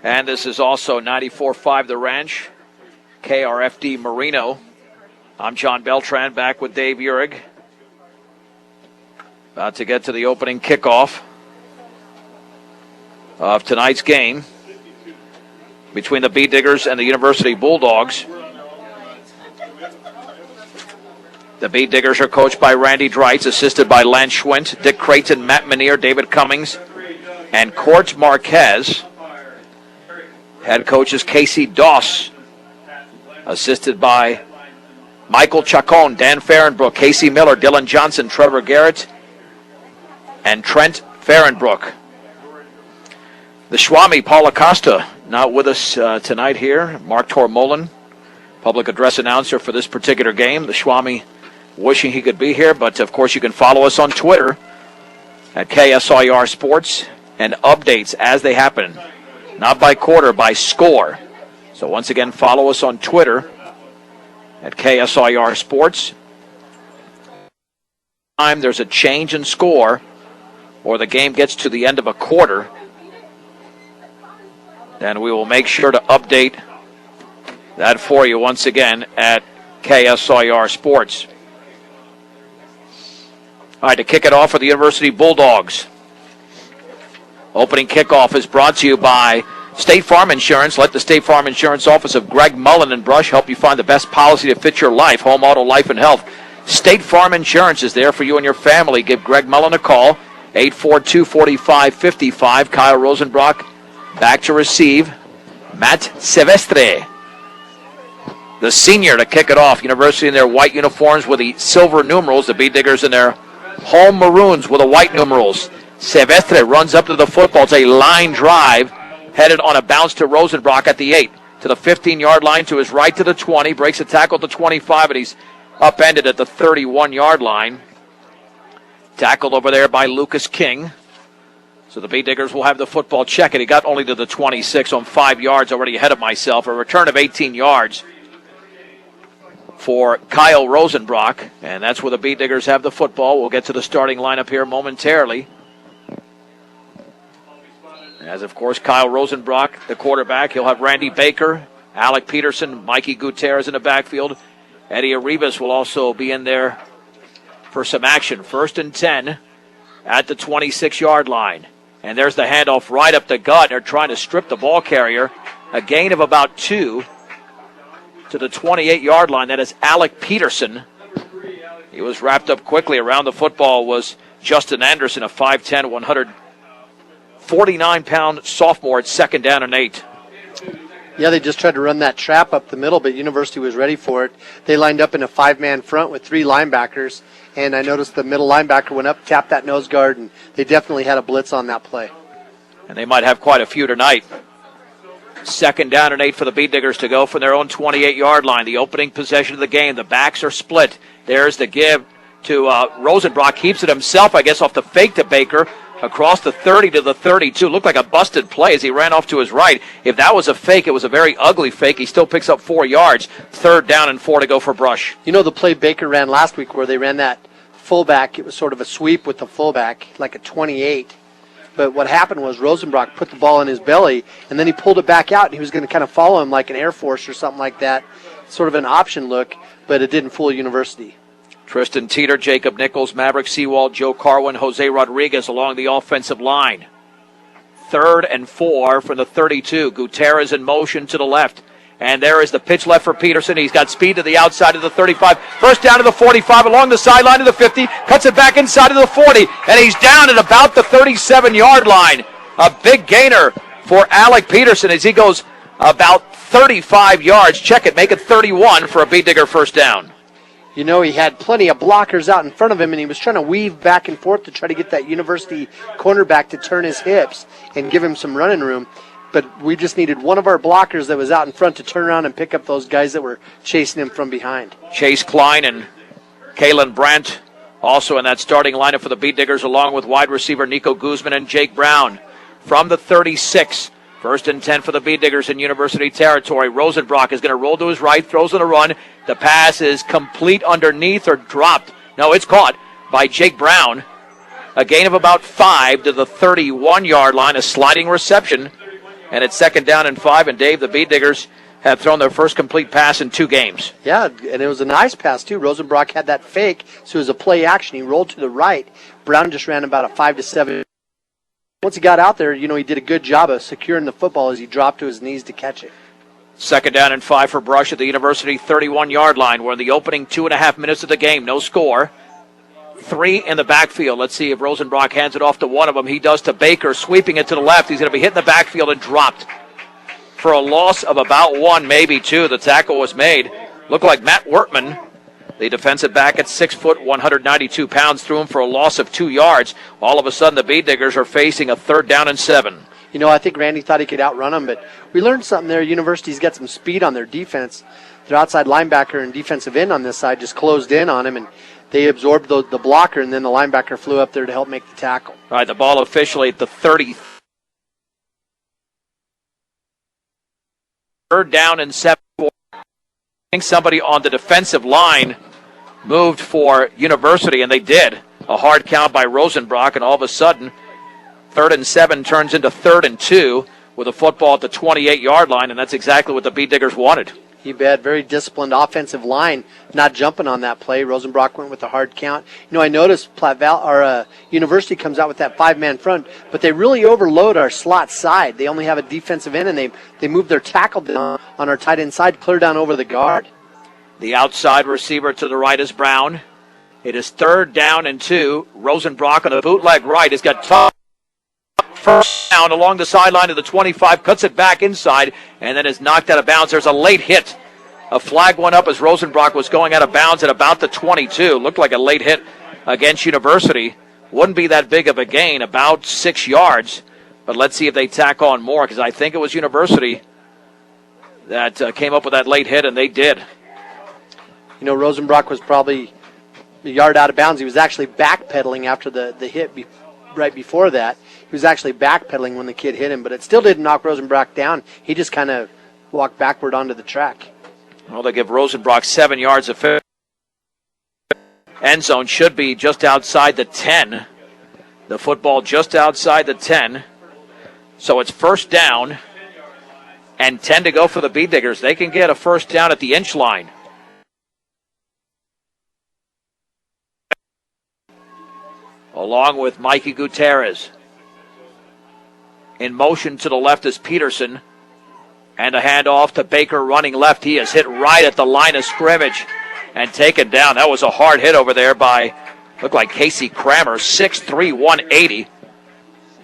And this is also 94.5 The Ranch, KRFD Marino. I'm John Beltran, back with Dave Urig. About to get to the opening kickoff of tonight's game between the Beet Diggers and the University Bulldogs. The Beet Diggers are coached by Randy Dreitz, assisted by Lance Schwint, Dick Creighton, Matt Menier, David Cummings, and Court Marquez. Head coach is Casey Doss, assisted by Michael Chacon, Dan Fahrenbrook, Casey Miller, Dylan Johnson, Trevor Garrett, and Trent Fahrenbrook. The Schwami, Paul Acosta, not with us tonight here. Mark Tormolin, public address announcer for this particular game. The Schwami wishing he could be here, but of course you can follow us on Twitter at KSIR Sports and updates as they happen. Not by quarter, by score. So once again, follow us on Twitter at KSIR Sports. Time there's a change in score or the game gets to the end of a quarter, then we will make sure to update that for you once again at KSIR Sports. All right, to kick it off for the University Bulldogs. Opening kickoff is brought to you by State Farm Insurance. Let the State Farm Insurance office of Greg Mullen and Brush help you find the best policy to fit your life, home, auto, life, and health. State Farm Insurance is there for you and your family. Give Greg Mullen a call, 842-4555. Kyle Rosenbrock back to receive. Matt Silvestre, the senior, to kick it off. University in their white uniforms with the silver numerals. The Beet Diggers in their home maroons with the white numerals. Silvestre runs up to the football. It's a line drive headed on a bounce to Rosenbrock at the 8. To the 15-yard line, to his right to the 20. Breaks a tackle at the 25, and he's upended at the 31-yard line. Tackled over there by Lucas King. So the Beet Diggers will have the football. Check it. He got only to the 26 on 5 yards, already ahead of myself. A return of 18 yards for Kyle Rosenbrock, and that's where the Beet Diggers have the football. We'll get to the starting lineup here momentarily. As, of course, Kyle Rosenbrock, the quarterback. He'll have Randy Baker, Alec Peterson, Mikey Gutierrez in the backfield. Eddie Arribas will also be in there for some action. 1st and 10 at the 26-yard line. And there's the handoff right up the gut. They're trying to strip the ball carrier. A gain of about 2 to the 28-yard line. That is Alec Peterson. He was wrapped up quickly. Around the football was Justin Anderson, a 5'10", 149-pound sophomore at 2nd down and 8. Yeah, they just tried to run that trap up the middle, but University was ready for it. They lined up in a 5-man front with 3 linebackers, and I noticed the middle linebacker went up, tapped that nose guard, and they definitely had a blitz on that play. And they might have quite a few tonight. 2nd down and 8 for the Beet Diggers to go from their own 28-yard line. The opening possession of the game. The backs are split. There's the give to Rosenbrock. Keeps it himself, I guess, off the fake to Baker. Across the 30 to the 32. Looked like a busted play as he ran off to his right. If that was a fake, it was a very ugly fake. He still picks up 4 yards. 3rd down and 4 to go for Brush. You know the play Baker ran last week where they ran that fullback. It was sort of a sweep with the fullback, like a 28. But what happened was Rosenbrock put the ball in his belly, and then he pulled it back out, and he was going to kind of follow him like an Air Force or something like that. Sort of an option look, but it didn't fool University. Tristan Teeter, Jacob Nichols, Maverick Seawald, Joe Carwin, Jose Rodriguez along the offensive line. 3rd and 4 from the 32. Gutierrez in motion to the left. And there is the pitch left for Peterson. He's got speed to the outside of the 35. First down to the 45, along the sideline to the 50. Cuts it back inside of the 40. And he's down at about the 37-yard line. A big gainer for Alec Peterson as he goes about 35 yards. Check it, make it 31 for a Beet Digger first down. You know, he had plenty of blockers out in front of him, and he was trying to weave back and forth to try to get that University cornerback to turn his hips and give him some running room. But we just needed one of our blockers that was out in front to turn around and pick up those guys that were chasing him from behind. Chase Klein and Kalen Brandt also in that starting lineup for the Beet Diggers, along with wide receiver Nico Guzman and Jake Brown. From the 36, 1st and 10 for the Beet Diggers in University territory. Rosenbrock is going to roll to his right, throws on a run. The pass is complete underneath or dropped. No, it's caught by Jake Brown. A gain of about 5 to the 31-yard line, a sliding reception and it's 2nd down and 5. And Dave, the Beet Diggers have thrown their first complete pass in 2 games. Yeah, and it was a nice pass, too. Rosenbrock had that fake, so it was a play action. He rolled to the right. Brown just ran about a 5 to 7. Once he got out there, he did a good job of securing the football as he dropped to his knees to catch it. 2nd down and 5 for Brush at the University 31-yard line. We're in the opening 2.5 minutes of the game. No score. 3 in the backfield. Let's see if Rosenbrock hands it off to one of them. He does to Baker, sweeping it to the left. He's going to be hit in the backfield and dropped for a loss of about 1, maybe 2. The tackle was made. Looked like Matt Wertman, the defensive back at 6 foot, 192 pounds, threw him for a loss of 2 yards. All of a sudden, the Beet Diggers are facing a 3rd down and 7. I think Randy thought he could outrun him, but we learned something there. University's got some speed on their defense. Their outside linebacker and defensive end on this side just closed in on him, and they absorbed the blocker, and then the linebacker flew up there to help make the tackle. All right, the ball officially at the 30. 3rd down and 7. I think somebody on the defensive line moved for University, and they did. A hard count by Rosenbrock, and all of a sudden, 3rd and 7 turns into 3rd and 2 with a football at the 28-yard line, and that's exactly what the Beet Diggers wanted. You bet. Very disciplined offensive line, not jumping on that play. Rosenbrock went with a hard count. I noticed University comes out with that 5-man front, but they really overload our slot side. They only have a defensive end, and they move their tackle down on our tight end side, clear down over the guard. The outside receiver to the right is Brown. It is 3rd down and 2. Rosenbrock on the bootleg right has got top. First down along the sideline of the 25, cuts it back inside, and then is knocked out of bounds. There's a late hit. A flag went up as Rosenbrock was going out of bounds at about the 22. Looked like a late hit against University. Wouldn't be that big of a gain, about 6 yards. But let's see if they tack on more, because I think it was University that came up with that late hit, and they did. Rosenbrock was probably a yard out of bounds. He was actually backpedaling after the hit right before that. He was actually backpedaling when the kid hit him, but it still didn't knock Rosenbrock down. He just kind of walked backward onto the track. Well, they give Rosenbrock 7 yards of field. End zone should be just outside the 10. The football just outside the 10. So it's 1st down and 10 to go for the Beet Diggers. They can get a 1st down at the inch line. Along with Mikey Gutierrez. In motion to the left is Peterson. And a handoff to Baker running left. He is hit right at the line of scrimmage and taken down. That was a hard hit over there by, looked like Casey Kramer, 6'3", 180.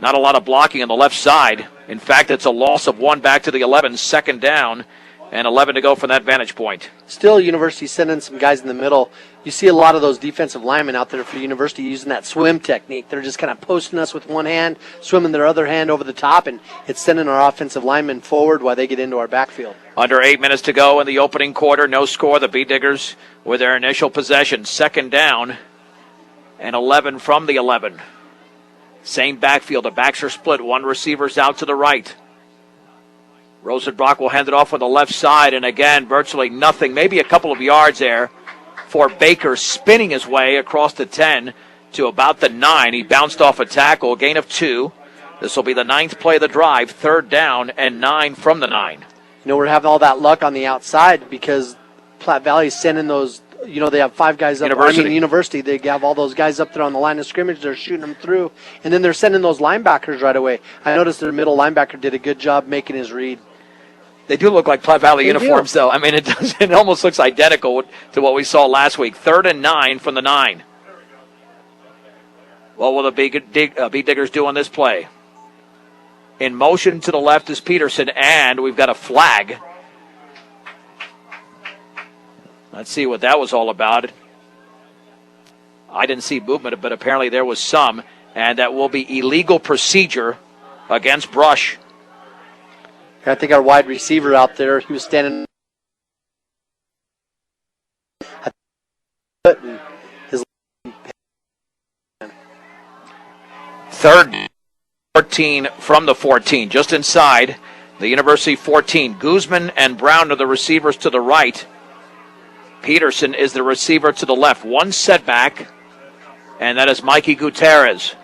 Not a lot of blocking on the left side. In fact, it's a loss of 1 back to the 11, 2nd down, and 11 to go from that vantage point. Still, University sending some guys in the middle. You see a lot of those defensive linemen out there for University using that swim technique. They're just kind of posting us with one hand, swimming their other hand over the top, and it's sending our offensive linemen forward while they get into our backfield. Under 8 minutes to go in the opening quarter, no score. The Beet Diggers with their initial possession. 2nd down and 11 from the 11. Same backfield. The backs are split. One receiver's out to the right. Rosenbrock will hand it off on the left side, and again, virtually nothing, maybe a couple of yards there for Baker, spinning his way across the 10 to about the 9. He bounced off a tackle, a gain of 2. This will be the 9th play of the drive, 3rd down and 9 from the 9. We're having all that luck on the outside because Platte Valley's sending those, they have 5 guys up. University, they have all those guys up there on the line of scrimmage. They're shooting them through, and then they're sending those linebackers right away. I noticed their middle linebacker did a good job making his read. They do look like Platte Valley uniforms, though. I mean, it almost looks identical to what we saw last week. 3rd and 9 from the 9. What will the Beet Diggers do on this play? In motion to the left is Peterson, and we've got a flag. Let's see what that was all about. I didn't see movement, but apparently there was some, and that will be illegal procedure against Brush. I think our wide receiver out there, he was standing. His 3rd, 14 from the 14, just inside the University 14. Guzman and Brown are the receivers to the right. Peterson is the receiver to the left. One setback, and that is Mikey Gutierrez.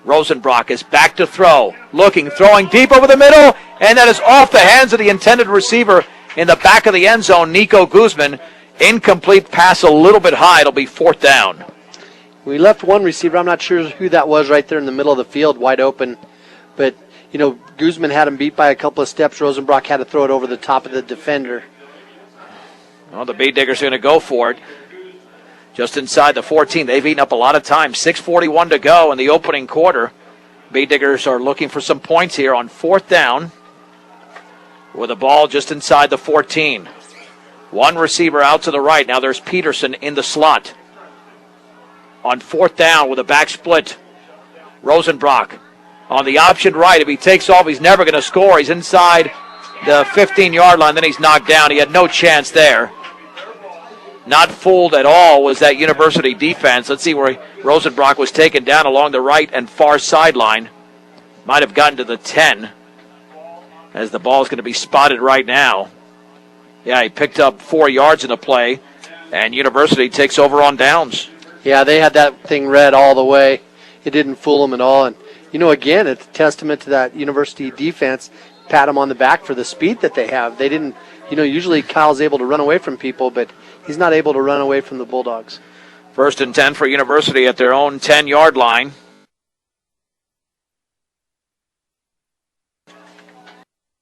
Rosenbrock is back to throw. Looking, throwing deep over the middle, and that is off the hands of the intended receiver in the back of the end zone, Nico Guzman. Incomplete pass a little bit high. It'll be 4th down. We left one receiver. I'm not sure who that was right there in the middle of the field, wide open. But, Guzman had him beat by a couple of steps. Rosenbrock had to throw it over the top of the defender. Well, the Bay Diggers are going to go for it. Just inside the 14. They've eaten up a lot of time. 6:41 to go in the opening quarter. Bay Diggers are looking for some points here on 4th down with the ball just inside the 14. One receiver out to the right. Now there's Peterson in the slot. On 4th down with a back split. Rosenbrock on the option right. If he takes off, he's never going to score. He's inside the 15-yard line. Then he's knocked down. He had no chance there. Not fooled at all was that University defense. Let's see where Rosenbrock was taken down along the right and far sideline. Might have gotten to the 10 as the ball is going to be spotted right now. Yeah, he picked up 4 yards in the play, and University takes over on downs. Yeah, they had that thing read all the way. It didn't fool them at all. And, again, it's a testament to that University defense. Pat them on the back for the speed that they have. They didn't, usually Kyle's able to run away from people, but he's not able to run away from the Bulldogs. 1st and 10 for University at their own 10-yard line.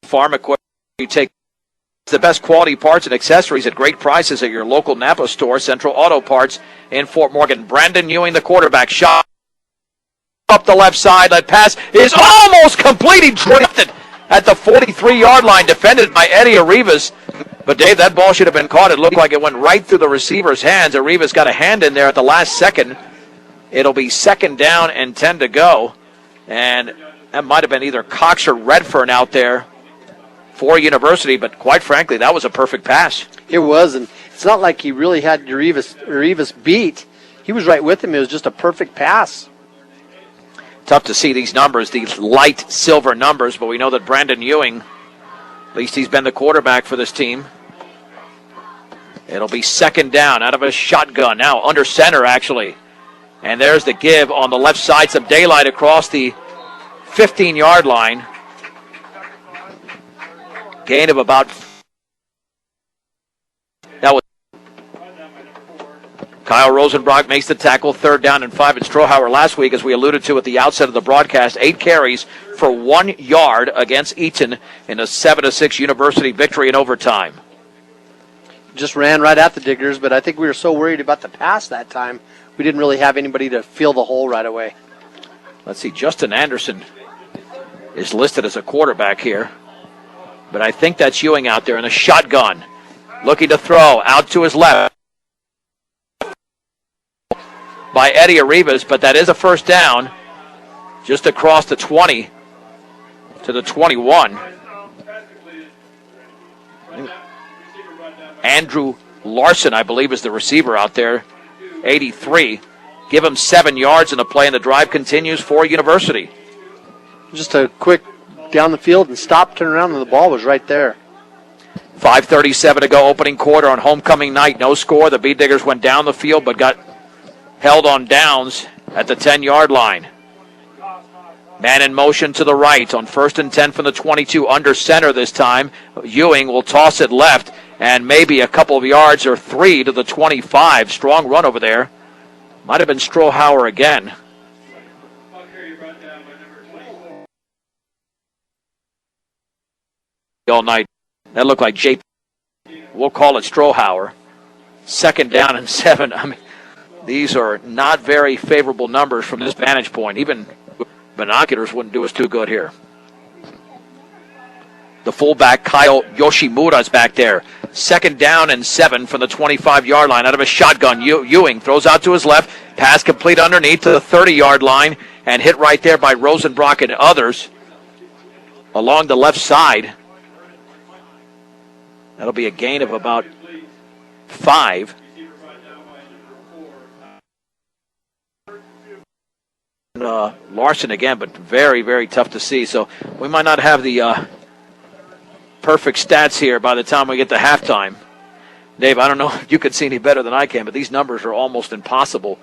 Farm equipment, you take the best quality parts and accessories at great prices at your local Napa store, Central Auto Parts in Fort Morgan. Brandon Ewing, the quarterback, shot up the left side. That pass is almost complete. He dropped it at the 43-yard line, defended by Eddie Arribas. But, Dave, that ball should have been caught. It looked like it went right through the receiver's hands. Arribas got a hand in there at the last second. It'll be 2nd down and 10 to go. And that might have been either Cox or Redfern out there for University, but quite frankly, that was a perfect pass. It was, and it's not like he really had Arribas beat. He was right with him. It was just a perfect pass. Tough to see these numbers, these light silver numbers, but we know that Brandon Ewing, at least he's been the quarterback for this team. It'll be 2nd down out of a shotgun. Now under center, actually. And there's the give on the left side. Some daylight across the 15-yard line. Gain of about... That was... Kyle Rosenbrock makes the tackle, 3rd down and 5. And Strohauer last week, as we alluded to at the outset of the broadcast, 8 carries for 1 yard against Eaton in a 7-6 University victory in overtime. Just ran right at the Diggers, but I think we were so worried about the pass that time, we didn't really have anybody to fill the hole right away. Let's see, Justin Anderson is listed as a quarterback here. But I think that's Ewing out there in a shotgun. Looking to throw out to his left by Eddie Arribas, but that is a 1st down just across the 20 to the 21. Andrew Larson, I believe, is the receiver out there, 83. Give him 7 yards in the play, and the drive continues for University. Just a quick down the field and stop, turn around, and the ball was right there. 5:37 to go, opening quarter on homecoming night. No score. The Bee Diggers went down the field but got held on downs at the 10-yard line. Man in motion to the right on 1st and 10 from the 22, under center this time. Ewing will toss it left and maybe a couple of yards or 3 to the 25. Strong run over there. Might have been Strohauer again. All night. That looked like JP. We'll call it Strohauer. 2nd down and 7. I mean, these are not very favorable numbers from this vantage point. Even binoculars wouldn't do us too good here. The fullback, Kyle Yoshimura, is back there. 2nd down and 7 from the 25-yard line out of a shotgun. Ewing throws out to his left. Pass complete underneath to the 30-yard line and hit right there by Rosenbrock and others along the left side. That'll be a gain of about 5. Larson again, but very, very tough to see. So we might not have the perfect stats here by the time we get to halftime. Dave, I don't know if you could see any better than I can, but these numbers are almost impossible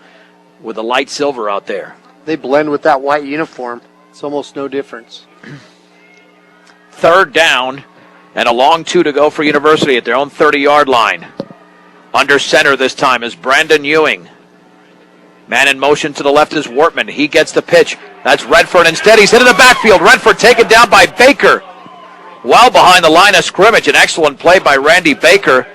with the light silver out there. They blend with that white uniform. It's almost no difference. Third down and a long 2 to go for University at their own 30-yard line. Under center this time is Brandon Ewing. Man in motion to the left is Wortman. He gets the pitch. That's Redford. Instead, he's hit in the backfield. Redford taken down by Baker. Well behind the line of scrimmage. An excellent play by Randy Baker.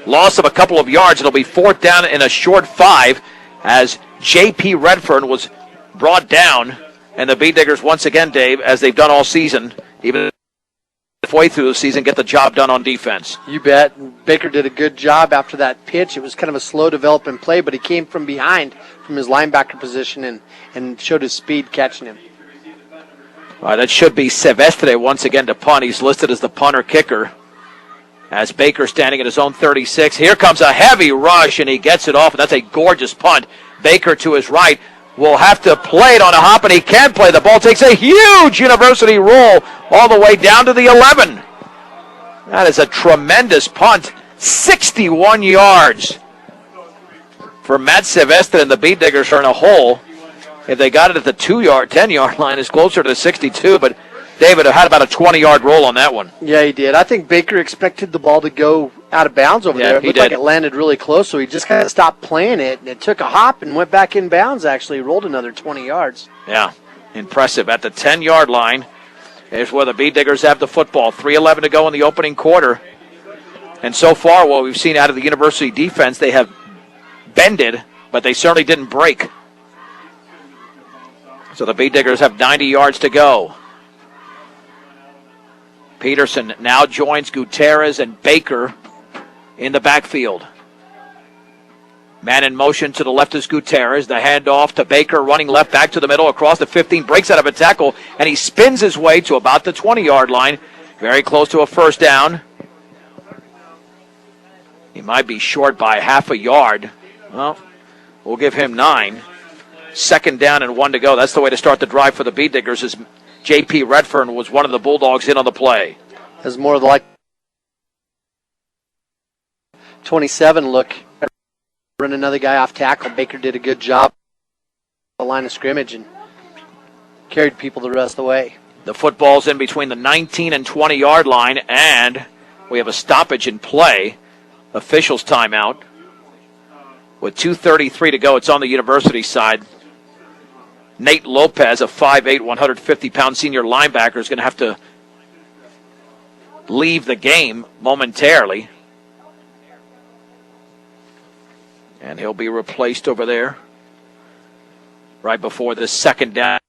Loss of a couple of yards. It'll be fourth down in a short 5 as J.P. Redford was brought down. And the Bee Diggers once again, Dave, as they've done all season, even halfway through the season, get the job done on defense. You bet. Baker did a good job after that pitch. It was kind of a slow developing play, but he came from behind from his linebacker position and showed his speed catching him. All right, that should be Silvestre once again to punt. He's listed as the punter kicker. As Baker standing at his own 36. Here comes a heavy rush, and he gets it off, and that's a gorgeous punt. Baker to his right will have to play it on a hop, and he can play. The ball takes a huge University roll all the way down to the 11. That is a tremendous punt. 61 yards for Matt Silvestre, and the Bee Diggers are in a hole. If they got it at the 10-yard line, it's closer to 62, but David had about a 20-yard roll on that one. Yeah, he did. I think Baker expected the ball to go out of bounds over there. It looked like it landed really close, so he just kind of stopped playing it, and it took a hop and went back in bounds, actually. He rolled another 20 yards. Yeah, impressive. At the 10-yard line is where the Bee Diggers have the football. 3:11 to go in the opening quarter. And so far, what we've seen out of the University defense, they have bended, but they certainly didn't break. So the Bee Diggers have 90 yards to go. Peterson now joins Gutierrez and Baker in the backfield. Man in motion to the left is Gutierrez. The handoff to Baker, running left back to the middle across the 15, breaks out of a tackle, and he spins his way to about the 20-yard line. Very close to a first down. He might be short by half a yard. Well, we'll give him 9. Second down and 1 to go. That's the way to start the drive for the Bee Diggers, as J.P. Redford was one of the Bulldogs in on the play. As more like 27 look. Run another guy off tackle. Baker did a good job on the line of scrimmage and carried people the rest of the way. The football's in between the 19 and 20-yard line, and we have a stoppage in play. Officials timeout. With 2:33 to go, it's on the University side. Nate Lopez, a 5'8", 150-pound senior linebacker, is going to have to leave the game momentarily. And he'll be replaced over there right before the second down.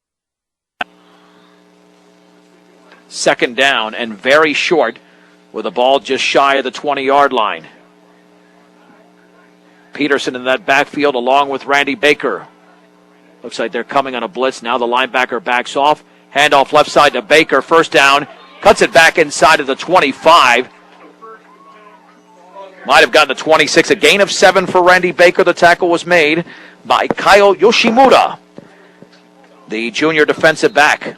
Second down and very short with the ball just shy of the 20-yard line. Peterson in that backfield along with Randy Baker. Looks like they're coming on a blitz. Now the linebacker backs off. Handoff left side to Baker. First down. Cuts it back inside of the 25. Might have gotten the 26. A gain of 7 for Randy Baker. The tackle was made by Kyle Yoshimura, the junior defensive back.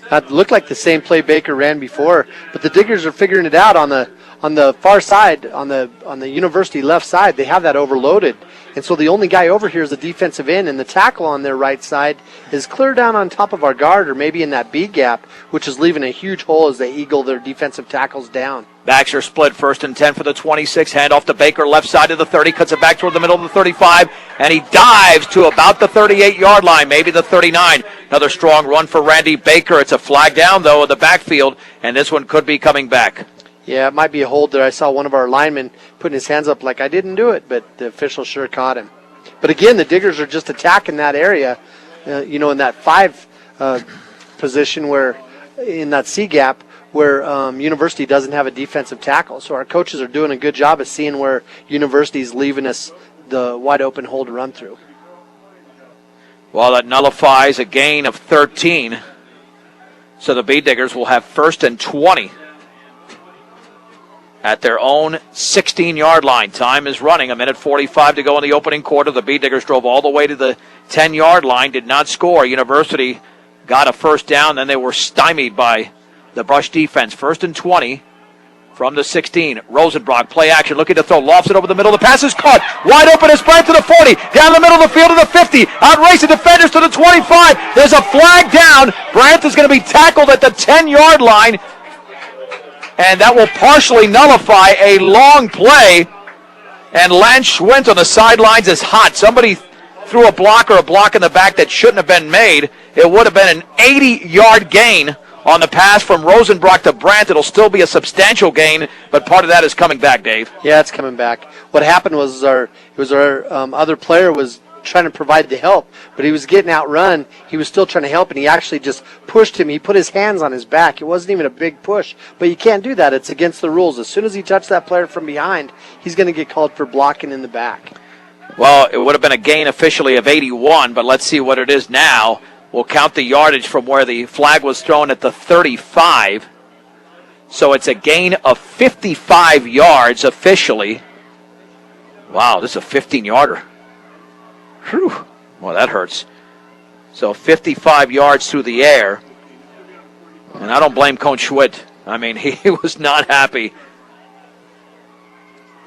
That looked like the same play Baker ran before, but the Diggers are figuring it out on the far side, on the University left side. They have that overloaded, and so the only guy over here is the defensive end, and the tackle on their right side is clear down on top of our guard, or maybe in that B gap, which is leaving a huge hole as they eagle their defensive tackles down. Backs are split. First and 10 for the 26. Handoff to Baker, left side of the 30. Cuts it back toward the middle of the 35. And he dives to about the 38-yard line, maybe the 39. Another strong run for Randy Baker. It's a flag down, though, in the backfield. And this one could be coming back. Yeah, it might be a hold there. I saw one of our linemen putting his hands up like, I didn't do it, but the official sure caught him. But again, the Diggers are just attacking that area, in that 5 position where, in that C gap, where University doesn't have a defensive tackle. So our coaches are doing a good job of seeing where University's leaving us the wide open hole to run through. Well, that nullifies a gain of 13. So the Bee Diggers will have first and 20 at their own 16-yard line. Time is running. 1:45 to go in the opening quarter. The Bee Diggers drove all the way to the 10-yard line, did not score. University got a first down, then they were stymied by the Brush defense. First and 20 From the 16, Rosenbrock, play action, looking to throw, lofts it over the middle. The pass is caught. Wide open is Brandt to the 40. Down the middle of the field to the 50. Outrace the defenders to the 25. There's a flag down. Brandt is going to be tackled at the 10-yard line. And that will partially nullify a long play. And Lance Schwint on the sidelines is hot. Somebody threw a block in the back that shouldn't have been made. It would have been an 80-yard gain on the pass from Rosenbrock to Brandt. It'll still be a substantial gain, but part of that is coming back, Dave. Yeah, it's coming back. What happened was our other player was trying to provide the help, but he was getting outrun. He was still trying to help, and he actually just pushed him. He put his hands on his back. It wasn't even a big push, but you can't do that. It's against the rules. As soon as he touched that player from behind, he's going to get called for blocking in the back. Well, it would have been a gain officially of 81, but let's see what it is now. We'll count the yardage from where the flag was thrown at the 35. So it's a gain of 55 yards officially. Wow, this is a 15-yarder. Whew. Well, that hurts. So 55 yards through the air. And I don't blame Coach Schwint. I mean, he was not happy.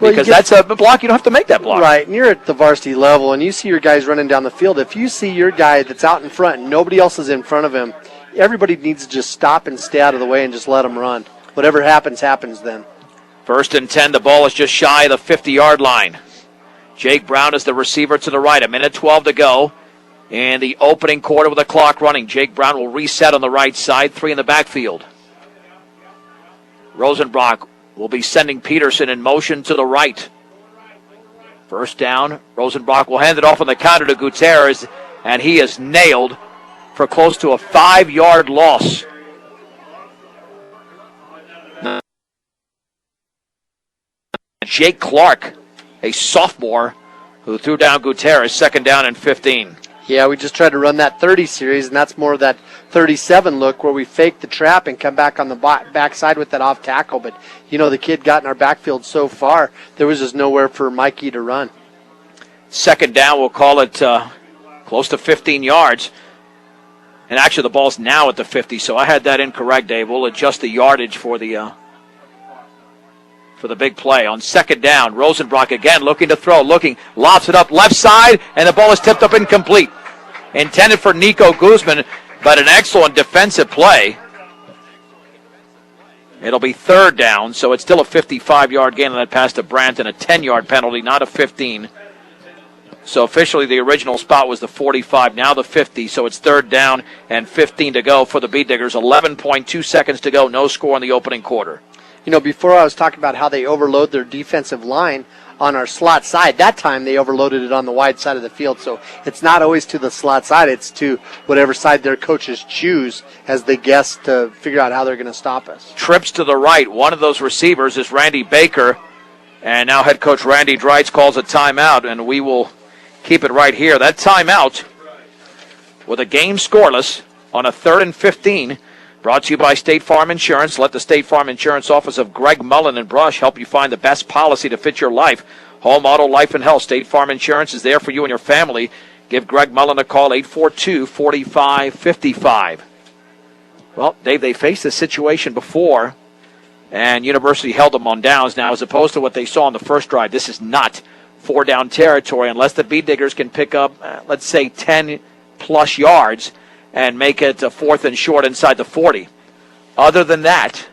Because that's a block, you don't have to make that block. Right, and you're at the varsity level, and you see your guys running down the field. If you see your guy that's out in front and nobody else is in front of him, everybody needs to just stop and stay out of the way and just let him run. Whatever happens, happens then. 1st and 10, the ball is just shy of the 50-yard line. Jake Brown is the receiver to the right. 1:12 to go in the opening quarter with the clock running. Jake Brown will reset on the right side, 3 in the backfield. Rosenbrock will be sending Peterson in motion to the right. 1st down, Rosenbrock will hand it off on the counter to Gutierrez, and he is nailed for close to a 5-yard loss. Jake Clark, a sophomore, who threw down Gutierrez, 2nd down and 15. Yeah, we just tried to run that 30 series, and that's more of that 37 look where we fake the trap and come back on the backside with that off tackle. But, you know, the kid got in our backfield so far, there was just nowhere for Mikey to run. 2nd down, we'll call it close to 15 yards. And actually, the ball's now at the 50, so I had that incorrect, Dave. We'll adjust the yardage for the big play. On 2nd down, Rosenbrock again looking to throw, lofts it up left side, and the ball is tipped up incomplete. Intended for Nico Guzman, but an excellent defensive play. It'll be 3rd down, so it's still a 55-yard gain on that pass to Brandt and a 10-yard penalty, not a 15. So officially the original spot was the 45, now the 50, so it's 3rd down and 15 to go for the Bee Diggers. 11.2 seconds to go, no score in the opening quarter. You know, before I was talking about how they overload their defensive line on our slot side. That time they overloaded it on the wide side of the field, so it's not always to the slot side. It's to whatever side their coaches choose as they guess to figure out how they're going to stop us. Trips to the right. One of those receivers is Randy Baker, and now head coach Randy Dreitz calls a timeout, and we will keep it right here. That timeout with a game scoreless on a 3rd and 15. Brought to you by State Farm Insurance. Let the State Farm Insurance office of Greg Mullen and Brush help you find the best policy to fit your life. Home, auto, life, and health. State Farm Insurance is there for you and your family. Give Greg Mullen a call, 842-4555. Well, Dave, they faced this situation before, and University held them on downs. Now, as opposed to what they saw on the first drive, this is not 4-down territory unless the Bee Diggers can pick up, let's say, 10-plus yards and make it a 4th and short inside the 40. Other than that,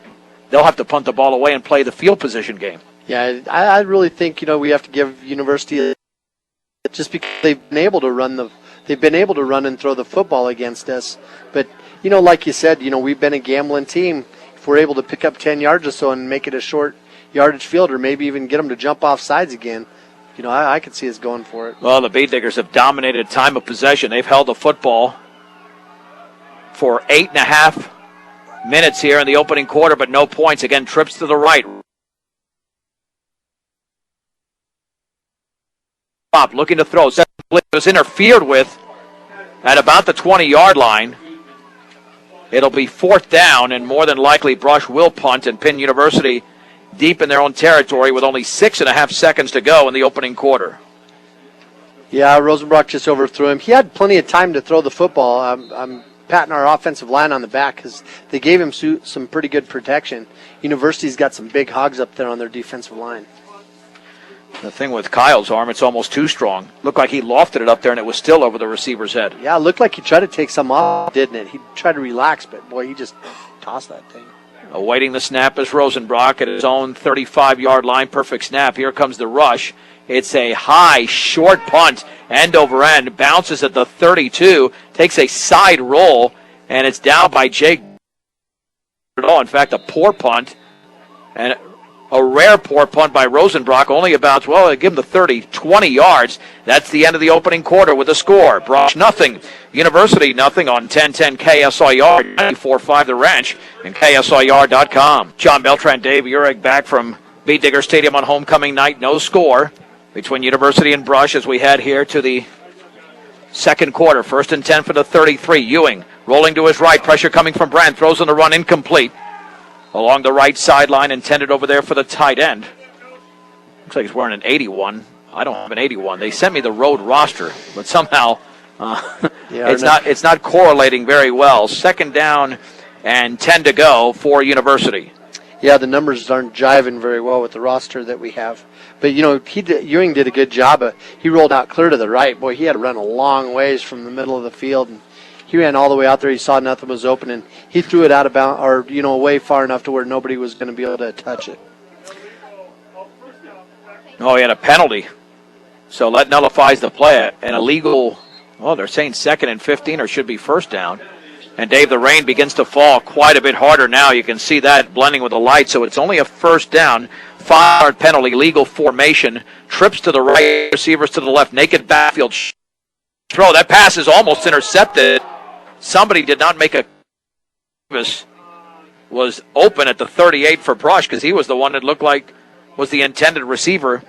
they'll have to punt the ball away and play the field position game. Yeah, I really think, we have to give University just because they've been able to run and throw the football against us. But, like you said, we've been a gambling team. If we're able to pick up 10 yards or so and make it a short yardage field or maybe even get them to jump off sides again, I could see us going for it. Well, the Bee Diggers have dominated time of possession. They've held the football for 8.5 minutes here in the opening quarter, but no points. Again, trips to the right. Looking to throw. Was interfered with at about the 20-yard line. It'll be 4th down, and more than likely Brush will punt and pin University deep in their own territory with only 6.5 seconds to go in the opening quarter. Yeah, Rosenbrock just overthrew him. He had plenty of time to throw the football. I'm patting our offensive line on the back because they gave him some pretty good protection. University's got some big hogs up there on their defensive line. The thing with Kyle's arm, it's almost too strong. Looked like he lofted it up there, and it was still over the receiver's head. Yeah, it looked like he tried to take some off, didn't it? He tried to relax, but, boy, he just tossed that thing. Awaiting the snap is Rosenbrock at his own 35-yard line. Perfect snap. Here comes the rush. It's a high, short punt, end over end. Bounces at the 32, takes a side roll, and it's down by Jake. In fact, a poor punt, and a rare poor punt by Rosenbrock. Only about, well, give him the 30, 20 yards. That's the end of the opening quarter with the score. Brosh nothing. University nothing on 1010 KSIR, 94.5 The Ranch, and KSIR.com. John Beltran, Dave Urich back from Beat Digger Stadium on homecoming night. No score between University and Brush as we head here to the second quarter. 1st and 10 for the 33. Ewing rolling to his right. Pressure coming from Brand. Throws on the run, incomplete. Along the right sideline, intended over there for the tight end. Looks like he's wearing an 81. I don't have an 81. They sent me the road roster, but somehow it's not correlating very well. 2nd down and 10 to go for University. Yeah, the numbers aren't jiving very well with the roster that we have. But, Ewing did a good job. He rolled out clear to the right. Boy, he had to run a long ways from the middle of the field. And he ran all the way out there. He saw nothing was open, and he threw it out of bounds, or, away far enough to where nobody was going to be able to touch it. Oh, he had a penalty. So that nullifies the play. An illegal, they're saying 2nd and 15, or should be 1st down. And, Dave, the rain begins to fall quite a bit harder now. You can see that blending with the light. So it's only a 1st down. 5-yard penalty, legal formation. Trips to the right, receivers to the left. Naked backfield throw. That pass is almost intercepted. Somebody did not make was open at the 38 for Brush because he was the one that looked like was the intended receiver.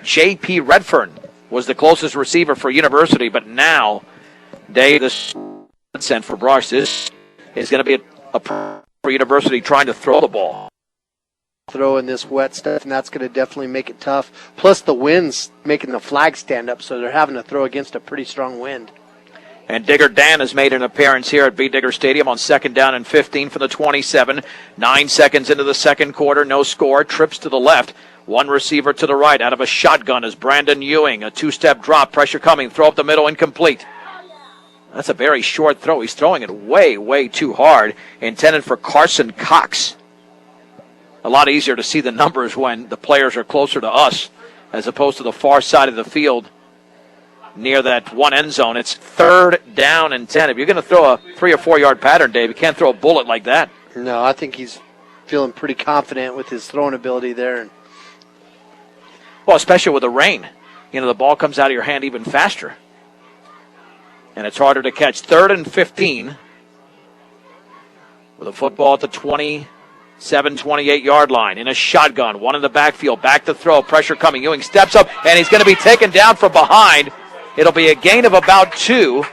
J.P. Redfern was the closest receiver for University, but now, Dave, this sent for Brush. This is going to be a for University trying to throw the ball. Throw in this wet stuff, and that's going to definitely make it tough. Plus the wind's making the flag stand up, so they're having to throw against a pretty strong wind. And Digger Dan has made an appearance here at Beat Digger Stadium on 2nd down and 15 for the 27. 9 seconds into the second quarter, no score. Trips to the left. One receiver to the right. Out of a shotgun is Brandon Ewing. A 2-step drop. Pressure coming. Throw up the middle. Incomplete. That's a very short throw. He's throwing it way, way too hard. Intended for Carson Cox. A lot easier to see the numbers when the players are closer to us as opposed to the far side of the field near that one end zone. It's 3rd down and 10. If you're going to throw a 3 or 4 yard pattern, Dave, you can't throw a bullet like that. No, I think he's feeling pretty confident with his throwing ability there. Well, especially with the rain. The ball comes out of your hand even faster. And it's harder to catch. 3rd and 15 with a football at the 27, 28-yard line in a shotgun. One in the backfield. Back to throw. Pressure coming. Ewing steps up, and he's going to be taken down from behind. It'll be a gain of about 2.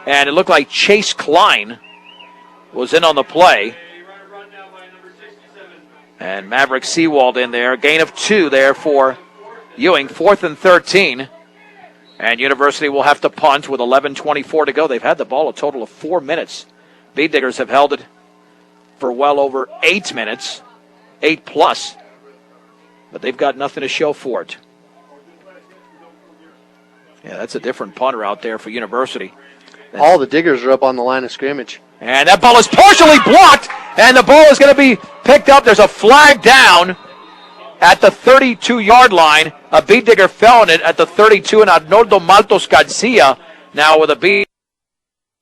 And it looked like Chase Klein was in on the play. And Maverick Seawald in there. Gain of 2 there for Ewing. 4th and 13. And University will have to punt with 11:24 to go. They've had the ball a total of 4 minutes. Beat Diggers have held it for well over 8 minutes. 8 plus. But they've got nothing to show for it. Yeah, that's a different punter out there for University. All the Diggers are up on the line of scrimmage. And that ball is partially blocked, and the ball is going to be picked up. There's a flag down at the 32-yard line. A Beat Digger fell in it at the 32, and Arnoldo Maltos Garcia now with a beat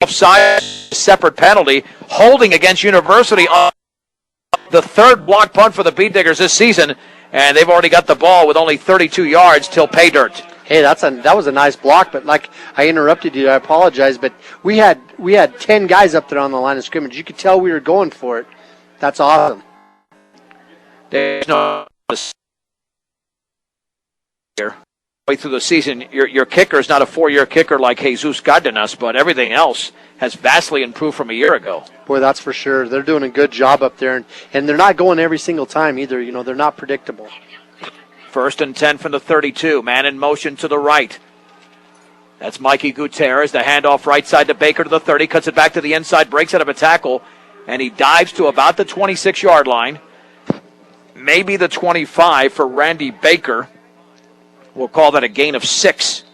offside, separate penalty, holding against University on the 3rd block punt for the Beat Diggers this season, and they've already got the ball with only 32 yards till pay dirt. Hey, that was a nice block, but like I interrupted you, I apologize, but we had 10 guys up there on the line of scrimmage. You could tell we were going for it. That's awesome. There's no way through the season. Your kicker is not a 4-year kicker like Jesus Cardenas, but everything else has vastly improved from a year ago. Boy, that's for sure. They're doing a good job up there, and they're not going every single time either. They're not predictable. 1st and 10 from the 32. Man in motion to the right. That's Mikey Gutierrez. The handoff right side to Baker to the 30. Cuts it back to the inside. Breaks out of a tackle. And he dives to about the 26-yard line. Maybe the 25 for Randy Baker. We'll call that a gain of 6.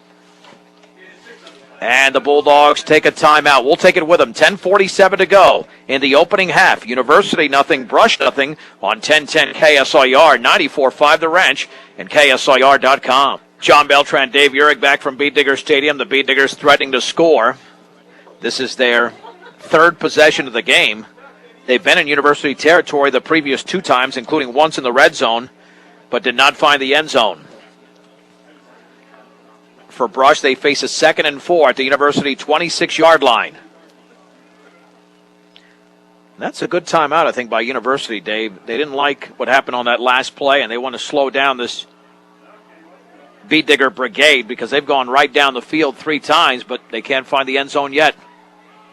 And the Bulldogs take a timeout. We'll take it with them. 10:47 to go in the opening half. University nothing, Brush nothing on 1010 KSIR, 94.5 The Ranch, and KSIR.com. John Beltran, Dave Urich back from Beet Digger Stadium. The Beet Diggers threatening to score. This is their third possession of the game. They've been in University territory the previous 2 times, including once in the red zone, but did not find the end zone. For Brush, they face a 2nd and 4 at the University 26-yard line. That's a good timeout, I think, by University, Dave. They didn't like what happened on that last play, and they want to slow down this Beet Digger brigade because they've gone right down the field 3 times, but they can't find the end zone yet.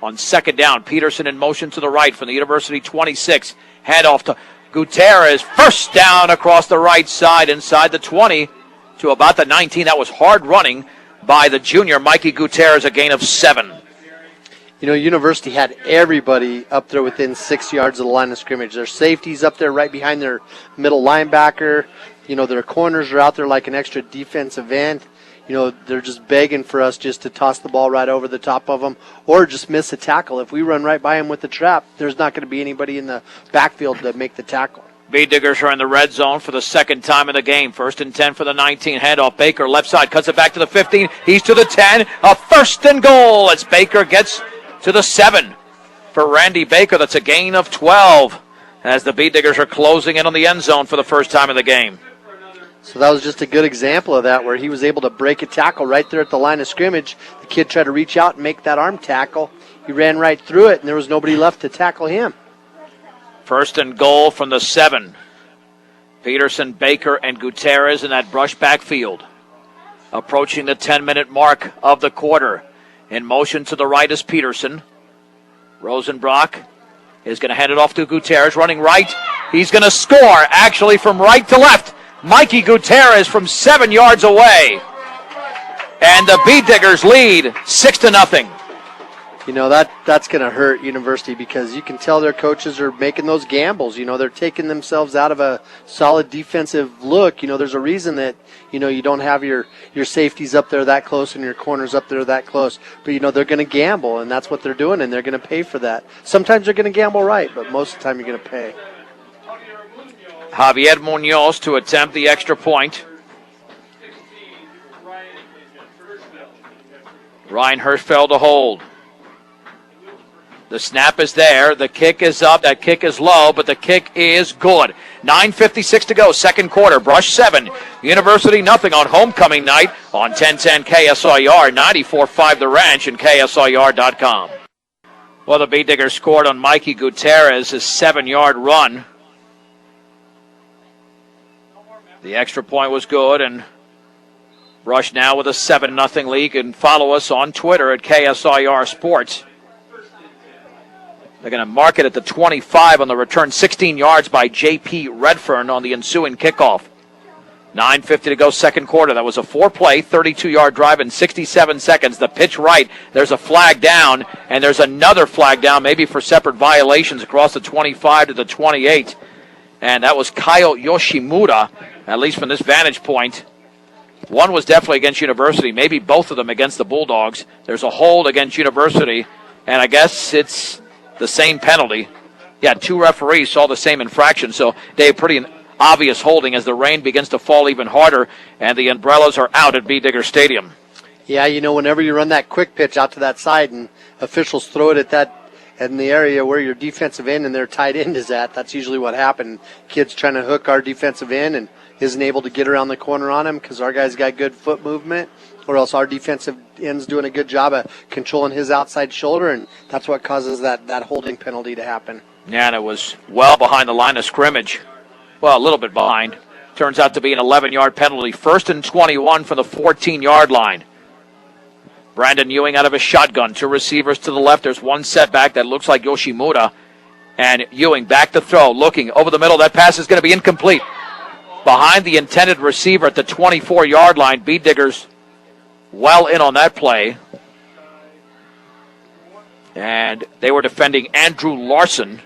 On 2nd down, Peterson in motion to the right from the University 26. Handoff to Gutierrez. First down across the right side inside the 20 to about the 19. That was hard running by the junior Mikey Gutierrez, a gain of 7. You know, University had everybody up there within 6 yards of the line of scrimmage. Their safeties up there right behind their middle linebacker. You know, their corners are out there like an extra defensive end. You know, they're just begging for us just to toss the ball right over the top of them or just miss a tackle. If we run right by them with the trap, there's not going to be anybody in the backfield to make the tackle. Beet Diggers are in the red zone for the second time in the game. 1st and 10 for the 19. Handoff Baker, left side, cuts it back to the 15. He's to the 10. A 1st and goal as Baker gets to the 7 for Randy Baker. That's a gain of 12 as the Beet Diggers are closing in on the end zone for the first time in the game. So that was just a good example of that where he was able to break a tackle right there at the line of scrimmage. The kid tried to reach out and make that arm tackle. He ran right through it, and there was nobody left to tackle him. 1st and goal from the 7. Peterson, Baker, and Gutierrez in that brush backfield. Approaching the 10-minute mark of the quarter. In motion to the right is Peterson. Rosenbrock is going to hand it off to Gutierrez, running right. He's going to score, actually, from right to left. Mikey Gutierrez from 7 yards away. And the Beet Diggers lead 6-0. You know, that's going to hurt University because you can tell their coaches are making those gambles. You know, they're taking themselves out of a solid defensive look. You know, there's a reason that, you know, you don't have your safeties up there that close and your corners up there that close. But, you know, they're going to gamble, and that's what they're doing, and they're going to pay for that. Sometimes they're going to gamble right, but most of the time you're going to pay. Javier Munoz to attempt the extra point. Ryan Hirschfeld to hold. The snap is there. The kick is up. That kick is low, but the kick is good. 9:56 to go, second quarter. Brush 7, University nothing on homecoming night on 1010 KSIR, 94.5 The Ranch, and KSIR.com. Well, the Beet Diggers scored on Mikey Gutierrez's 7-yard run. The extra point was good, and Brush now with a 7-0 lead. And follow us on Twitter at KSIR Sports. They're going to mark it at the 25 on the return. 16 yards by J.P. Redfern on the ensuing kickoff. 9:50 to go, second quarter. That was a 4-play, 32-yard drive in 67 seconds. The pitch right. There's a flag down, and there's another flag down, maybe for separate violations across the 25 to the 28. And that was Kyle Yoshimura, at least from this vantage point. One was definitely against University, maybe both of them against the Bulldogs. There's a hold against University, and I guess it's the same penalty. Yeah, 2 referees saw the same infraction, so Dave, pretty obvious holding as the rain begins to fall even harder, and the umbrellas are out at Beet Digger Stadium. Yeah, you know, whenever you run that quick pitch out to that side and officials throw it at that in the area where your defensive end and their tight end is at, that's usually what happened. Kids trying to hook our defensive end and isn't able to get around the corner on him because our guys got good foot movement, or else our defensive end's doing a good job of controlling his outside shoulder, and that's what causes that holding penalty to happen. Yeah, and it was well behind the line of scrimmage. Well, a little bit behind. Turns out to be an 11-yard penalty. 1st and 21 from the 14-yard line. Brandon Ewing out of a shotgun. 2 receivers to the left. There's one setback that looks like Yoshimura. And Ewing back to throw. Looking over the middle. That pass is going to be incomplete. Behind the intended receiver at the 24-yard line. Beet Diggers well in on that play. And they were defending Andrew Larson,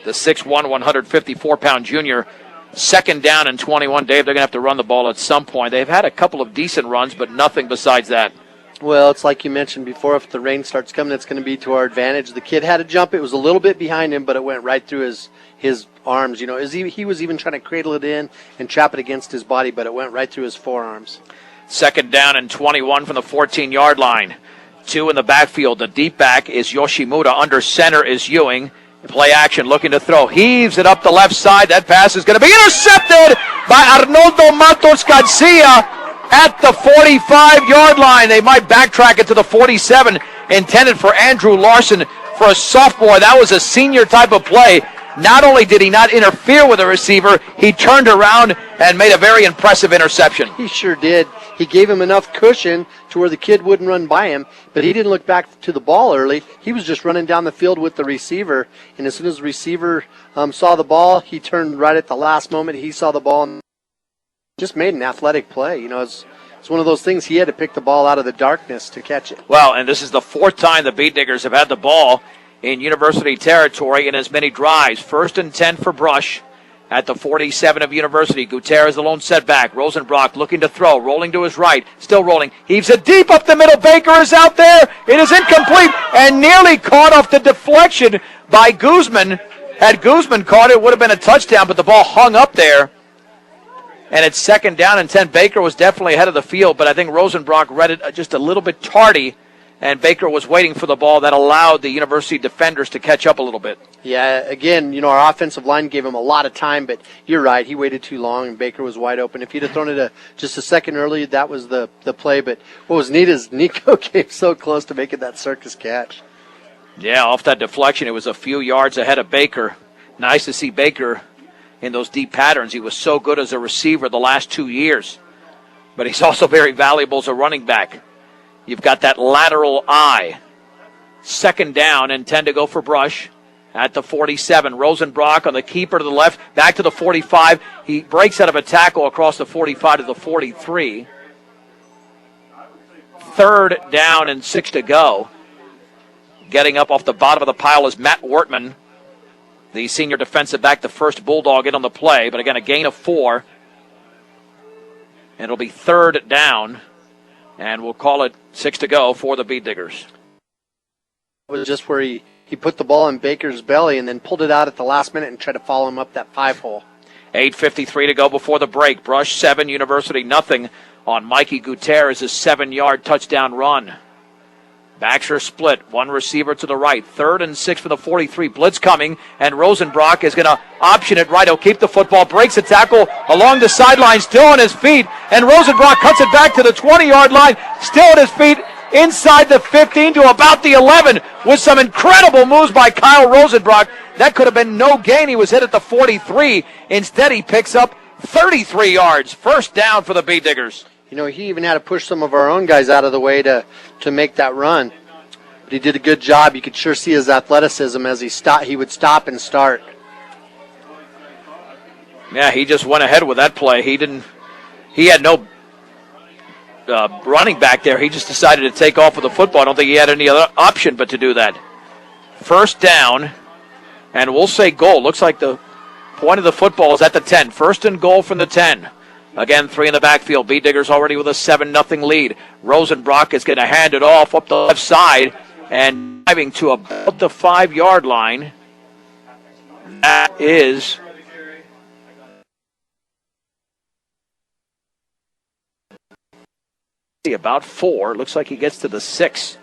the 6'1", 154-pound junior. Second down and 21. Dave, they're going to have to run the ball at some point. They've had a couple of decent runs, but nothing besides that. Well, it's like you mentioned before, if the rain starts coming, it's going to be to our advantage. The kid had a jump. It was a little bit behind him, but it went right through his arms. You know, he was even trying to cradle it in and trap it against his body, but it went right through his forearms. Second down and 21 from the 14-yard line. 2 in the backfield. The deep back is Yoshimura. Under center is Ewing. Play action, looking to throw. Heaves it up the left side. That pass is going to be intercepted by Arnoldo Matos Garcia at the 45-yard line. They might backtrack it to the 47, intended for Andrew Larson for a sophomore. That was a senior type of play. Not only did he not interfere with the receiver, he turned around and made a very impressive interception. He sure did. He gave him enough cushion to where the kid wouldn't run by him, but he didn't look back to the ball early. He was just running down the field with the receiver, and as soon as the receiver saw the ball, he turned right at the last moment. He saw the ball and just made an athletic play. You know, it's one of those things. He had to pick the ball out of the darkness to catch it. Well, and this is the fourth time the Beat Diggers have had the ball in University territory in as many drives. 1st and 10 for Brush at the 47 of University. Gutierrez the lone setback. Rosenbrock looking to throw, rolling to his right, still rolling. Heaves it deep up the middle. Baker is out there. It is incomplete and nearly caught off the deflection by Guzman. Had Guzman caught it, it would have been a touchdown, but the ball hung up there. And it's second down and 10. Baker was definitely ahead of the field, but I think Rosenbrock read it just a little bit tardy, and Baker was waiting for the ball. That allowed the University defenders to catch up a little bit. Yeah, again, you know, our offensive line gave him a lot of time, but you're right. He waited too long, and Baker was wide open. If he'd have thrown it just a second early, that was the play. But what was neat is Nico came so close to making that circus catch. Yeah, off that deflection, it was a few yards ahead of Baker. Nice to see Baker in those deep patterns. He was so good as a receiver the last 2 years, but he's also very valuable as a running back. You've got that lateral eye. Second down and 10 to go for Brush at the 47. Rosenbrock on the keeper to the left, back to the 45. He breaks out of a tackle across the 45 to the 43. Third down and 6 to go. Getting up off the bottom of the pile is Matt Wortman, the senior defensive back, the first Bulldog in on the play, but again, a gain of 4. And it'll be third down, and we'll call it 6 to go for the Beat Diggers. It was just where he put the ball in Baker's belly and then pulled it out at the last minute and tried to follow him up that 5-hole. 8:53 to go before the break. Brush 7, University nothing on Mikey Gutierrez's 7-yard touchdown run. Backs are split. One receiver to the right. 3rd and 6 for the 43. Blitz coming, and Rosenbrock is going to option it right. He'll keep the football. Breaks a tackle along the sideline, still on his feet. And Rosenbrock cuts it back to the 20-yard line, still on his feet, inside the 15 to about the 11 with some incredible moves by Kyle Rosenbrock. That could have been no gain. He was hit at the 43. Instead, he picks up 33 yards. First down for the Beat Diggers. You know, he even had to push some of our own guys out of the way to make that run. But he did a good job. You could sure see his athleticism as he would stop and start. Yeah, he just went ahead with that play. He had no running back there. He just decided to take off with the football. I don't think he had any other option but to do that. First down, and we'll say goal. Looks like the point of the football is at the 10. First and goal from the 10. Again, 3 in the backfield. Beat Diggers already with a 7-0 lead. Rosenbrock is going to hand it off up the left side and driving to about the 5-yard line. That is about 4. Looks like he gets to the 6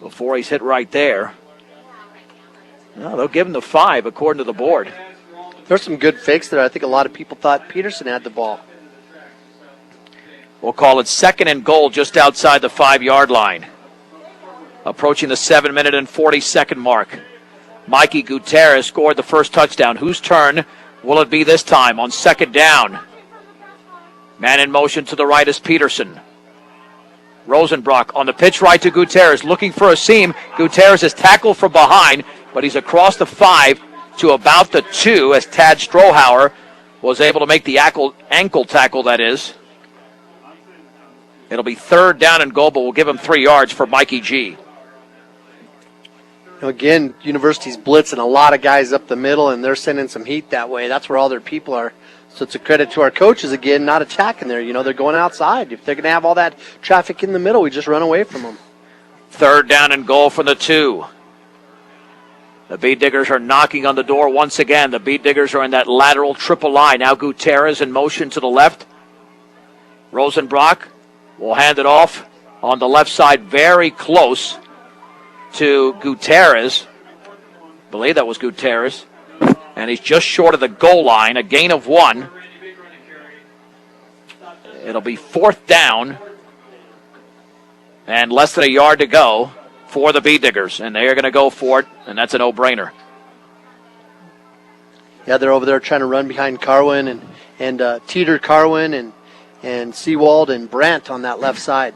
before he's hit right there. No, they'll give him the 5 according to the board. There's some good fakes there. I think a lot of people thought Peterson had the ball. We'll call it 2nd and goal just outside the 5-yard line. Approaching the 7-minute and 40-second mark. Mikey Gutierrez scored the first touchdown. Whose turn will it be this time on 2nd down? Man in motion to the right is Peterson. Rosenbrock on the pitch right to Gutierrez, looking for a seam. Gutierrez is tackled from behind, but he's across the 5 to about the 2 as Tad Strohauer was able to make the ankle tackle, that is. It'll be 3rd down and goal, but we'll give him 3 yards for Mikey G. Again, University's blitzing a lot of guys up the middle, and they're sending some heat that way. That's where all their people are. So it's a credit to our coaches, again, not attacking there. They're going outside. If they're going to have all that traffic in the middle, we just run away from them. 3rd down and goal from the 2. The Bead Diggers are knocking on the door once again. The Bead Diggers are in that lateral triple lie. Now Gutierrez in motion to the left. Rosenbrock will hand it off on the left side, very close to Gutierrez. I believe that was Gutierrez. And he's just short of the goal line, a gain of 1. It'll be 4th down and less than a yard to go for the Bead Diggers. And they're going to go for it, and that's a no-brainer. Yeah, they're over there trying to run behind Carwin and Teeter Carwin and Seawald and Brandt on that left side.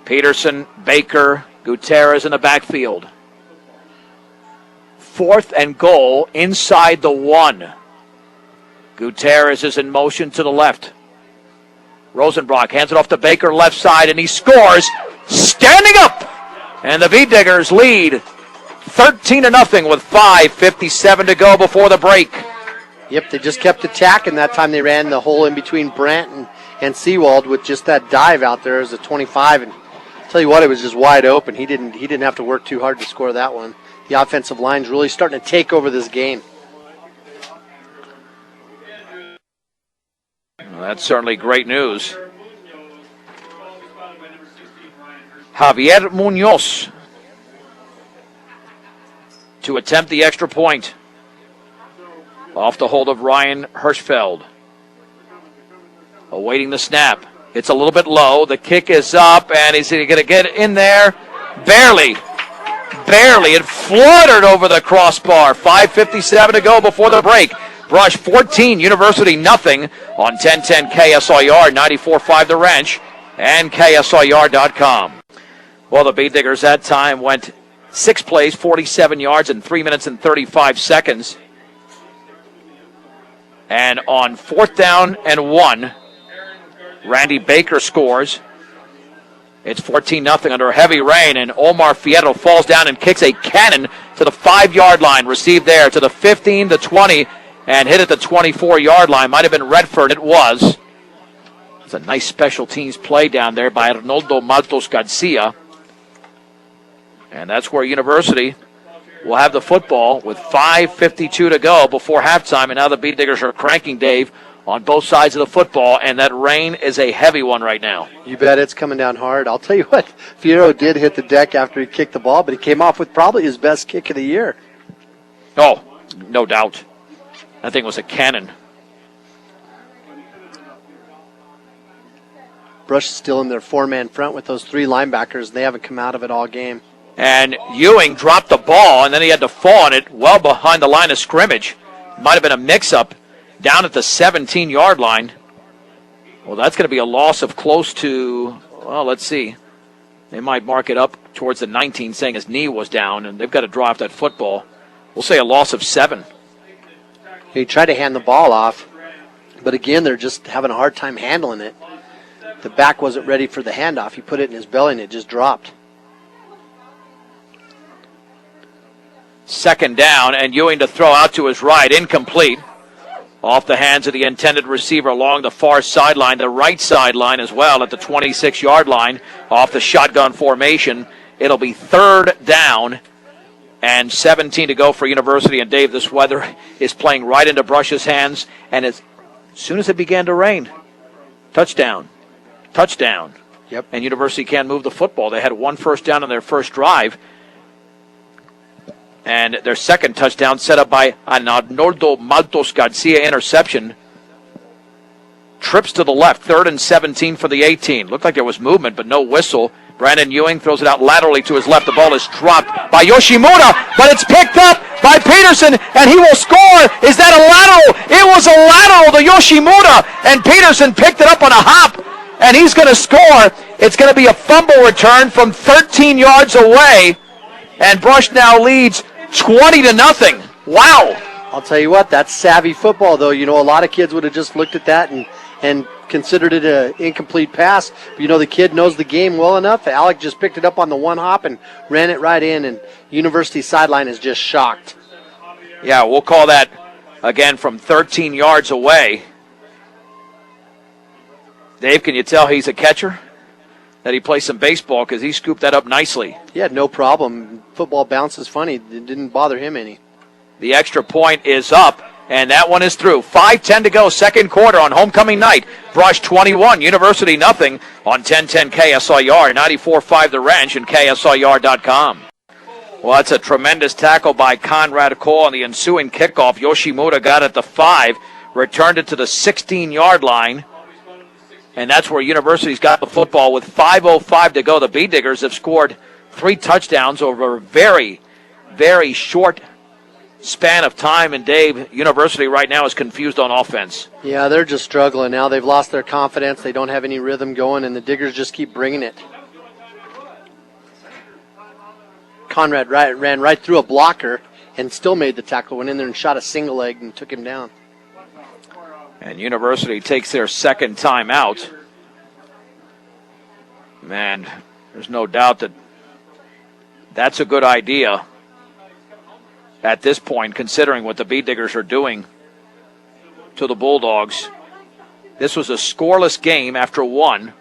Peterson, Baker, Gutierrez in the backfield. 4th and goal inside the 1. Gutierrez is in motion to the left. Rosenbrock hands it off to Baker left side, and he scores, standing up. And the Bead Diggers lead 13-0 with 5:57 to go before the break. Yep, they just kept attacking. That time they ran the hole in between Brandt and Seawald with just that dive out there as a 25. And tell you what, it was just wide open. He didn't have to work too hard to score that one. The offensive line's really starting to take over this game. Well, that's certainly great news. Javier Munoz to attempt the extra point. Off the hold of Ryan Hirschfeld. Awaiting the snap. It's a little bit low. The kick is up, and is he going to get in there? Barely. It fluttered over the crossbar. 5:57 to go before the break. Brush 14, University nothing on 1010 KSIR, 94.5 The Wrench, and KSIR.com. Well, the Bead Diggers that time went 6 plays, 47 yards in 3 minutes and 35 seconds. And on 4th down and 1, Randy Baker scores. It's 14-0 under heavy rain, and Omar Fierro falls down and kicks a cannon to the 5-yard line. Received there to the 15, the 20, and hit at the 24-yard line. Might have been Redford. It was. It's a nice special teams play down there by Arnoldo Maltos Garcia. And that's where University will have the football with 5:52 to go before halftime. And now the Bead Diggers are cranking, Dave, on both sides of the football, and that rain is a heavy one right now. You bet it's coming down hard. I'll tell you what, Fierro did hit the deck after he kicked the ball, but he came off with probably his best kick of the year. Oh, no doubt. That thing was a cannon. Brush is still in their 4-man front with those 3 linebackers, and they haven't come out of it all game. And Ewing dropped the ball, and then he had to fall on it well behind the line of scrimmage. Might have been a mix-up down at the 17-yard line. Well, that's going to be a loss of close to, well, let's see. They might mark it up towards the 19, saying his knee was down, and they've got to drop that football. We'll say a loss of 7. He tried to hand the ball off, but again, they're just having a hard time handling it. The back wasn't ready for the handoff. He put it in his belly, and it just dropped. 2nd down, and Ewing to throw out to his right, incomplete. Off the hands of the intended receiver along the far sideline, the right sideline as well at the 26-yard line off the shotgun formation. It'll be 3rd down and 17 to go for University. And Dave, this weather is playing right into Brush's hands, and as soon as it began to rain, touchdown. Yep. And University can't move the football. They had 1 first down on their first drive. And their second touchdown set up by an Arnoldo Maltos Garcia interception. Trips to the left, 3rd and 17 for the 18. Looked like there was movement, but no whistle. Brandon Ewing throws it out laterally to his left. The ball is dropped by Yoshimura, but it's picked up by Peterson, and he will score. Is that a lateral? It was a lateral to Yoshimura, and Peterson picked it up on a hop, and he's going to score. It's going to be a fumble return from 13 yards away, and Brush now leads 20-0. Wow. I'll tell you what, that's savvy football, though. A lot of kids would have just looked at that and considered it an incomplete pass. But, the kid knows the game well enough. Alec just picked it up on the one hop and ran it right in, and University sideline is just shocked. Yeah, we'll call that, again, from 13 yards away. Dave, can you tell he's a catcher? That he plays some baseball because he scooped that up nicely. Yeah, no problem. Football bounces funny. It didn't bother him any. The extra point is up, and that one is through. 5:10 to go, second quarter on homecoming night. Brush 21, University nothing on 1010 KSIR, 94.5 The Wrench, and KSIR.com. Well, that's a tremendous tackle by Conrad Cole on the ensuing kickoff. Yoshimura got at the 5, returned it to the 16-yard line. And that's where University's got the football with 5:05 to go. The Bee Diggers have scored 3 touchdowns over a very, very short span of time. And Dave, University right now is confused on offense. Yeah, they're just struggling now. They've lost their confidence. They don't have any rhythm going, and the Diggers just keep bringing it. Conrad ran right through a blocker and still made the tackle. Went in there and shot a single leg and took him down. And University takes their second time out. Man, there's no doubt that that's a good idea at this point, considering what the Bee Diggers are doing to the Bulldogs. This was a scoreless game after 1.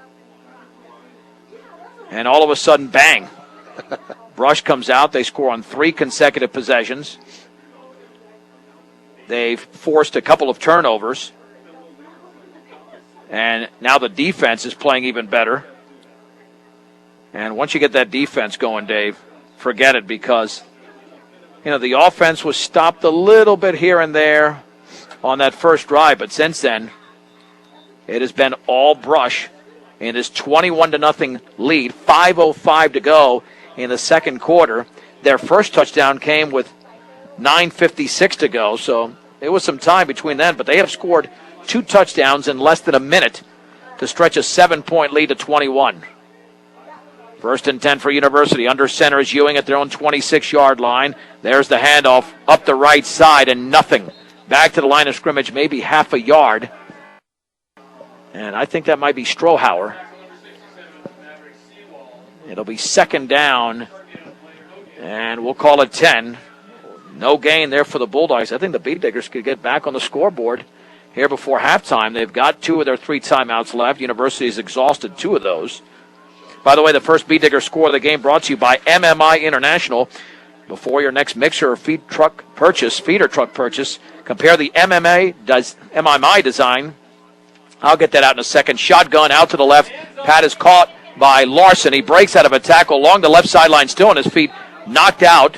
And all of a sudden, bang. Brush comes out. They score on 3 consecutive possessions. They've forced a couple of turnovers. And now the defense is playing even better. And once you get that defense going, Dave, forget it, because, the offense was stopped a little bit here and there on that first drive. But since then, it has been all Brush in his 21-0 lead. 5:05 to go in the second quarter. Their first touchdown came with 9:56 to go. So there was some time between then, but they have scored 2 touchdowns in less than a minute to stretch a 7-point lead to 21. First and 10 for University. Under center is Ewing at their own 26-yard line. There's the handoff up the right side, and nothing. Back to the line of scrimmage, maybe half a yard. And I think that might be Strohauer. It'll be second down, and we'll call it 10. No gain there for the Bulldogs. I think the Bee Diggers could get back on the scoreboard here before halftime. They've got 2 of their 3 timeouts left. University has exhausted 2 of those. By the way, the first Bee Digger score of the game brought to you by MMI International. Before your next mixer or feeder truck purchase, compare the MMI design. I'll get that out in a second. Shotgun out to the left. Pat is caught by Larson. He breaks out of a tackle along the left sideline, still on his feet, knocked out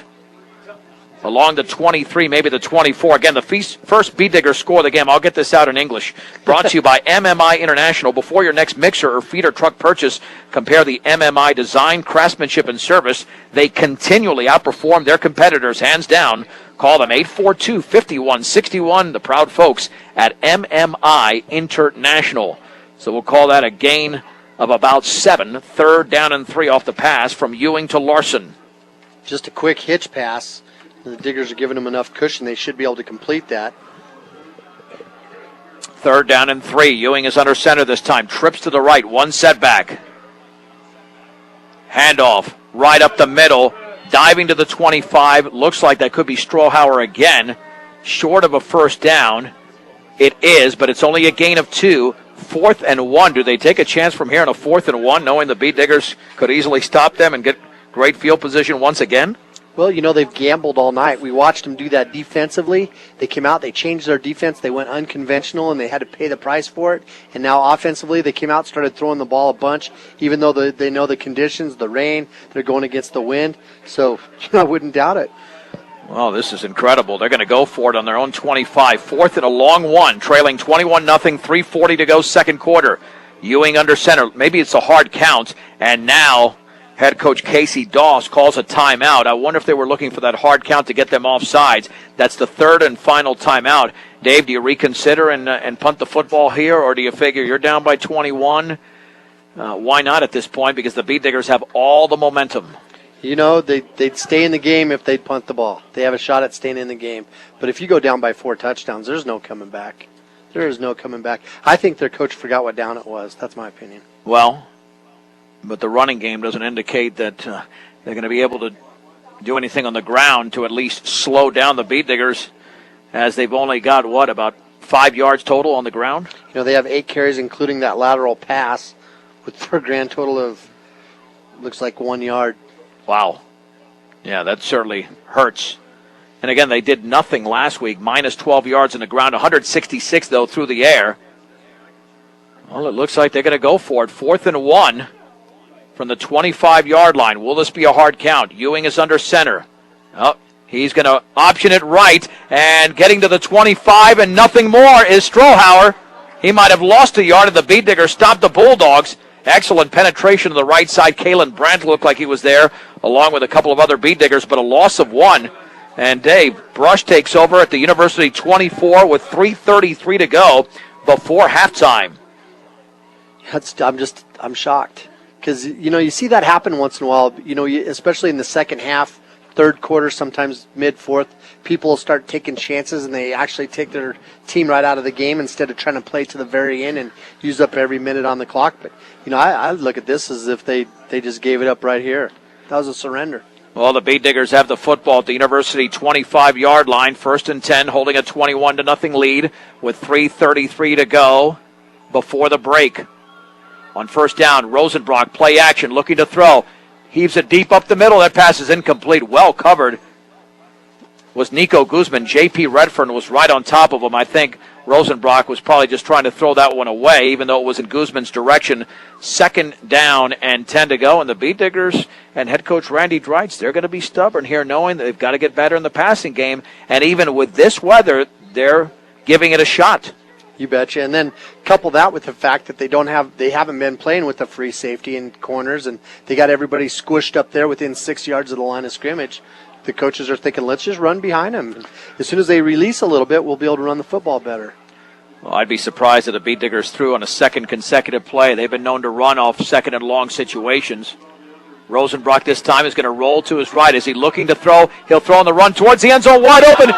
along the 23, maybe the 24. Again, the first Bee Digger score of the game. I'll get this out in English. Brought to you by MMI International. Before your next mixer or feeder truck purchase, compare the MMI design, craftsmanship, and service. They continually outperform their competitors, hands down. Call them 842-5161, the proud folks at MMI International. So we'll call that a gain of about 7. 3rd down and 3 off the pass from Ewing to Larson. Just a quick hitch pass. The Diggers are giving them enough cushion. They should be able to complete that. 3rd down and 3. Ewing is under center this time. Trips to the right. 1 setback. Handoff right up the middle. Diving to the 25. Looks like that could be Strohauer again. Short of a first down. It is, but it's only a gain of 2. 4th and 1. Do they take a chance from here on a 4th and 1, knowing the Bee Diggers could easily stop them and get great field position once again? Well, they've gambled all night. We watched them do that defensively. They came out, they changed their defense. They went unconventional, and they had to pay the price for it. And now offensively, they came out, started throwing the ball a bunch, even though they know the conditions, the rain, they're going against the wind. So I wouldn't doubt it. Well, this is incredible. They're going to go for it on their own 25. 4th and a long 1, trailing 21-0, 3:40 to go second quarter. Ewing under center. Maybe it's a hard count, and now head coach Casey Doss calls a timeout. I wonder if they were looking for that hard count to get them off sides. That's the 3rd and final timeout. Dave, do you reconsider and punt the football here, or do you figure you're down by 21? Why not at this point? Because the Bee Diggers have all the momentum. They'd stay in the game if they'd punt the ball. They have a shot at staying in the game. But if you go down by 4 touchdowns, there's no coming back. There is no coming back. I think their coach forgot what down it was. That's my opinion. Well, but the running game doesn't indicate that they're going to be able to do anything on the ground to at least slow down the Beet Diggers, as they've only got, about 5 yards total on the ground? They have 8 carries, including that lateral pass, with a grand total of, looks like 1 yard. Wow. Yeah, that certainly hurts. And again, they did nothing last week, minus 12 yards on the ground, 166, though, through the air. Well, it looks like they're going to go for it. 4th and 1 from the 25-yard line. Will this be a hard count? Ewing is under center. Oh, he's going to option it right, and getting to the 25 and nothing more is Strohauer. He might have lost a yard, and the Beet Diggers stopped the Bulldogs. Excellent penetration to the right side. Kalen Brandt looked like he was there, along with a couple of other Beet Diggers, but a loss of 1. And Dave, Brush takes over at the University 24 with 3:33 to go before halftime. I'm shocked. Because, you see that happen once in a while, especially in the second half, third quarter, sometimes mid-fourth, people will start taking chances and they actually take their team right out of the game instead of trying to play to the very end and use up every minute on the clock. But, I look at this as if they just gave it up right here. That was a surrender. Well, the Beet Diggers have the football at the University 25-yard line, 1st and 10, holding a 21-0 lead with 3:33 to go before the break. On first down, Rosenbrock, play action, looking to throw. Heaves it deep up the middle. That pass is incomplete. Well covered was Nico Guzman. J.P. Redfern was right on top of him. I think Rosenbrock was probably just trying to throw that one away, even though it was in Guzman's direction. 2nd down and 10 to go. And the Beet Diggers and head coach Randy Dreitz, they're going to be stubborn here, knowing that they've got to get better in the passing game. And even with this weather, they're giving it a shot. You betcha. And then couple that with the fact that they haven't been playing with the free safety and corners, and they got everybody squished up there within 6 yards of the line of scrimmage. The coaches are thinking, let's just run behind them. As soon as they release a little bit, we'll be able to run the football better. Well, I'd be surprised if the Beet Diggers threw on a second consecutive play. They've been known to run off second and long situations. Rosenbrock this time is going to roll to his right. Is he looking to throw? He'll throw on the run towards the end zone, wide open,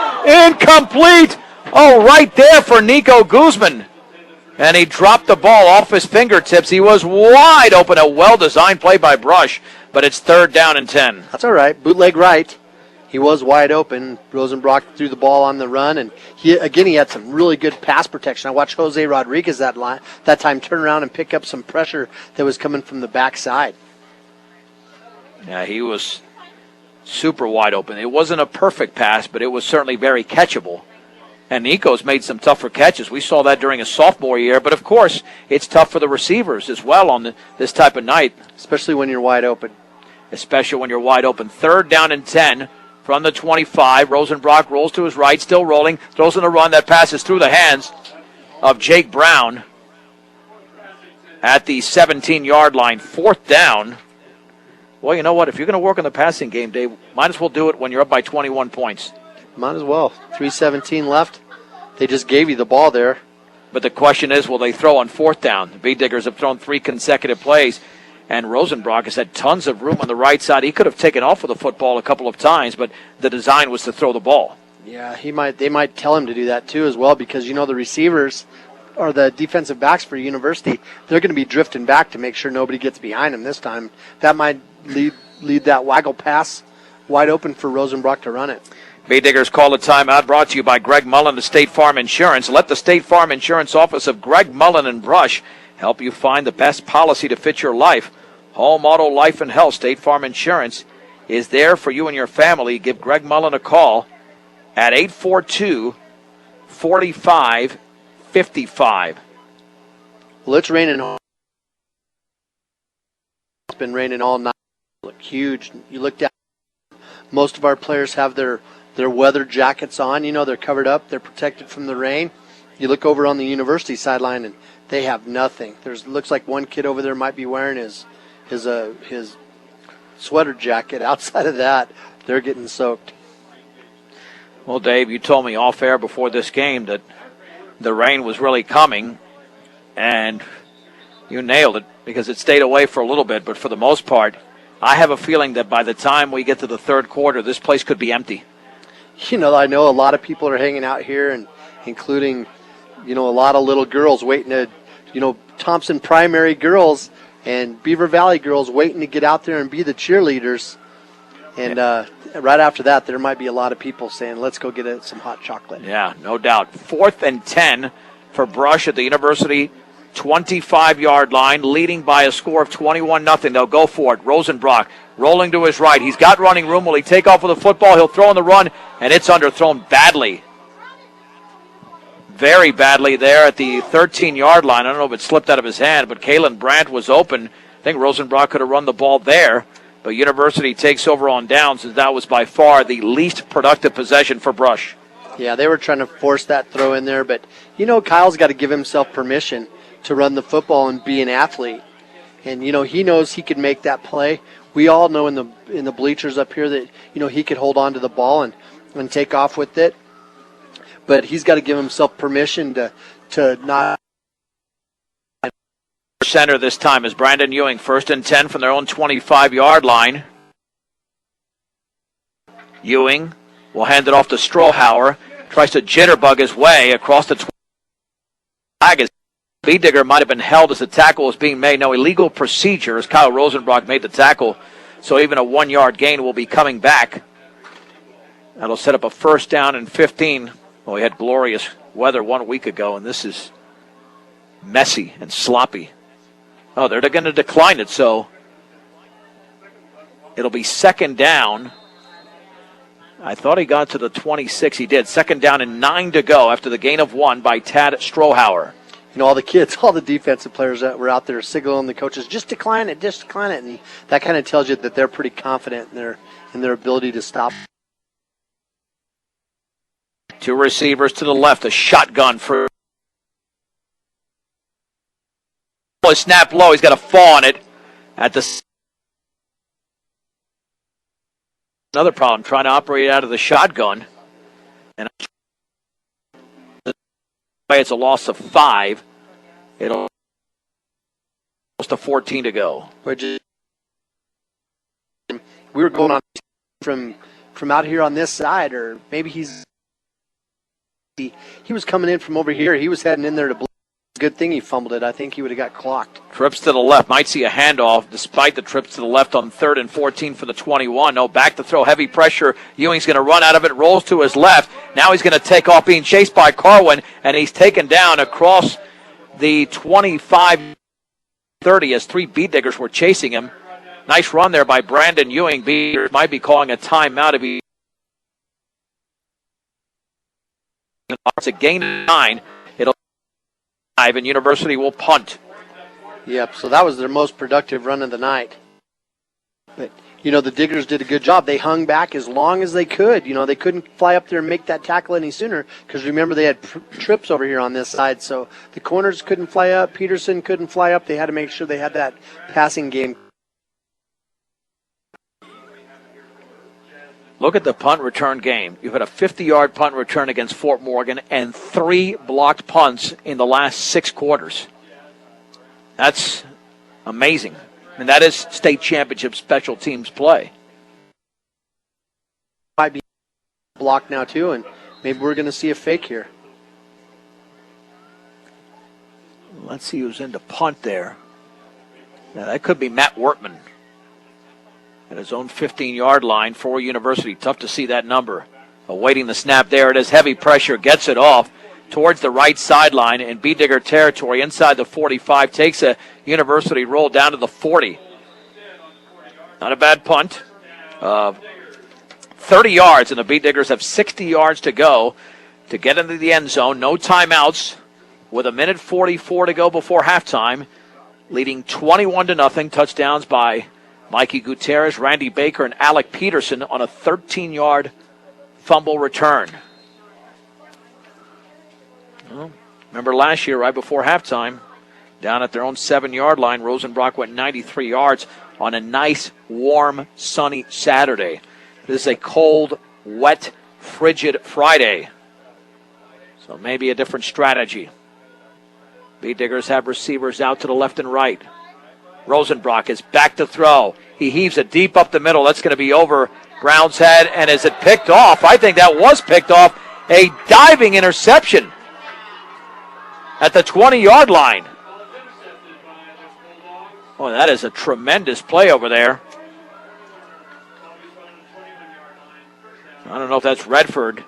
incomplete. Oh, right there for Nico Guzman. And he dropped the ball off his fingertips. He was wide open. A well-designed play by Brush, but it's 3rd down and 10. That's all right. Bootleg right. He was wide open. Rosenbrock threw the ball on the run, and he had some really good pass protection. I watched Jose Rodriguez that time turn around and pick up some pressure that was coming from the backside. Yeah, he was super wide open. It wasn't a perfect pass, but it was certainly very catchable. And Nico's made some tougher catches. We saw that during his sophomore year. But, of course, it's tough for the receivers as well on this type of night. Especially when you're wide open. 3rd down and 10 from the 25. Rosenbrock rolls to his right, still rolling. Throws in a run that passes through the hands of Jake Brown at the 17-yard line. 4th down. Well, you know what? If you're going to work on the passing game, Dave, might as well do it when you're up by 21 points. Might as well. 3:17 left. They just gave you the ball there. But the question is, will they throw on 4th down? The Beet Diggers have thrown 3 consecutive plays, and Rosenbrock has had tons of room on the right side. He could have taken off with the football a couple of times, but the design was to throw the ball. Yeah, they might tell him to do that too as well, because the receivers or the defensive backs for University, they're going to be drifting back to make sure nobody gets behind them this time. That might lead that waggle pass wide open for Rosenbrock to run it. Beet Diggers call a timeout, brought to you by Greg Mullen of State Farm Insurance. Let the State Farm Insurance office of Greg Mullen and Brush help you find the best policy to fit your life. Home, auto, life, and health. State Farm Insurance is there for you and your family. Give Greg Mullen a call at 842-4555. Well, it's raining. It's been raining all night. Look huge. You look down. Most of our players have their weather jackets on. They're covered up. They're protected from the rain. You look over on the University sideline, and they have nothing. Looks like one kid over there might be wearing his sweater jacket. Outside of that, they're getting soaked. Well, Dave, you told me off air before this game that the rain was really coming, and you nailed it because it stayed away for a little bit. But for the most part, I have a feeling that by the time we get to the third quarter, this place could be empty. I know a lot of people are hanging out here, and including a lot of little girls waiting to, Thompson Primary girls and Beaver Valley girls waiting to get out there and be the cheerleaders. And right after that, there might be a lot of people saying, let's go get some hot chocolate. Yeah, no doubt. 4th and 10 for Brush at the University 25-yard line, leading by a score of 21-0. They'll go for it. Rosenbrock rolling to his right. He's got running room. Will he take off with the football? He'll throw on the run, and it's underthrown badly. Very badly there at the 13-yard line. I don't know if it slipped out of his hand, but Kalen Brandt was open. I think Rosenbrock could have run the ball there, but University takes over on downs, and that was by far the least productive possession for Brush. Yeah, they were trying to force that throw in there, but, Kyle's got to give himself permission to run the football and be an athlete. And, he knows he could make that play. We all know in the bleachers up here that, he could hold on to the ball and take off with it. But he's got to give himself permission to not. Center this time is Brandon Ewing. 1st and 10 from their own 25-yard line. Ewing will hand it off to Strohauer. Tries to jitterbug his way across the flag. B-Digger might have been held as the tackle was being made. No illegal procedure as Kyle Rosenbrock made the tackle. So even a 1-yard gain will be coming back. That'll set up a 1st down and 15. Well, we had glorious weather 1 week ago, and this is messy and sloppy. Oh, they're going to decline it, so it'll be 2nd down. I thought he got to the 26. He did. 2nd down and 9 to go after the gain of 1 by Tad Strohauer. All the kids, all the defensive players that were out there signaling the coaches, just decline it. And that kind of tells you that they're pretty confident in their ability to stop. 2 receivers to the left, a shotgun for. Snap low, he's got a fall on it at the. Another problem, trying to operate out of the shotgun. And it's a loss of 5. It'll close to 14 to go. We were going on from out here on this side, or maybe he was coming in from over here. He was heading in there to. Good thing he fumbled it. I think he would have got clocked. Trips to the left. Might see a handoff despite the trips to the left on 3rd and 14 for the 21. No, back to throw. Heavy pressure. Ewing's going to run out of it. Rolls to his left. Now he's going to take off being chased by Carwin, and he's taken down across the 25-30 as 3 beat-diggers were chasing him. Nice run there by Brandon Ewing. Beaters might be calling a timeout if he. It's a gain of 9. And University will punt. Yep, so that was their most productive run of the night. But, the Diggers did a good job. They hung back as long as they could. They couldn't fly up there and make that tackle any sooner because, remember, they had trips over here on this side. So the corners couldn't fly up. Peterson couldn't fly up. They had to make sure they had that passing game. Look at the punt return game. You've had a 50-yard punt return against Fort Morgan and 3 blocked punts in the last 6 quarters. That's amazing. And that is state championship special teams play. Might be blocked now, too, and maybe we're going to see a fake here. Let's see who's in the punt there. Now, that could be Matt Wortman. At his own 15-yard line for University. Tough to see that number. Awaiting the snap there. It is heavy pressure. Gets it off towards the right sideline in B-Digger territory. Inside the 45. Takes a University roll down to the 40. Not a bad punt. 30 yards, and the B-Diggers have 60 yards to go to get into the end zone. No timeouts with 1:44 to go before halftime. Leading 21-0. Touchdowns by Mikey Gutierrez, Randy Baker, and Alec Peterson on a 13-yard fumble return. Well, remember last year, right before halftime, down at their own 7-yard line, Rosenbrock went 93 yards on a nice, warm, sunny Saturday. This is a cold, wet, frigid Friday. So maybe a different strategy. B-Diggers have receivers out to the left and right. Rosenbrock is back to throw. He heaves it deep up the middle. That's going to be over Brown's head. And is it picked off? I think that was picked off. A diving interception. at the 20-yard line. Oh, that is a tremendous play over there. I don't know if that's Redford,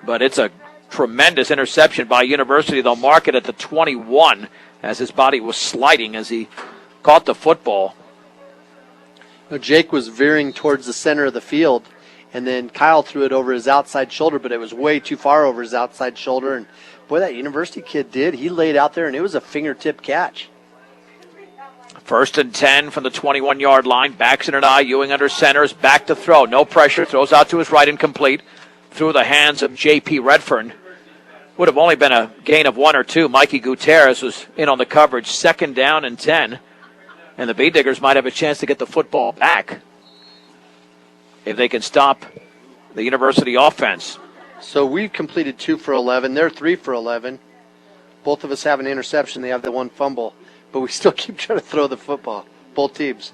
but it's a tremendous interception by University. They'll mark it at the 21 as his body was sliding as he caught the football. Jake was veering towards the center of the field, and then Kyle threw it over his outside shoulder, but it was way too far over his outside shoulder. And boy, that University kid did. He laid out there, and it was a fingertip catch. 1st and 10 from the 21-yard line. Backs in an eye. Ewing under center is back to throw. No pressure. Throws out to his right, incomplete. Through the hands of J.P. Redfern. Would have only been a gain of 1 or 2. Mikey Gutierrez was in on the coverage. 2nd down and 10. And the Bee Diggers might have a chance to get the football back if they can stop the University offense. So we've completed 2 for 11. They're 3 for 11. Both of us have an interception. They have the 1 fumble. But we still keep trying to throw the football, both teams.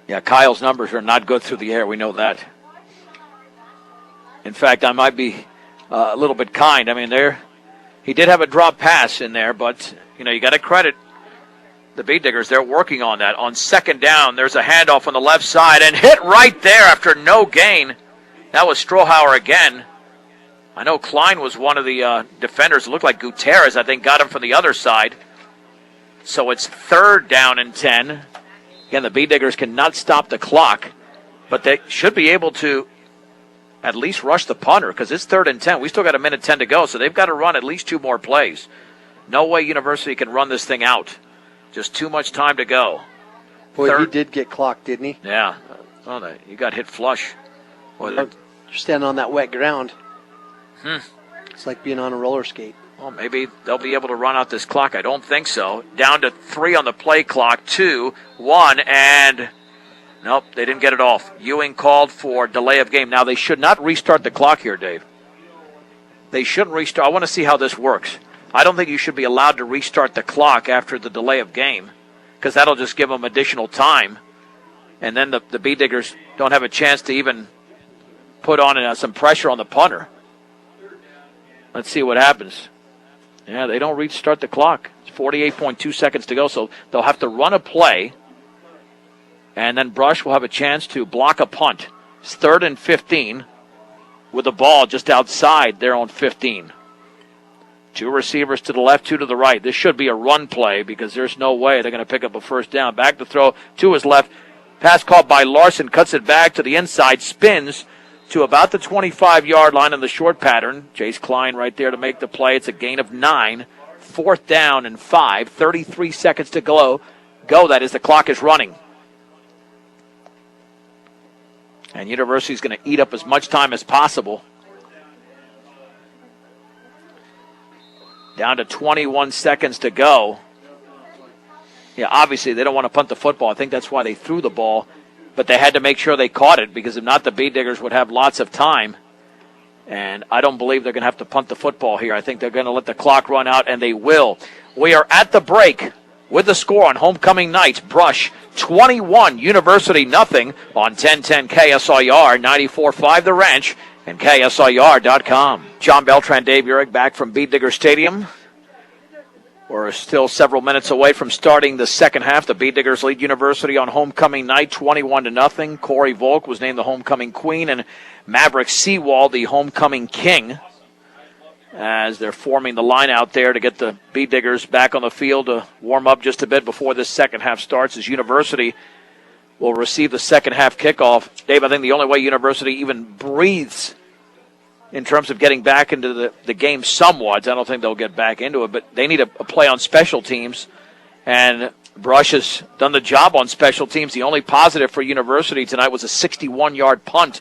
Yeah, Kyle's numbers are not good through the air. We know that. In fact, I might be a little bit kind. I mean, he did have a drop pass in there, but, you got to credit the Bee Diggers. They're working on that. On 2nd down, there's a handoff on the left side and hit right there after no gain. That was Strohauer again. I know Klein was one of the defenders. It looked like Gutierrez, I think, got him from the other side. So it's 3rd down and 10. Again, the Bee Diggers cannot stop the clock, but they should be able to at least rush the punter because it's 3rd and 10. We still got 1:10 to go, so they've got to run at least 2 more plays. No way University can run this thing out. Just too much time to go. Boy, he did get clocked, didn't he? Yeah. Oh, he got hit flush. Boy, you're standing on that wet ground. It's like being on a roller skate. Well, maybe they'll be able to run out this clock. I don't think so. Down to 3 on the play clock. 2, 1, and nope, they didn't get it off. Ewing called for delay of game. Now, they should not restart the clock here, Dave. They shouldn't restart. I want to see how this works. I don't think you should be allowed to restart the clock after the delay of game because that'll just give them additional time. And then the Bee Diggers don't have a chance to even put on some pressure on the punter. Let's see what happens. Yeah, they don't restart the clock. It's 48.2 seconds to go, so they'll have to run a play, and then Brush will have a chance to block a punt. It's 3rd and 15 with the ball just outside their own 15. 2 receivers to the left, 2 to the right. This should be a run play because there's no way they're going to pick up a 1st down. Back to throw to his left. Pass caught by Larson, cuts it back to the inside, spins to about the 25-yard line in the short pattern. Chase Klein right there to make the play. It's a gain of 9. 4th down and 5. 33 seconds to go. That is, the clock is running. And University's going to eat up as much time as possible. Down to 21 seconds to go. Yeah, obviously they don't want to punt the football. I think that's why they threw the ball. But they had to make sure they caught it because if not, the Bee Diggers would have lots of time. And I don't believe they're going to have to punt the football here. I think they're going to let the clock run out, and they will. We are at the break with the score on homecoming night. Brush 21, University nothing on 1010 KSIR, 94.5 The Ranch, and KSIR.com. John Beltran, Dave Urick back from Bee Digger Stadium. We're still several minutes away from starting the second half. The Bee Diggers lead University on homecoming night, 21-0. Corey Volk was named the homecoming queen, and Maverick Seawald the homecoming king, as they're forming the line out there to get the Bee Diggers back on the field to warm up just a bit before this second half starts, as University will receive the second half kickoff. Dave, I think the only way University even breathes in terms of getting back into the game somewhat, I don't think they'll get back into it, but they need a play on special teams, and Brush has done the job on special teams. The only positive for University tonight was a 61-yard punt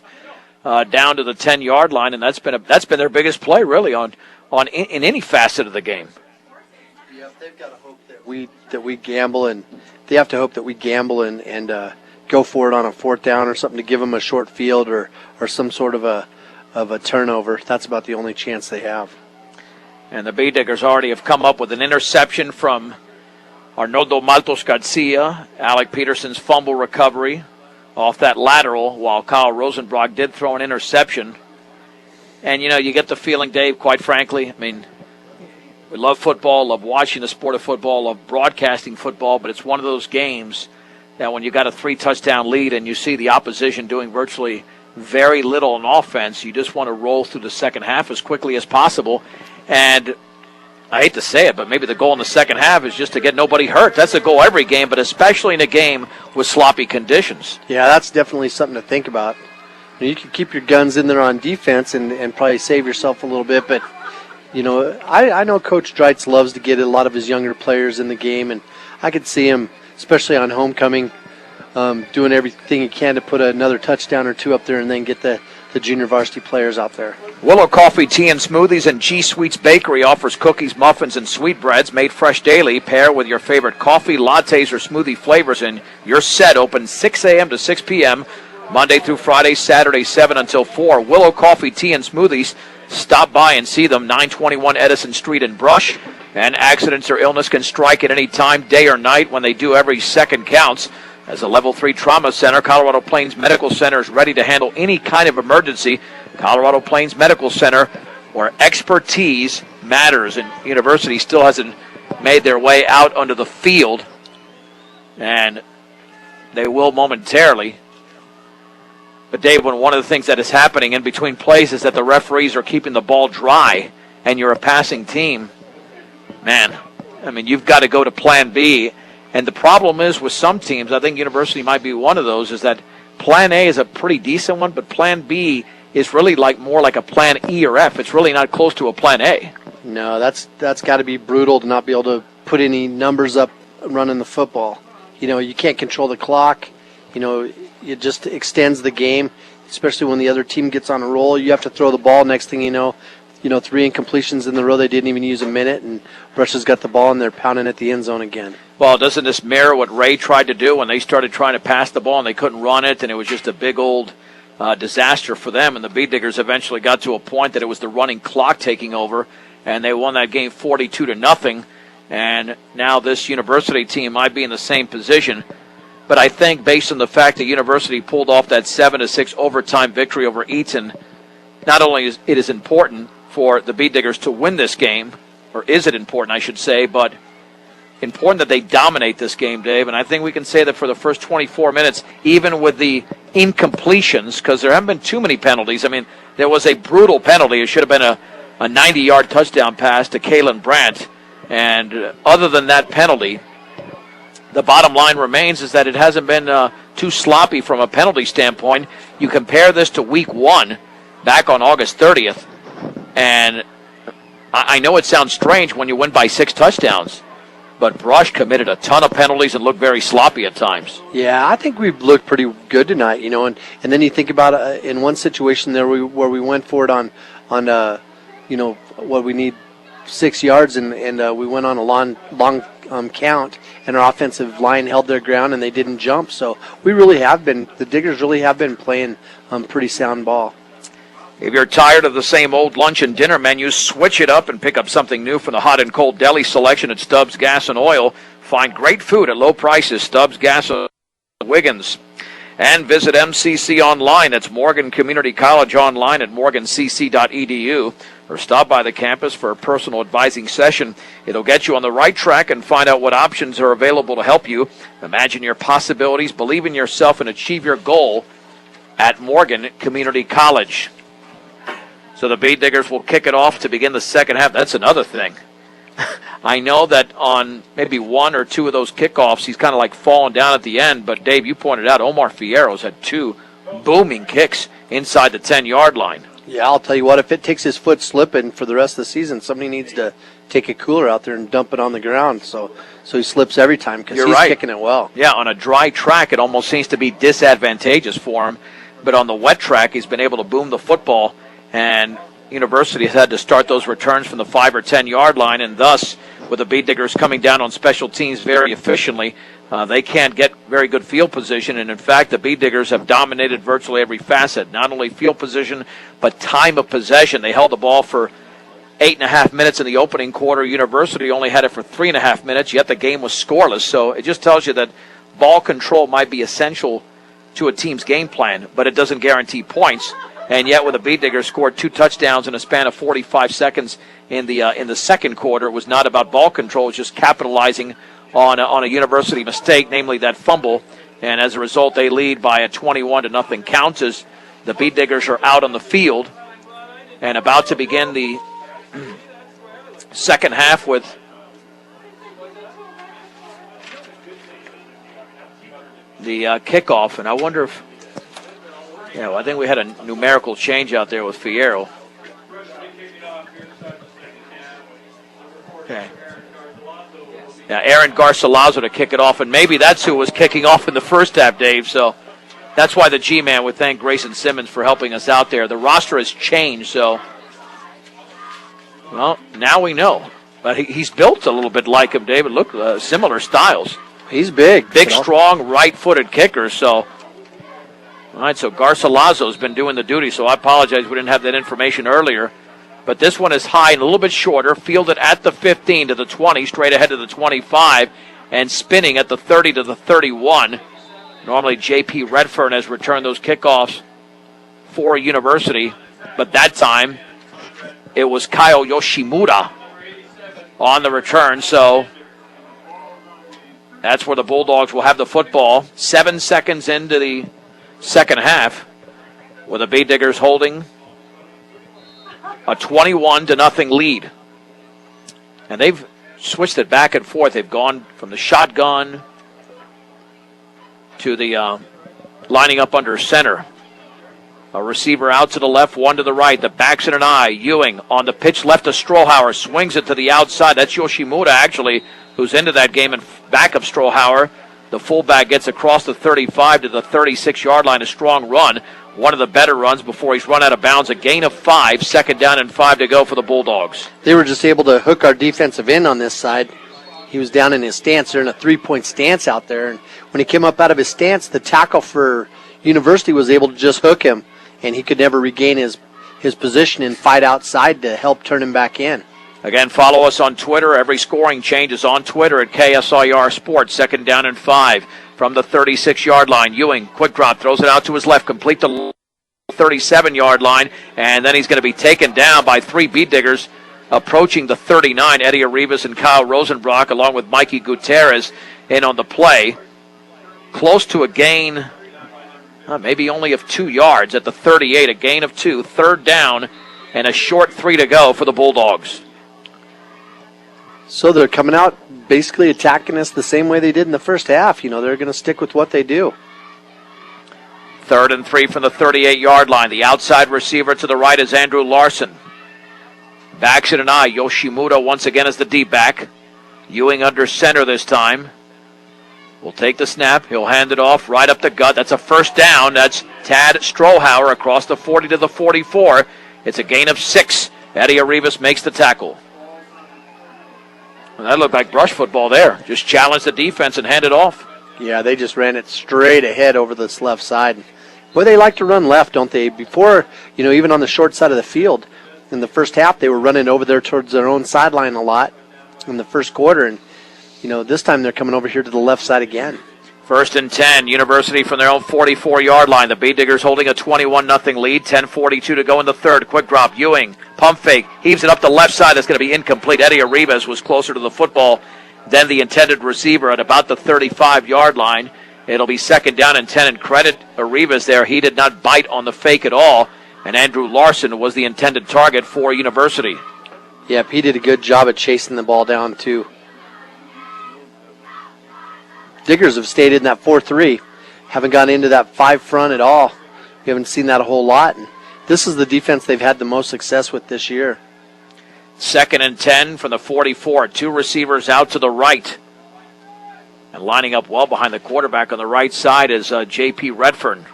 down to the 10-yard line, and that's been their biggest play, really, in any facet of the game. Yeah, they've got to hope that we gamble, and they have to hope that we gamble and go for it on a 4th down or something to give them a short field or some sort of a turnover. That's about the only chance they have. And the Bee Diggers already have come up with an interception from Arnoldo Maltos Garcia. Alec Peterson's fumble recovery off that lateral, while Kyle Rosenbrock did throw an interception. And, you get the feeling, Dave, quite frankly, I mean, We love football, love watching the sport of football, love broadcasting football, but it's one of those games that when you got a 3-touchdown lead and you see the opposition doing virtually very little on offense, you just want to roll through the second half as quickly as possible. And I hate to say it, but maybe the goal in the second half is just to get nobody hurt. That's the goal every game, but especially in a game with sloppy conditions. Yeah, that's definitely something to think about. You can keep your guns in there on defense and probably save yourself a little bit, but I know Coach Dreitz loves to get a lot of his younger players in the game, and I could see him, especially on homecoming, doing everything he can to put another touchdown or two up there and then get the junior varsity players out there. Willow Coffee, Tea, and Smoothies and G Sweets Bakery offers cookies, muffins, and sweetbreads made fresh daily. Pair with your favorite coffee, lattes, or smoothie flavors, and you're set. Open 6 a.m. to 6 p.m., Monday through Friday, Saturday 7 until 4. Willow Coffee, Tea, and Smoothies. Stop by and see them, 921 Edison Street in Brush. And accidents or illness can strike at any time, day or night. When they do, every second counts. As a Level 3 trauma center, Colorado Plains Medical Center is ready to handle any kind of emergency. Colorado Plains Medical Center, where expertise matters. And University still hasn't made their way out onto the field. And they will momentarily. But, Dave, one of the things that is happening in between plays is that the referees are keeping the ball dry, and you're a passing team, man, I mean, you've got to go to plan B. And the problem is with some teams, I think University might be one of those, is that plan A is a pretty decent one, but plan B is really more like a plan E or F. It's really not close to a plan A. No, that's got to be brutal to not be able to put any numbers up running the football. You can't control the clock. It just extends the game, especially when the other team gets on a roll. You have to throw the ball. Next thing you know, 3 incompletions in the row. They didn't even use a minute, and Russia's got the ball, and they're pounding at the end zone again. Well, doesn't this mirror what Ray tried to do when they started trying to pass the ball and they couldn't run it, and it was just a big old disaster for them, and the Bee Diggers eventually got to a point that it was the running clock taking over, and they won that game 42-0, and now this University team might be in the same position. But I think based on the fact that University pulled off that 7-6 overtime victory over Eaton, not only is it important for the Bee Diggers to win this game, or is it important, I should say, but important that they dominate this game, Dave. And I think we can say that for the first 24 minutes, even with the incompletions, because there haven't been too many penalties. I mean, there was a brutal penalty. It should have been a 90-yard touchdown pass to Kalen Brandt. And other than that penalty, the bottom line remains is that it hasn't been too sloppy from a penalty standpoint. You compare this to week 1 back on August 30th, and I know it sounds strange when you win by 6 touchdowns, but Brush committed a ton of penalties and looked very sloppy at times. Yeah, I think we've looked pretty good tonight, and then you think about in one situation there where we went for it on what we need 6 yards, and we went on a long count, and our offensive line held their ground and they didn't jump. So the Diggers really have been playing pretty sound ball. If you're tired of the same old lunch and dinner menus, switch it up and pick up something new from the hot and cold deli selection at Stubbs Gas and Oil. Find great food at low prices. Stubbs Gas and Wiggins. And visit MCC online. That's Morgan Community College online at morgancc.edu. Or stop by the campus for a personal advising session. It'll get you on the right track and find out what options are available to help you. Imagine your possibilities, believe in yourself, and achieve your goal at Morgan Community College. So the Bee Diggers will kick it off to begin the second half. That's another thing. I know that on maybe 1 or 2 of those kickoffs, he's kind of falling down at the end. But, Dave, you pointed out Omar Fierro's had 2 booming kicks inside the 10-yard line. Yeah, I'll tell you what, if it takes his foot slipping for the rest of the season, somebody needs to take a cooler out there and dump it on the ground so he slips every time because he's kicking it well. Yeah, on a dry track, it almost seems to be disadvantageous for him. But on the wet track, he's been able to boom the football. And University has had to start those returns from the 5 or 10-yard line, and thus, with the Bee Diggers coming down on special teams very efficiently, they can't get very good field position. And in fact, the Bee Diggers have dominated virtually every facet, not only field position, but time of possession. They held the ball for 8.5 minutes in the opening quarter. University only had it for 3.5 minutes, yet the game was scoreless. So it just tells you that ball control might be essential to a team's game plan, but it doesn't guarantee points. and yet with the Beet Diggers scored 2 touchdowns in a span of 45 seconds in the second quarter. It was not about ball control, it was just capitalizing on a University mistake, namely that fumble, and as a result they lead by a 21-0 count as the Beet Diggers are out on the field and about to begin the second half with the kickoff. And I wonder if, I think we had a numerical change out there with Fierro. Okay. Yeah, Aaron Garcilaso to kick it off, and maybe that's who was kicking off in the first half, Dave. So that's why the G-Man would thank Grayson Simmons for helping us out there. The roster has changed, so, well, now we know. But he's built a little bit like him, David. Look, similar styles. He's big. Big, strong, right-footed kicker, so. All right, so Garcilaso's been doing the duty, so I apologize we didn't have that information earlier. But this one is high and a little bit shorter, fielded at the 15 to the 20, straight ahead to the 25, and spinning at the 30 to the 31. Normally J.P. Redfern has returned those kickoffs for University, but that time it was Kyle Yoshimura on the return, so that's where the Bulldogs will have the football. 7 seconds into the second half, with the Beet Diggers holding a 21-0 lead. And they've switched it back and forth. They've gone from the shotgun to the lining up under center. A receiver out to the left, one to the right. The back's in an eye. Ewing on the pitch left to Strohauer. Swings it to the outside. That's Yoshimura, actually, who's into that game and back of Strohauer. The fullback gets across the 35 to the 36-yard line. A strong run. One of the better runs before he's run out of bounds. A gain of 5. 2nd down and 5 to go for the Bulldogs. They were just able to hook our defensive end on this side. He was down in his stance. They're in a 3-point stance out there. And when he came up out of his stance, the tackle for University was able to just hook him. And he could never regain his position and fight outside to help turn him back in. Again, follow us on Twitter. Every scoring change is on Twitter at KSIR Sports. 2nd down and 5 from the 36-yard line. Ewing, quick drop, throws it out to his left, complete the 37-yard line, and then he's going to be taken down by 3 Beet Diggers approaching the 39. Eddie Arribas and Kyle Rosenbrock, along with Mikey Gutierrez, in on the play. Close to a gain, maybe only of 2 yards at the 38, a gain of 2. 3rd down and a short 3 to go for the Bulldogs. So they're coming out basically attacking us the same way they did in the first half. They're going to stick with what they do. 3rd and 3 from the 38-yard line. The outside receiver to the right is Andrew Larson. Backs in an eye. Yoshimura once again as the D-back. Ewing under center this time. Will take the snap. He'll hand it off right up the gut. That's a 1st down. That's Tad Strohauer across the 40 to the 44. It's a gain of 6. Eddie Arribas makes the tackle. That looked like brush football there. Just challenged the defense and handed off. Yeah, they just ran it straight ahead over this left side. Boy, they like to run left, don't they? Before, even on the short side of the field, in the first half, they were running over there towards their own sideline a lot in the first quarter. And, this time they're coming over here to the left side again. 1st and 10, University from their own 44-yard line. The Beet Diggers holding a 21-0 lead. 10:42 to go in the 3rd. Quick drop. Ewing, pump fake, heaves it up the left side. That's going to be incomplete. Eddie Arribas was closer to the football than the intended receiver at about the 35-yard line. It'll be 2nd down and 10. And credit Arribas there. He did not bite on the fake at all. And Andrew Larson was the intended target for University. Yep, he did a good job at chasing the ball down, too. Diggers have stayed in that 4-3. Haven't gone into that 5 front at all. We haven't seen that a whole lot. And this is the defense they've had the most success with this year. 2nd and 10 from the 44. 2 receivers out to the right. And lining up well behind the quarterback on the right side is J.P. Redfern.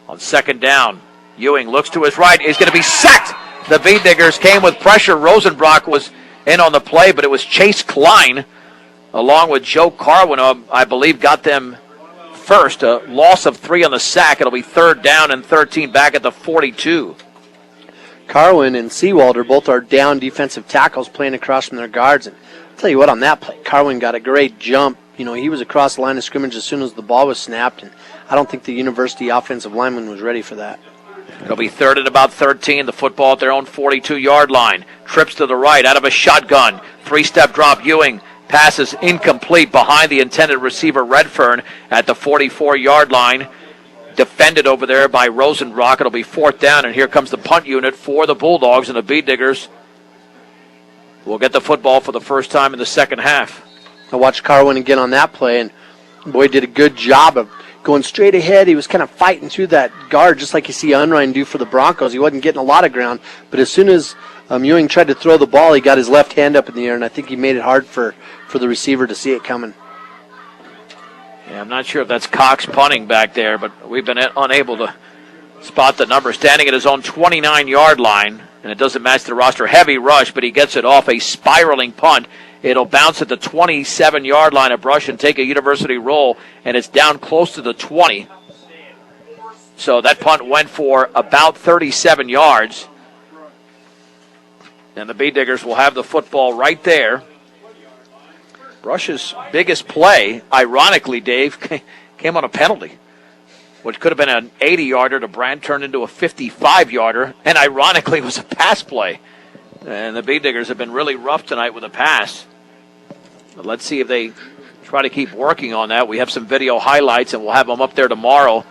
On 2nd down, Ewing looks to his right. He's going to be sacked. The Beet Diggers came with pressure. Rosenbrock was in on the play, but it was Chase Klein along with Joe Carwin, I believe, got them first. A loss of 3 on the sack. It'll be 3rd down and 13 back at the 42. Carwin and Seawalder both are down defensive tackles playing across from their guards. And I'll tell you what, on that play, Carwin got a great jump. He was across the line of scrimmage as soon as the ball was snapped, and I don't think the University offensive lineman was ready for that. It'll be third and about 13. The football at their own 42-yard line. Trips to the right out of a shotgun. Three-step drop. Ewing passes incomplete behind the intended receiver Redfern at the 44-yard line. Defended over there by Rosenbrock. It'll be fourth down, and here comes the punt unit for the Bulldogs, and the Bead Diggers will get the football for the first time in the second half. I watched Carwin again on that play, and boy, did a good job of going straight ahead. He was kind of fighting through that guard, just like you see Unrein do for the Broncos. He wasn't getting a lot of ground, but as soon as Ewing tried to throw the ball, he got his left hand up in the air, and I think he made it hard for the receiver to see it coming. Yeah, I'm not sure if that's Cox punting back there, but we've been unable to spot the number. Standing at his own 29-yard line, and it doesn't match the roster. Heavy rush, but he gets it off a spiraling punt. It'll bounce at the 27-yard line of Brush and take a University roll, and it's down close to the 20. So that punt went for about 37 yards. And the Bead Diggers will have the football right there. Brush's biggest play, ironically, Dave, came on a penalty, which could have been an 80-yarder to Brandt, turned into a 55-yarder, and ironically was a pass play. And the Bead Diggers have been really rough tonight with a pass. But let's see if they try to keep working on that. We have some video highlights, and we'll have them up there tomorrow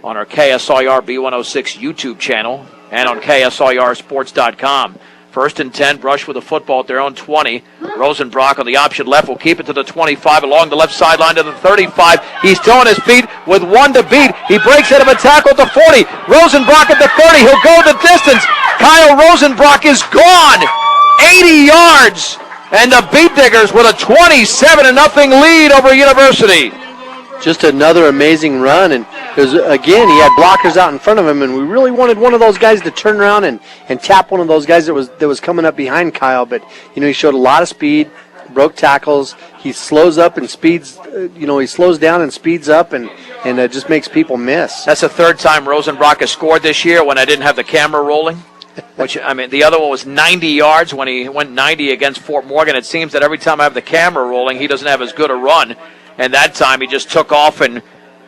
on our KSIR B106 YouTube channel and on KSIRsports.com. First and 10, Brush with the football at their own 20. Rosenbrock on the option left will keep it to the 25, along the left sideline to the 35. He's still on his feet with one to beat. He breaks out of a tackle at the 40. Rosenbrock at the 30. He'll go the distance. Kyle Rosenbrock is gone. 80 yards. And the Bead Diggers with a 27-0 lead over University. Just another amazing run, and it was, again, he had blockers out in front of him, and we really wanted one of those guys to turn around and tap one of those guys that was coming up behind Kyle, but he showed a lot of speed, broke tackles. He slows up and speeds, he slows down and speeds up, and just makes people miss. That's the third time Rosenbrock has scored this year when I didn't have the camera rolling. Which, the other one was 90 yards when he went 90 against Fort Morgan. It seems that every time I have the camera rolling, he doesn't have as good a run. And that time he just took off, and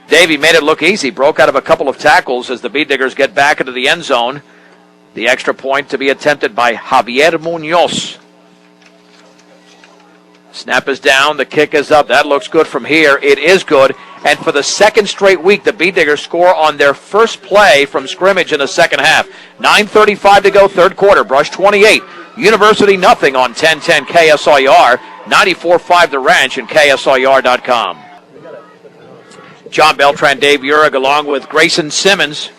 Davey made it look easy. Broke out of a couple of tackles as the Bead Diggers get back into the end zone. The extra point to be attempted by Javier Munoz. Snap is down. The kick is up. That looks good from here. It is good. And for the second straight week, the Bead Diggers score on their first play from scrimmage in the second half. 9:35 to go, third quarter. Brush 28. University nothing on 1010 KSIR. 94.5 The Ranch and KSIR.com. John Beltran, Dave Urig, along with Grayson Simmons,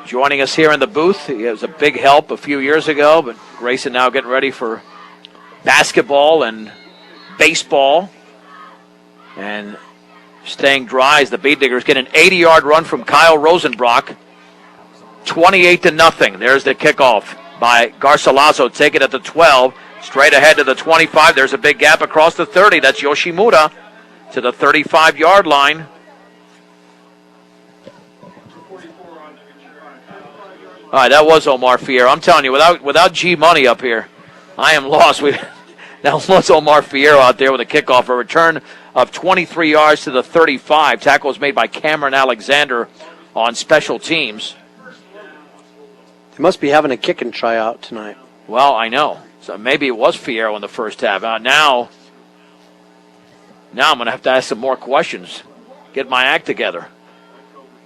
joining us here in the booth. He was a big help a few years ago, but Grayson now getting ready for basketball and baseball and staying dry as the Bead Diggers get an 80-yard run from Kyle Rosenbrock. 28-0. There's the kickoff by Garcilaso. Take it at the 12. Straight ahead to the 25. There's a big gap across the 30. That's Yoshimura to the 35-yard line. All right, that was Omar Fierro. I'm telling you, without G Money up here, I am lost. That was Omar Fierro out there with a kickoff. A return of 23 yards to the 35. Tackle was made by Cameron Alexander on special teams. They must be having a kicking tryout tonight. Well, I know. So maybe it was Fierro in the first half. Now I'm going to have to ask some more questions. Get my act together.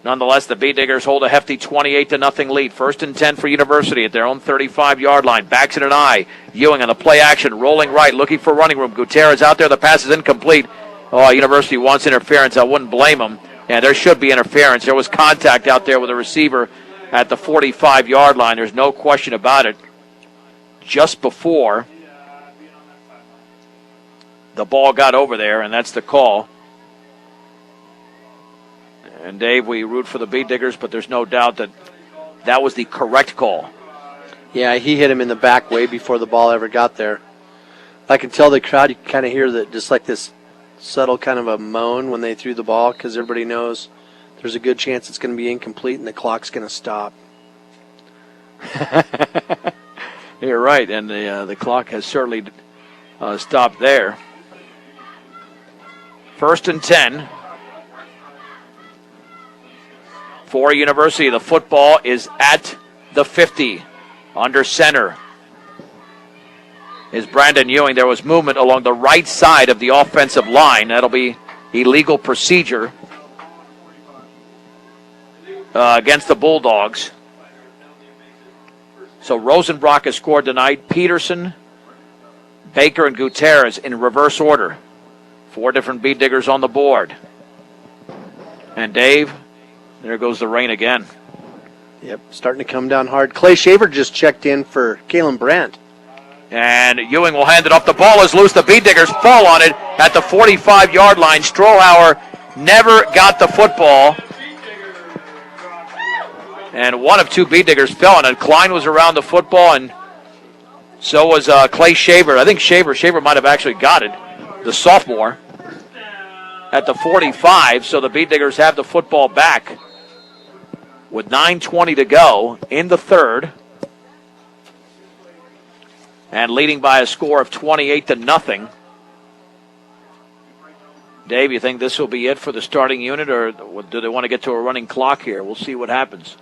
Nonetheless, the Bead Diggers hold a hefty 28-0 lead. First and 10 for University at their own 35-yard line. Backs in an eye. Ewing on the play action, rolling right, looking for running room. Gutierrez out there. The pass is incomplete. Oh, University wants interference. I wouldn't blame them. Yeah, there should be interference. There was contact out there with a receiver at the 45-yard line. There's no question about it. Just before the ball got over there, and that's the call. And, Dave, we root for the Bead Diggers, but there's no doubt that was the correct call. Yeah, he hit him in the back way before the ball ever got there. I can tell the crowd, you can kind of hear that, just like this subtle kind of a moan when they threw the ball, because everybody knows there's a good chance it's going to be incomplete and the clock's going to stop. You're right, and the clock has certainly stopped there. First and 10. for University. The football is at the 50. Under center is Brandon Ewing. There was movement along the right side of the offensive line. That'll be illegal procedure against the Bulldogs. So Rosenbrock has scored tonight. Peterson, Baker, and Gutierrez in reverse order. 4 different bead diggers on the board. And Dave, there goes the rain again. Yep, starting to come down hard. Clay Shaver just checked in for Kalen Brandt. And Ewing will hand it off. The ball is loose. The bead diggers fall on it at the 45-yard line. Strohauer never got the football. And one of 2 bead diggers fell on it. Klein was around the football, and so was Clay Shaver. I think Shaver might have actually got it, the sophomore, at the 45. So the bead diggers have the football back with 9:20 to go in the third, and leading by a score of 28-0. Dave, you think this will be it for the starting unit, or do they want to get to a running clock here? We'll see what happens.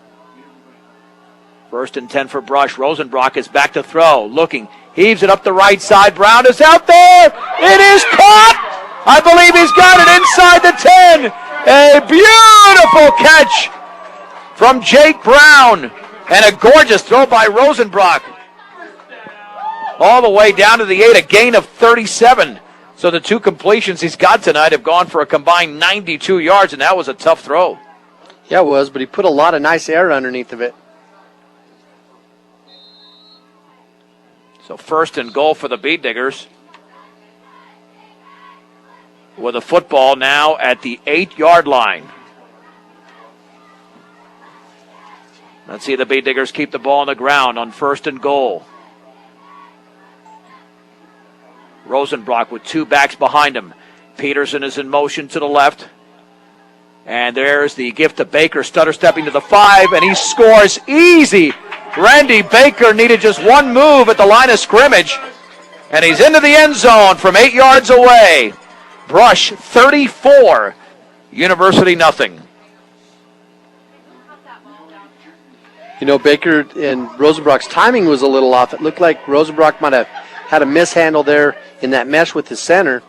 1st and 10 for Brush. Rosenbrock is back to throw. Looking. Heaves it up the right side. Brown is out there. It is caught. I believe he's got it inside the 10. A beautiful catch from Jake Brown. And a gorgeous throw by Rosenbrock. All the way down to the 8. A gain of 37. So the 2 completions he's got tonight have gone for a combined 92 yards, and that was a tough throw. Yeah, it was, but he put a lot of nice air underneath of it. So 1st and goal for the bead diggers. With a football now at the 8-yard line. Let's see the bead diggers keep the ball on the ground on 1st and goal. Rosenbrock with 2 backs behind him. Peterson is in motion to the left. And there's the gift to Baker, stutter stepping to the 5, and he scores easy. Randy Baker needed just 1 move at the line of scrimmage, and he's into the end zone from 8 yards away. Brush 34, University nothing. You know, Baker and Rosenbrock's timing was a little off. It looked like Rosenbrock might have had a mishandle there in that mesh with the center.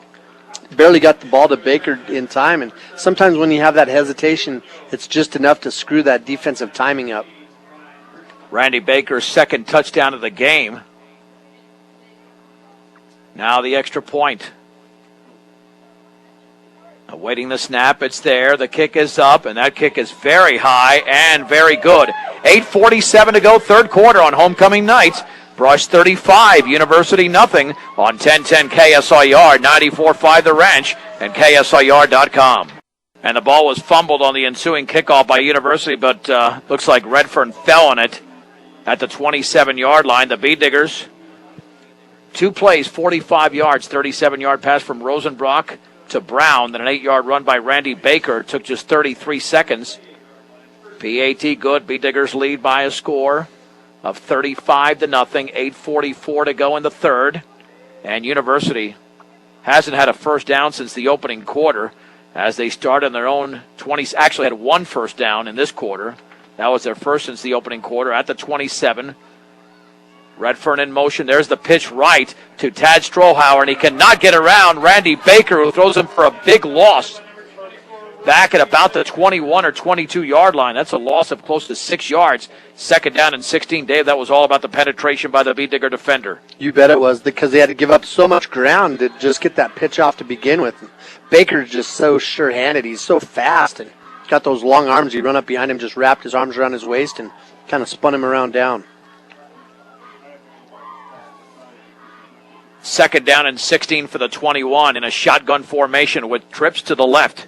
Barely got the ball to Baker in time, and sometimes when you have that hesitation, it's just enough to screw that defensive timing up. Randy Baker's 2nd touchdown of the game. Now the extra point. Awaiting the snap, it's there. The kick is up, and that kick is very high and very good. 8:47 to go, 3rd quarter on homecoming night. Brush 35, University nothing on 1010 KSIR, 94.5 The Ranch, and KSIR.com. And the ball was fumbled on the ensuing kickoff by University, but looks like Redfern fell on it at the 27-yard line. The bead diggers, 2 plays, 45 yards, 37-yard pass from Rosenbrock to Brown, then an 8-yard run by Randy Baker. Took just 33 seconds. PAT good. Bead diggers lead by a score of 35-0. 8:44 to go in the third. And University hasn't had a first down since the opening quarter, as they started on their own 20. Actually had 1 first down in this quarter. That was their first since the opening quarter at the 27. Redfern in motion. There's the pitch right to Tad Strohauer, and he cannot get around Randy Baker, who throws him for a big loss. Back at about the 21 or 22-yard line. That's a loss of close to 6 yards. 2nd down and 16. Dave, that was all about the penetration by the bead digger defender. You bet it was, because they had to give up so much ground to just get that pitch off to begin with. Baker's just so sure-handed. He's so fast and got those long arms. He run up behind him, just wrapped his arms around his waist and kind of spun him around down. 2nd down and 16 for the 21 in a shotgun formation with trips to the left.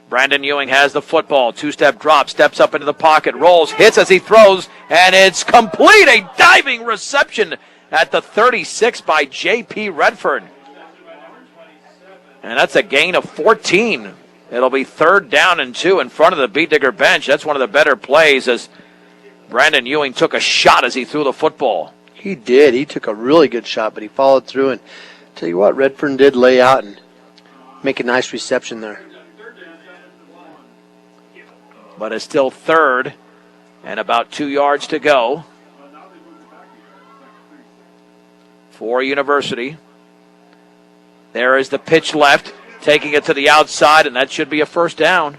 Brandon Ewing has the football. 2-step drop, steps up into the pocket, rolls, hits as he throws, and it's complete. A diving reception at the 36 by J.P. Redfern. And that's a gain of 14. It'll be 3rd down and 2 in front of the bead digger bench. That's one of the better plays, as Brandon Ewing took a shot as he threw the football. He did. He took a really good shot, but he followed through. And tell you what, Redfern did lay out and make a nice reception there. but it's still third and about 2 yards to go for University. There is the pitch left, taking it to the outside, and that should be a first down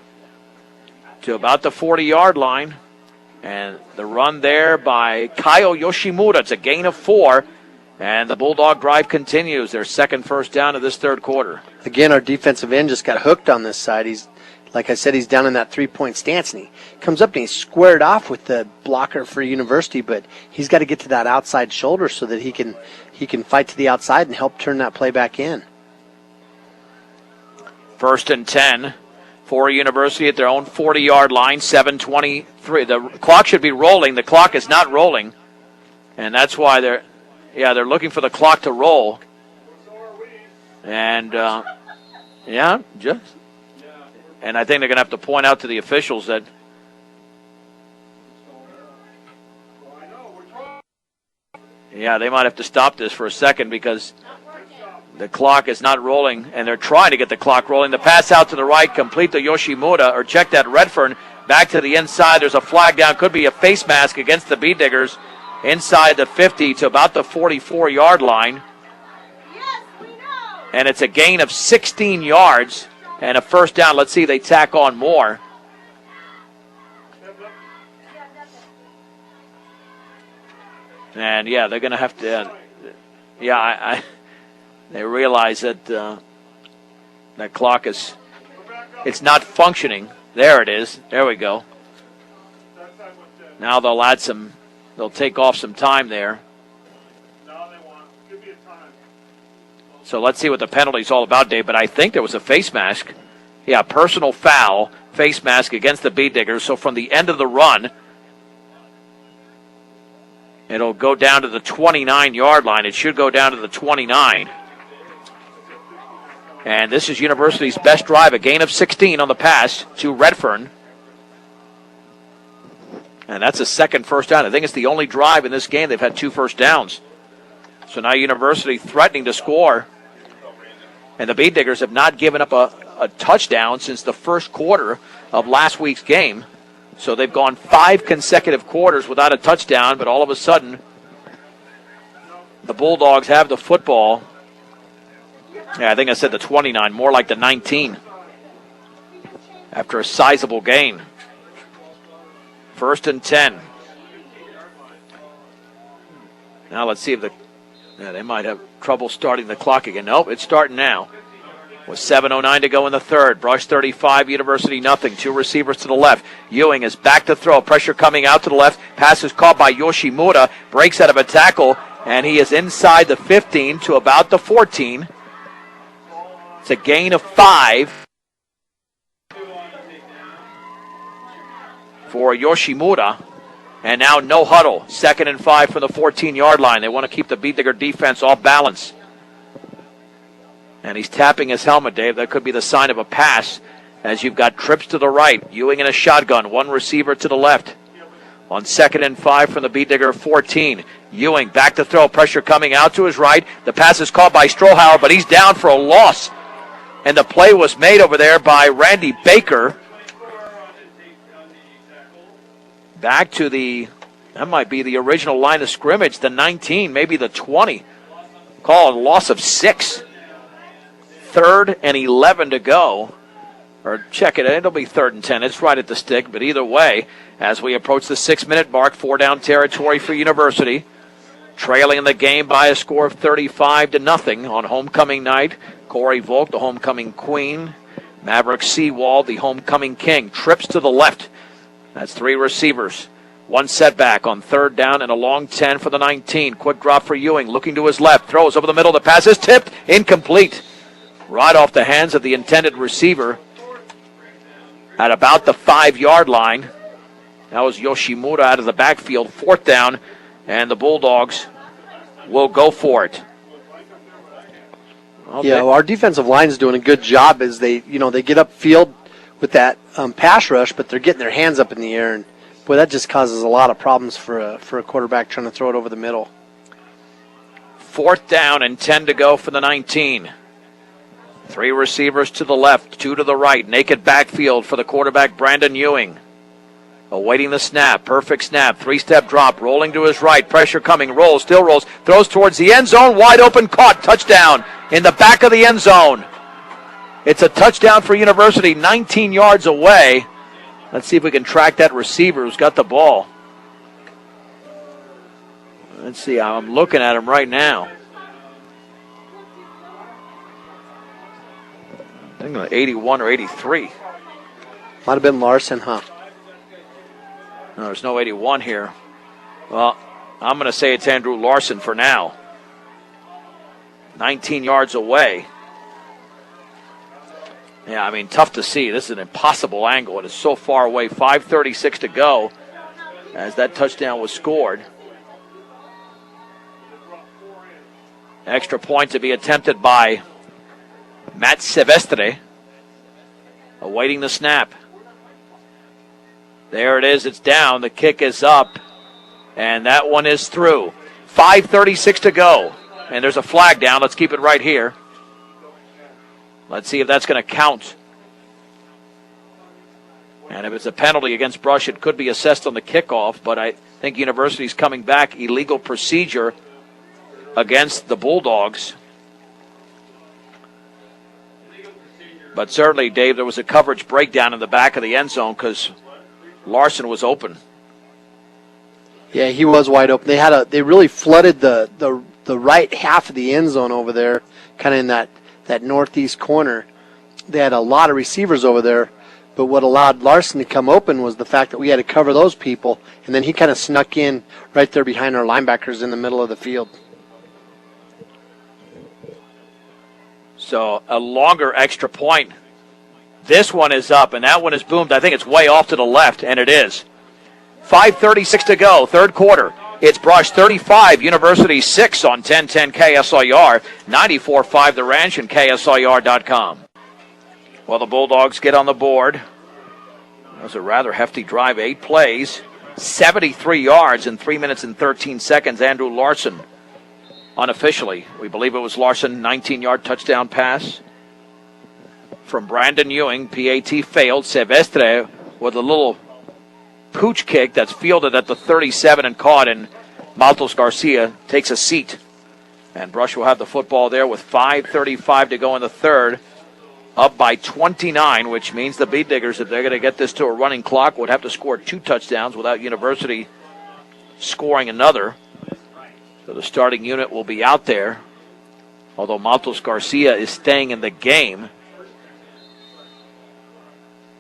to about the 40-yard line. And the run there by Kyle Yoshimura. It's a gain of 4. And the Bulldog drive continues. Their second first down of this third quarter. Again, our defensive end just got hooked on this side. He's, like I said, he's down in that three-point stance, and he comes up and he's squared off with the blocker for University, but he's got to get to that outside shoulder so that he can fight to the outside and help turn that play back in. First and 10 for University at their own 40-yard line, 7:23. The clock should be rolling. The clock is not rolling, and that's why they're looking for the clock to roll. And, and I think they're going to have to point out to the officials that they might have to stop this for a second because the clock is not rolling, and they're trying to get the clock rolling. The pass out to the right, complete to Yoshimura, or check that Redfern, back to the inside. There's a flag down, could be a face mask against the Bee Diggers inside the 50 to about the 44-yard line. And it's a gain of 16 yards and a first down. Let's see if they tack on more. And, they're going to have to, they realize that that clock it's not functioning. There it is. There we go. Now they'll take off some time there. So let's see what the penalty's all about, Dave. But I think there was a face mask. Yeah, personal foul, face mask against the Bee Diggers. So from the end of the run, it'll go down to the 29-yard line. It should go down to the 29. And this is University's best drive, a gain of 16 on the pass to Redfern. And that's a second first down. I think it's the only drive in this game they've had 2 first downs. So now University threatening to score. And the Bee Diggers have not given up a touchdown since the first quarter of last week's game. So they've gone 5 consecutive quarters without a touchdown, but all of a sudden the Bulldogs have the football. Yeah, I think I said the 29, more like the 19 after a sizable gain. First and 10. Now let's see if they might have trouble starting the clock again. Nope, it's starting now. With 7:09 to go in the third. Brush 35, University nothing. 2 receivers to the left. Ewing is back to throw. Pressure coming out to the left. Pass is caught by Yoshimura. Breaks out of a tackle, and he is inside the 15 to about the 14. It's a gain of 5 for Yoshimura. And now no huddle. 2nd and 5 from the 14-yard line. They want to keep the Bee Digger defense off balance. And he's tapping his helmet, Dave. That could be the sign of a pass as you've got trips to the right. Ewing in a shotgun. 1 receiver to the left. On 2nd and 5 from the Bee Digger 14. Ewing back to throw. Pressure coming out to his right. The pass is caught by Strohauer, but he's down for a loss. And the play was made over there by Randy Baker. Back to that might be the original line of scrimmage, the 19, maybe the 20. Call a loss of 6. 3rd and 11 to go. Or check it, it'll be 3rd and 10. It's right at the stick, but either way, as we approach the 6-minute mark, 4-down territory for University. Trailing the game by a score of 35-0 on homecoming night. Corey Volk, the homecoming queen. Maverick Seawald, the homecoming king. Trips to the left. That's 3 receivers. 1 setback on 3rd down and a long 10 for the 19. Quick drop for Ewing. Looking to his left. Throws over the middle. The pass is tipped. Incomplete. Right off the hands of the intended receiver at about the 5-yard line. That was Yoshimura out of the backfield. 4th down, and the Bulldogs will go for it. Okay. Yeah, well, our defensive line is doing a good job as they get upfield with that pass rush, but they're getting their hands up in the air, and boy, that just causes a lot of problems for a quarterback trying to throw it over the middle. 4th down and 10 to go for the 19. 3 receivers to the left, 2 to the right. Naked backfield for the quarterback, Brandon Ewing. Awaiting the snap. Perfect snap. Three-step drop. Rolling to his right. Pressure coming. Rolls. Still rolls. Throws towards the end zone. Wide open. Caught. Touchdown in the back of the end zone. It's a touchdown for University, 19 yards away. Let's see if we can track that receiver who's got the ball. Let's see. I'm looking at him right now. I think 81 or 83. Might have been Larson, huh? No, there's no 81 here. Well, I'm going to say it's Andrew Larson for now. 19 yards away. Yeah, I mean, tough to see. This is an impossible angle. It is so far away. 5:36 to go as that touchdown was scored. Extra point to be attempted by Matt Silvestre. Awaiting the snap. There it is. It's down. The kick is up. And that one is through. 5:36 to go. And there's a flag down. Let's keep it right here. Let's see if that's going to count. And if it's a penalty against Brush, it could be assessed on the kickoff. But I think University's coming back. Illegal procedure against the Bulldogs. But certainly, Dave, there was a coverage breakdown in the back of the end zone because Larson was open. Yeah, he was wide open. They really flooded the right half of the end zone over there, kind of in that northeast corner. They had a lot of receivers over there, but what allowed Larson to come open was the fact that we had to cover those people, and then he kind of snuck in right there behind our linebackers in the middle of the field. So a longer extra point. This one is up, and that one is boomed. I think it's way off to the left, and it is. 5:36 to go, third quarter. It's Brush 35, University 6 on 1010 KSIR, 94.5 The Ranch, and KSIR.com. Well, the Bulldogs get on the board. That was a rather hefty drive, 8 plays, 73 yards in 3 minutes and 13 seconds. Andrew Larson, unofficially, we believe it was Larson, 19-yard touchdown pass from Brandon Ewing. PAT failed. Silvestre with a little pooch kick that's fielded at the 37 and caught, and Maltos Garcia takes a seat. And Brush will have the football there with 5:35 to go in the third, up by 29, which means the Beat Diggers, if they're going to get this to a running clock, would have to score 2 touchdowns without University scoring another. So the starting unit will be out there, although Maltos Garcia is staying in the game.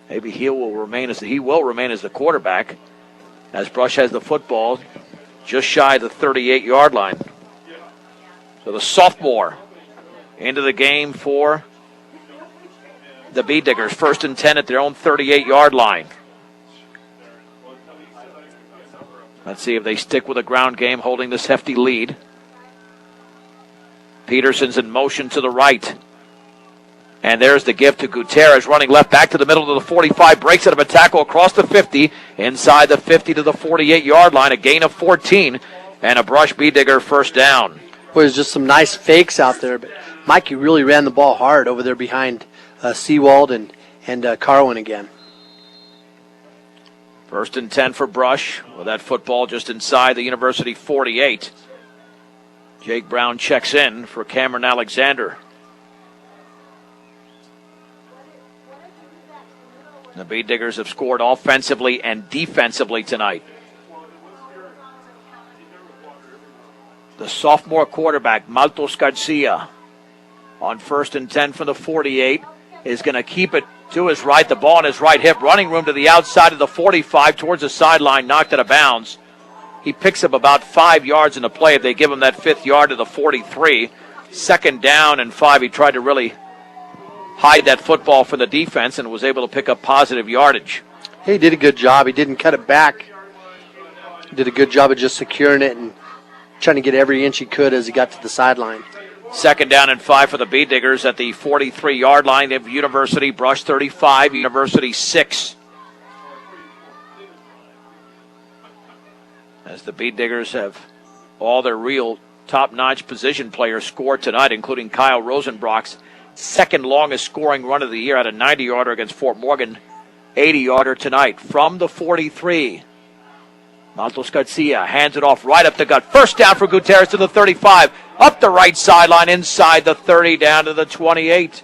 Maybe he will remain as the quarterback, as Brush has the football just shy of the 38-yard line. So the sophomore into the game for the Bee Diggers. 1st and 10 at their own 38-yard line. Let's see if they stick with a ground game, holding this hefty lead. Peterson's in motion to the right. And there's the gift to Gutierrez, running left back to the middle of the 45, breaks out of a tackle across the 50, inside the 50 to the 48-yard line, a gain of 14, and a Brush Bee Digger first down. Well, there's just some nice fakes out there, but Mikey really ran the ball hard over there behind Seawald and Carwin again. 1st and 10 for Brush, with that football just inside the University 48. Jake Brown checks in for Cameron Alexander. The Bee Diggers have scored offensively and defensively tonight. The sophomore quarterback, Maltos Garcia, on 1st and 10 from the 48, is going to keep it to his right, the ball on his right hip, running room to the outside of the 45 towards the sideline, knocked out of bounds. He picks up about 5 yards in the play if they give him that 5th yard to the 43. 2nd down and 5. He tried to really hide that football for the defense and was able to pick up positive yardage. He did a good job. He didn't cut it back. He did a good job of just securing it and trying to get every inch he could as he got to the sideline. 2nd down and 5 for the Bee Diggers at the 43-yard line of University. Brush 35, University 6. As the Bee Diggers have all their real top-notch position players score tonight, including Kyle Rosenbrock's 2nd longest scoring run of the year at a 90-yarder against Fort Morgan 80-yarder tonight from the 43. Maltos Garcia hands it off right up the gut. First down for Gutierrez to the 35. Up the right sideline, inside the 30, down to the 28.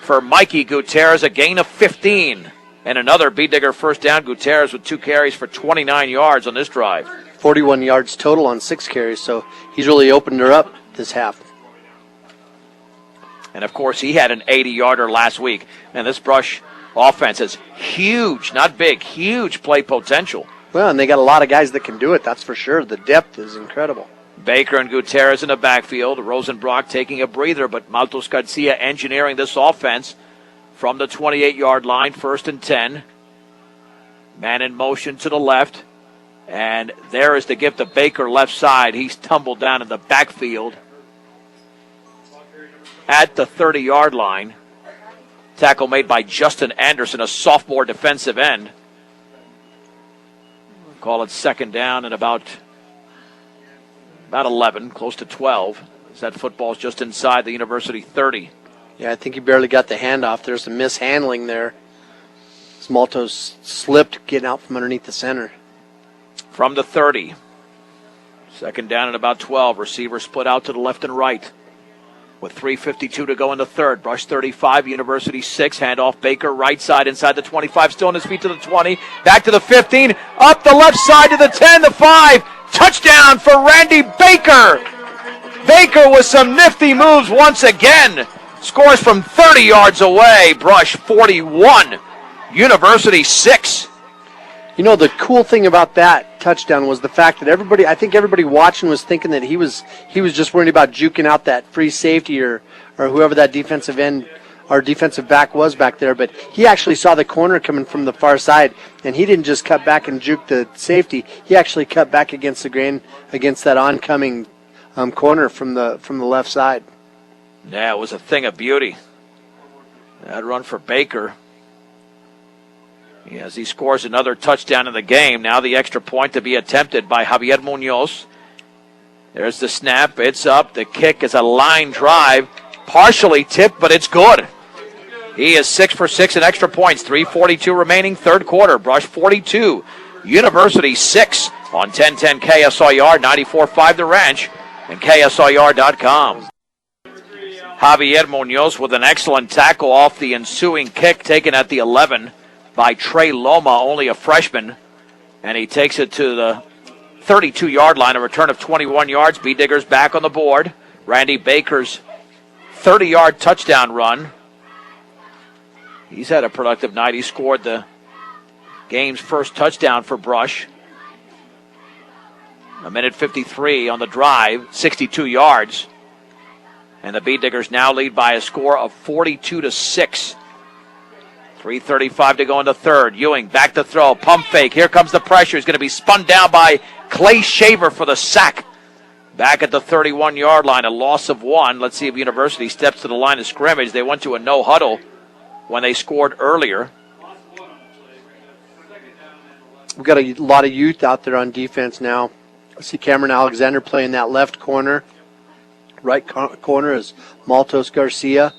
For Mikey Gutierrez, a gain of 15. And another B-Digger first down. Gutierrez with 2 carries for 29 yards on this drive. 41 yards total on 6 carries, so he's really opened her up this half. And, of course, he had an 80-yarder last week. And this Brush offense has huge, not big, huge play potential. Well, and they got a lot of guys that can do it, that's for sure. The depth is incredible. Baker and Gutierrez in the backfield. Rosenbrock taking a breather, but Maltos Garcia engineering this offense from the 28-yard line, 1st and 10. Man in motion to the left. And there is the gift of Baker left side. He's tumbled down in the backfield at the 30-yard line. Tackle made by Justin Anderson, a sophomore defensive end. Call it second down and about 11, close to 12. As that football's just inside the University 30. Yeah, I think he barely got the handoff. There's some mishandling there. Maltos slipped getting out from underneath the center. From the 30. Second down and about 12. Receivers split out to the left and right. With 3:52 to go in the third. Brush 35, University 6. Handoff Baker right side inside the 25. Still on his feet to the 20. Back to the 15. Up the left side to the 10, the 5. Touchdown for Randy Baker. Baker with some nifty moves once again. Scores from 30 yards away. Brush 41. University 6. You know, the cool thing about that touchdown was the fact that everybody watching was thinking that he was just worried about juking out that free safety or whoever that defensive end or defensive back was back there. But he actually saw the corner coming from the far side, and he didn't just cut back and juke the safety. He actually cut back against the grain, against that oncoming corner from the left side. Yeah, it was a thing of beauty. That run for Baker. As he scores another touchdown in the game. Now the extra point to be attempted by Javier Munoz. There's the snap. It's up. The kick is a line drive. Partially tipped, but it's good. He is 6 for 6 in extra points. 3:42 remaining, third quarter. Brush 42. University 6 on 1010 KSIR, 94.5 The Ranch, and KSIR.com. Javier Munoz with an excellent tackle off the ensuing kick taken at the 11 by Trey Loma, only a freshman. And he takes it to the 32-yard line, a return of 21 yards. B-Diggers back on the board. Randy Baker's 30-yard touchdown run. He's had a productive night. He scored the game's first touchdown for Brush. A minute 53 on the drive, 62 yards. And the B-Diggers now lead by a score of 42-6. 3:35 to go in the third. Ewing back to throw. Pump fake. Here comes the pressure. He's going to be spun down by Clay Shaver for the sack. Back at the 31-yard line, a loss of 1. Let's see if University steps to the line of scrimmage. They went to a no huddle when they scored earlier. We've got a lot of youth out there on defense now. I see Cameron Alexander playing that left corner. Right corner is Maltos Garcia.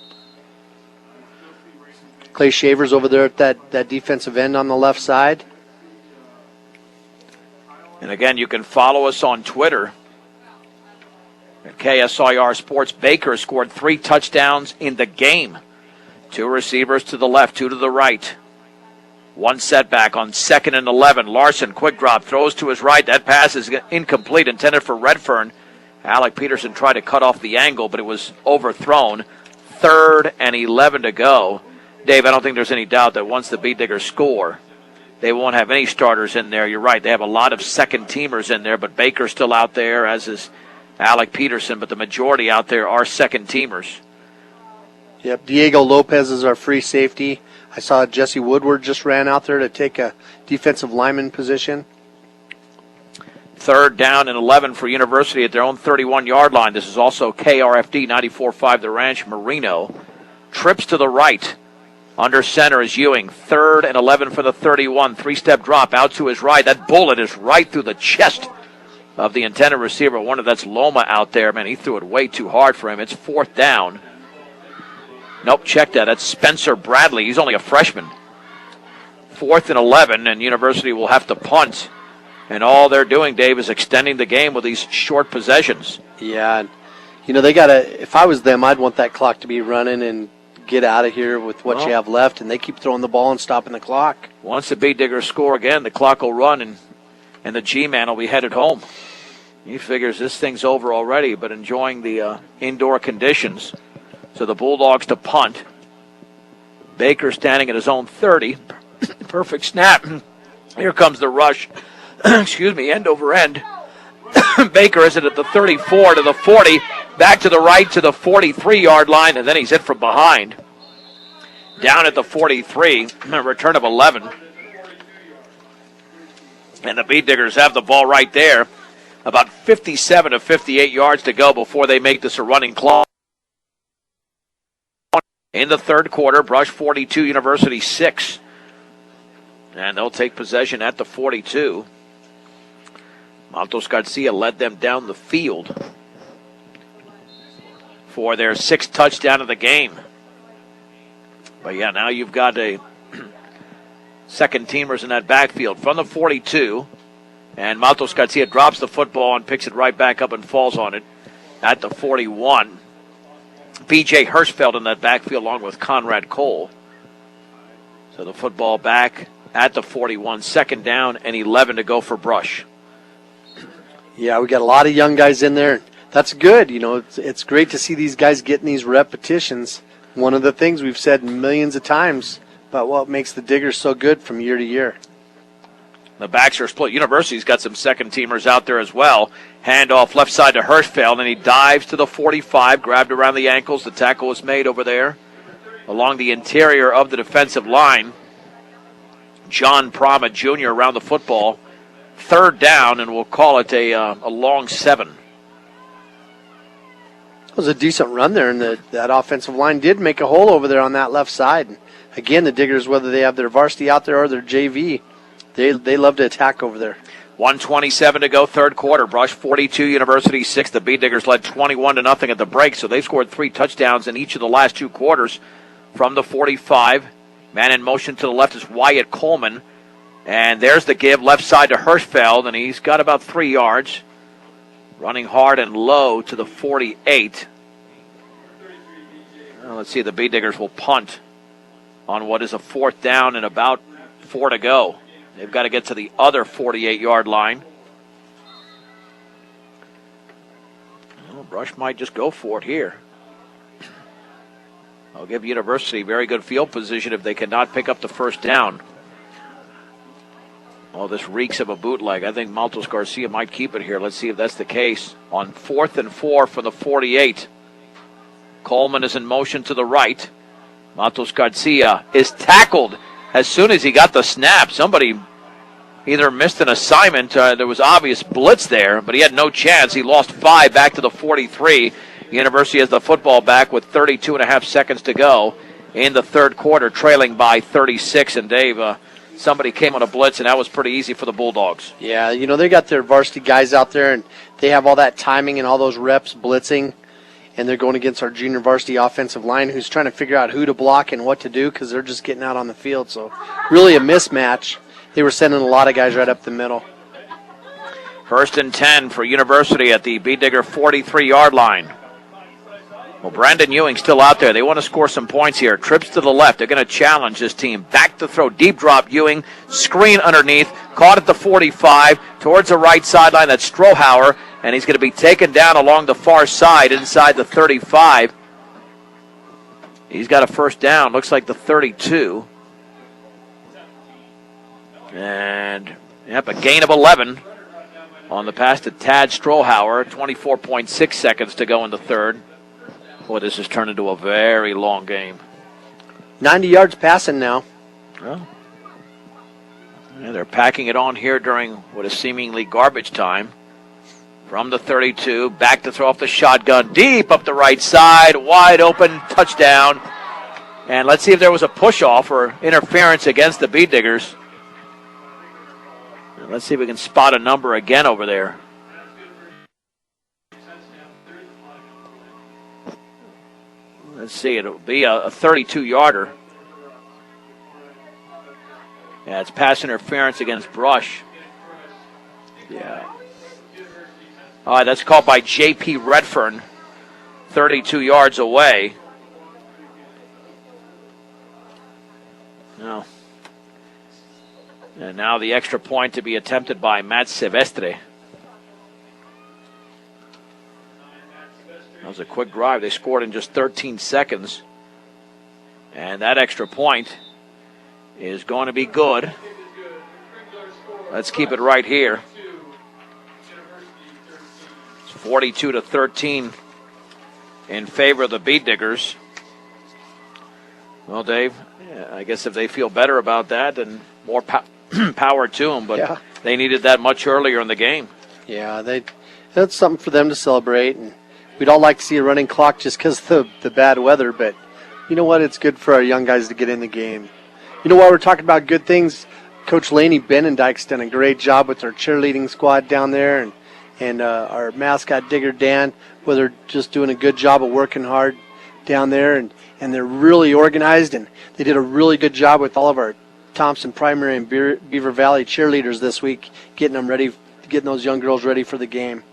Clay Shaver's over there at that defensive end on the left side. And again, you can follow us on Twitter at KSIR Sports. Baker scored 3 touchdowns in the game. 2 receivers to the left, 2 to the right. 1 setback on 2nd and 11. Larson, quick drop, throws to his right. That pass is incomplete, intended for Redfern. Alec Peterson tried to cut off the angle, but it was overthrown. 3rd and 11 to go. Dave, I don't think there's any doubt that once the B-Diggers score, they won't have any starters in there. You're right. They have a lot of second-teamers in there, but Baker's still out there, as is Alec Peterson, but the majority out there are second-teamers. Yep, Diego Lopez is our free safety. I saw Jesse Woodward just ran out there to take a defensive lineman position. 3rd down and 11 for University at their own 31-yard line. This is also KRFD 94.5 The Ranch. Marino trips to the right. Under center is Ewing. 3rd and 11 for the 31. 3-step drop out to his right. That bullet is right through the chest of the intended receiver. Wonder that's Loma out there. Man, he threw it way too hard for him. It's 4th down. Nope, check that. That's Spencer Bradley. He's only a freshman. 4th and 11, and University will have to punt. And all they're doing, Dave, is extending the game with these short possessions. Yeah, and, they got to, if I was them, I'd want that clock to be running and get out of here with what you have left, and they keep throwing the ball and stopping the clock. Once the Bee Diggers score again, the clock will run, and the G-Man will be headed home. He figures this thing's over already, but enjoying the indoor conditions. So the Bulldogs to punt. Baker standing at his own 30. Perfect snap. Here comes the rush. End over end. Baker is it at the 34 to the 40, back to the right to the 43-yard line, and then he's hit from behind. Down at the 43, a return of 11. And the Bee Diggers have the ball right there. About 57 to 58 yards to go before they make this a running clock. In the third quarter, Brush 42, University 6. And they'll take possession at the 42. Matos Garcia led them down the field for their 6th touchdown of the game. But yeah, now you've got a second teamers in that backfield from the 42. And Matos Garcia drops the football and picks it right back up and falls on it at the 41. B.J. Hirschfeld in that backfield along with Conrad Cole. So the football back at the 41, 2nd down and 11 to go for Brush. Yeah, we got a lot of young guys in there. That's good. It's great to see these guys getting these repetitions. One of the things we've said millions of times about what makes the Diggers so good from year to year. The backs are split. University's got some second-teamers out there as well. Handoff left side to Hirschfeld, and he dives to the 45, grabbed around the ankles. The tackle was made over there along the interior of the defensive line. John Prama Jr. around the football. 3rd down, and we'll call it a long 7. It was a decent run there, and that offensive line did make a hole over there on that left side. Again, the Diggers, whether they have their varsity out there or their JV, they love to attack over there. 1:27 to go, third quarter. Brush 42, University 6. The Bee Diggers led 21-0 at the break, so they've scored 3 touchdowns in each of the last 2 quarters from the 45. Man in motion to the left is Wyatt Coleman. And there's the give, left side to Hirschfeld, and he's got about 3 yards. Running hard and low to the 48. Well, let's see, the Bee Diggers will punt on what is a 4th down and about 4 to go. They've got to get to the other 48-yard line. Well, Brush might just go for it here. I'll give University very good field position if they cannot pick up the 1st down. Oh, this reeks of a bootleg. I think Matos Garcia might keep it here. Let's see if that's the case. On 4th and 4 from the 48. Coleman is in motion to the right. Matos Garcia is tackled as soon as he got the snap. Somebody either missed an assignment. There was obvious blitz there, but he had no chance. He lost 5 back to the 43. University has the football back with 32.5 seconds to go in the third quarter, trailing by 36. And Dave, somebody came on a blitz, and that was pretty easy for the Bulldogs. Yeah, they got their varsity guys out there, and they have all that timing and all those reps blitzing, and they're going against our junior varsity offensive line who's trying to figure out who to block and what to do because they're just getting out on the field. So really a mismatch. They were sending a lot of guys right up the middle. 1st and 10 for University at the Bee Digger 43-yard line. Well, Brandon Ewing still out there. They want to score some points here. Trips to the left. They're going to challenge this team. Back to throw. Deep drop Ewing. Screen underneath. Caught at the 45. Towards the right sideline. That's Strohauer. And he's going to be taken down along the far side inside the 35. He's got a 1st down. Looks like the 32. And, a gain of 11 on the pass to Tad Strohauer. 24.6 seconds to go in the third. Boy, this has turned into a very long game. 90 yards passing now. Well, yeah, they're packing it on here during what is seemingly garbage time. From the 32, back to throw off the shotgun, deep up the right side, wide open, touchdown. And let's see if there was a push-off or interference against the Bee Diggers. And let's see if we can spot a number again over there. Let's see, it'll be a 32-yarder. Yeah, it's pass interference against Brush. Yeah. All right, that's called by J.P. Redfern, 32 yards away. No. And now the extra point to be attempted by Matt Silvestre. That was a quick drive. They scored in just 13 seconds. And that extra point is going to be good. Let's keep it right here. It's 42-13 in favor of the Beet Diggers. Well, Dave, I guess if they feel better about that, then more power to them. But they needed that much earlier in the game. Yeah, that's something for them to celebrate. And we'd all like to see a running clock just because of the bad weather. But you know what? It's good for our young guys to get in the game. You know, while we're talking about good things, Coach Laney Benendike's done a great job with our cheerleading squad down there, and our mascot Digger Dan, where they're just doing a good job of working hard down there, and they're really organized, and they did a really good job with all of our Thompson Primary and Beaver Valley cheerleaders this week, getting those young girls ready for the game.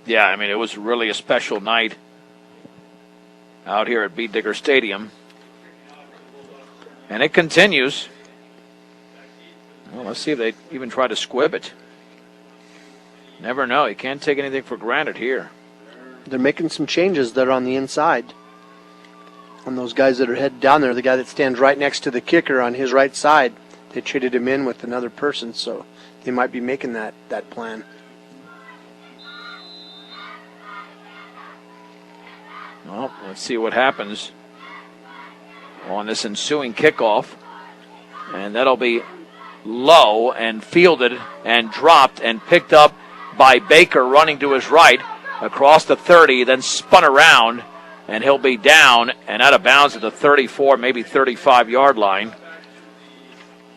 Yeah, I mean, it was really a special night out here at Beet Digger Stadium. And it continues. Well, let's see if they even try to squib it. Never know. You can't take anything for granted here. They're making some changes that are on the inside. On those guys that are headed down there, the guy that stands right next to the kicker on his right side, they traded him in with another person, so they might be making that plan. Well, let's see what happens on this ensuing kickoff. And that'll be low and fielded and dropped and picked up by Baker running to his right across the 30, then spun around, and he'll be down and out of bounds at the 34, maybe 35-yard line.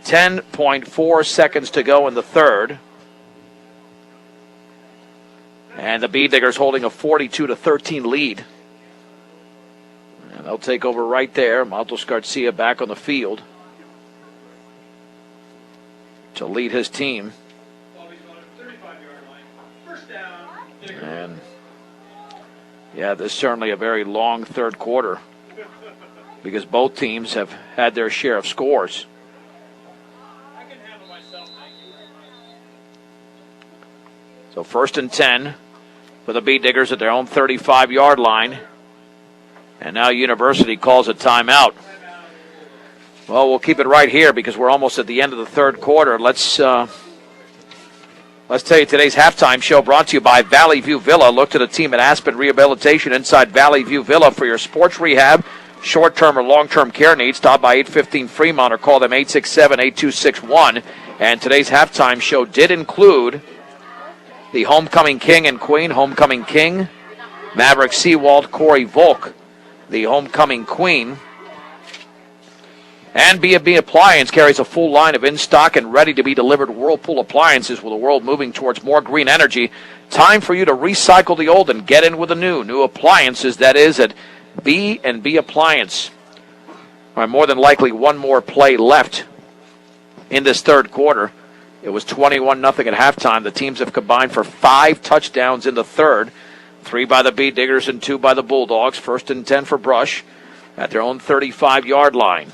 10.4 seconds to go in the third. And the Beet Diggers holding a 42-13 lead. And they'll take over right there. Matos Garcia back on the field to lead his team. And yeah, this is certainly a very long third quarter because both teams have had their share of scores. So 1st and 10 for the Beet Diggers at their own 35-yard line. And now University calls a timeout. Well, we'll keep it right here because we're almost at the end of the third quarter. Let's tell you today's halftime show brought to you by Valley View Villa. Look to the team at Aspen Rehabilitation inside Valley View Villa for your sports rehab, short-term or long-term care needs. Stop by 815 Fremont or call them 867-8261. And today's halftime show did include the Homecoming King and Queen. Homecoming King, Maverick Seawald, Corey Volk, the Homecoming Queen. And B&B Appliance carries a full line of in-stock and ready-to-be-delivered Whirlpool appliances with the world moving towards more green energy. Time for you to recycle the old and get in with the new. New appliances, that is, at B&B Appliance. All right, more than likely one more play left in this third quarter. It was 21-0 at halftime. The teams have combined for 5 touchdowns in the third. 3 by the Beet Diggers and 2 by the Bulldogs. 1st and 10 for Brush at their own 35-yard line.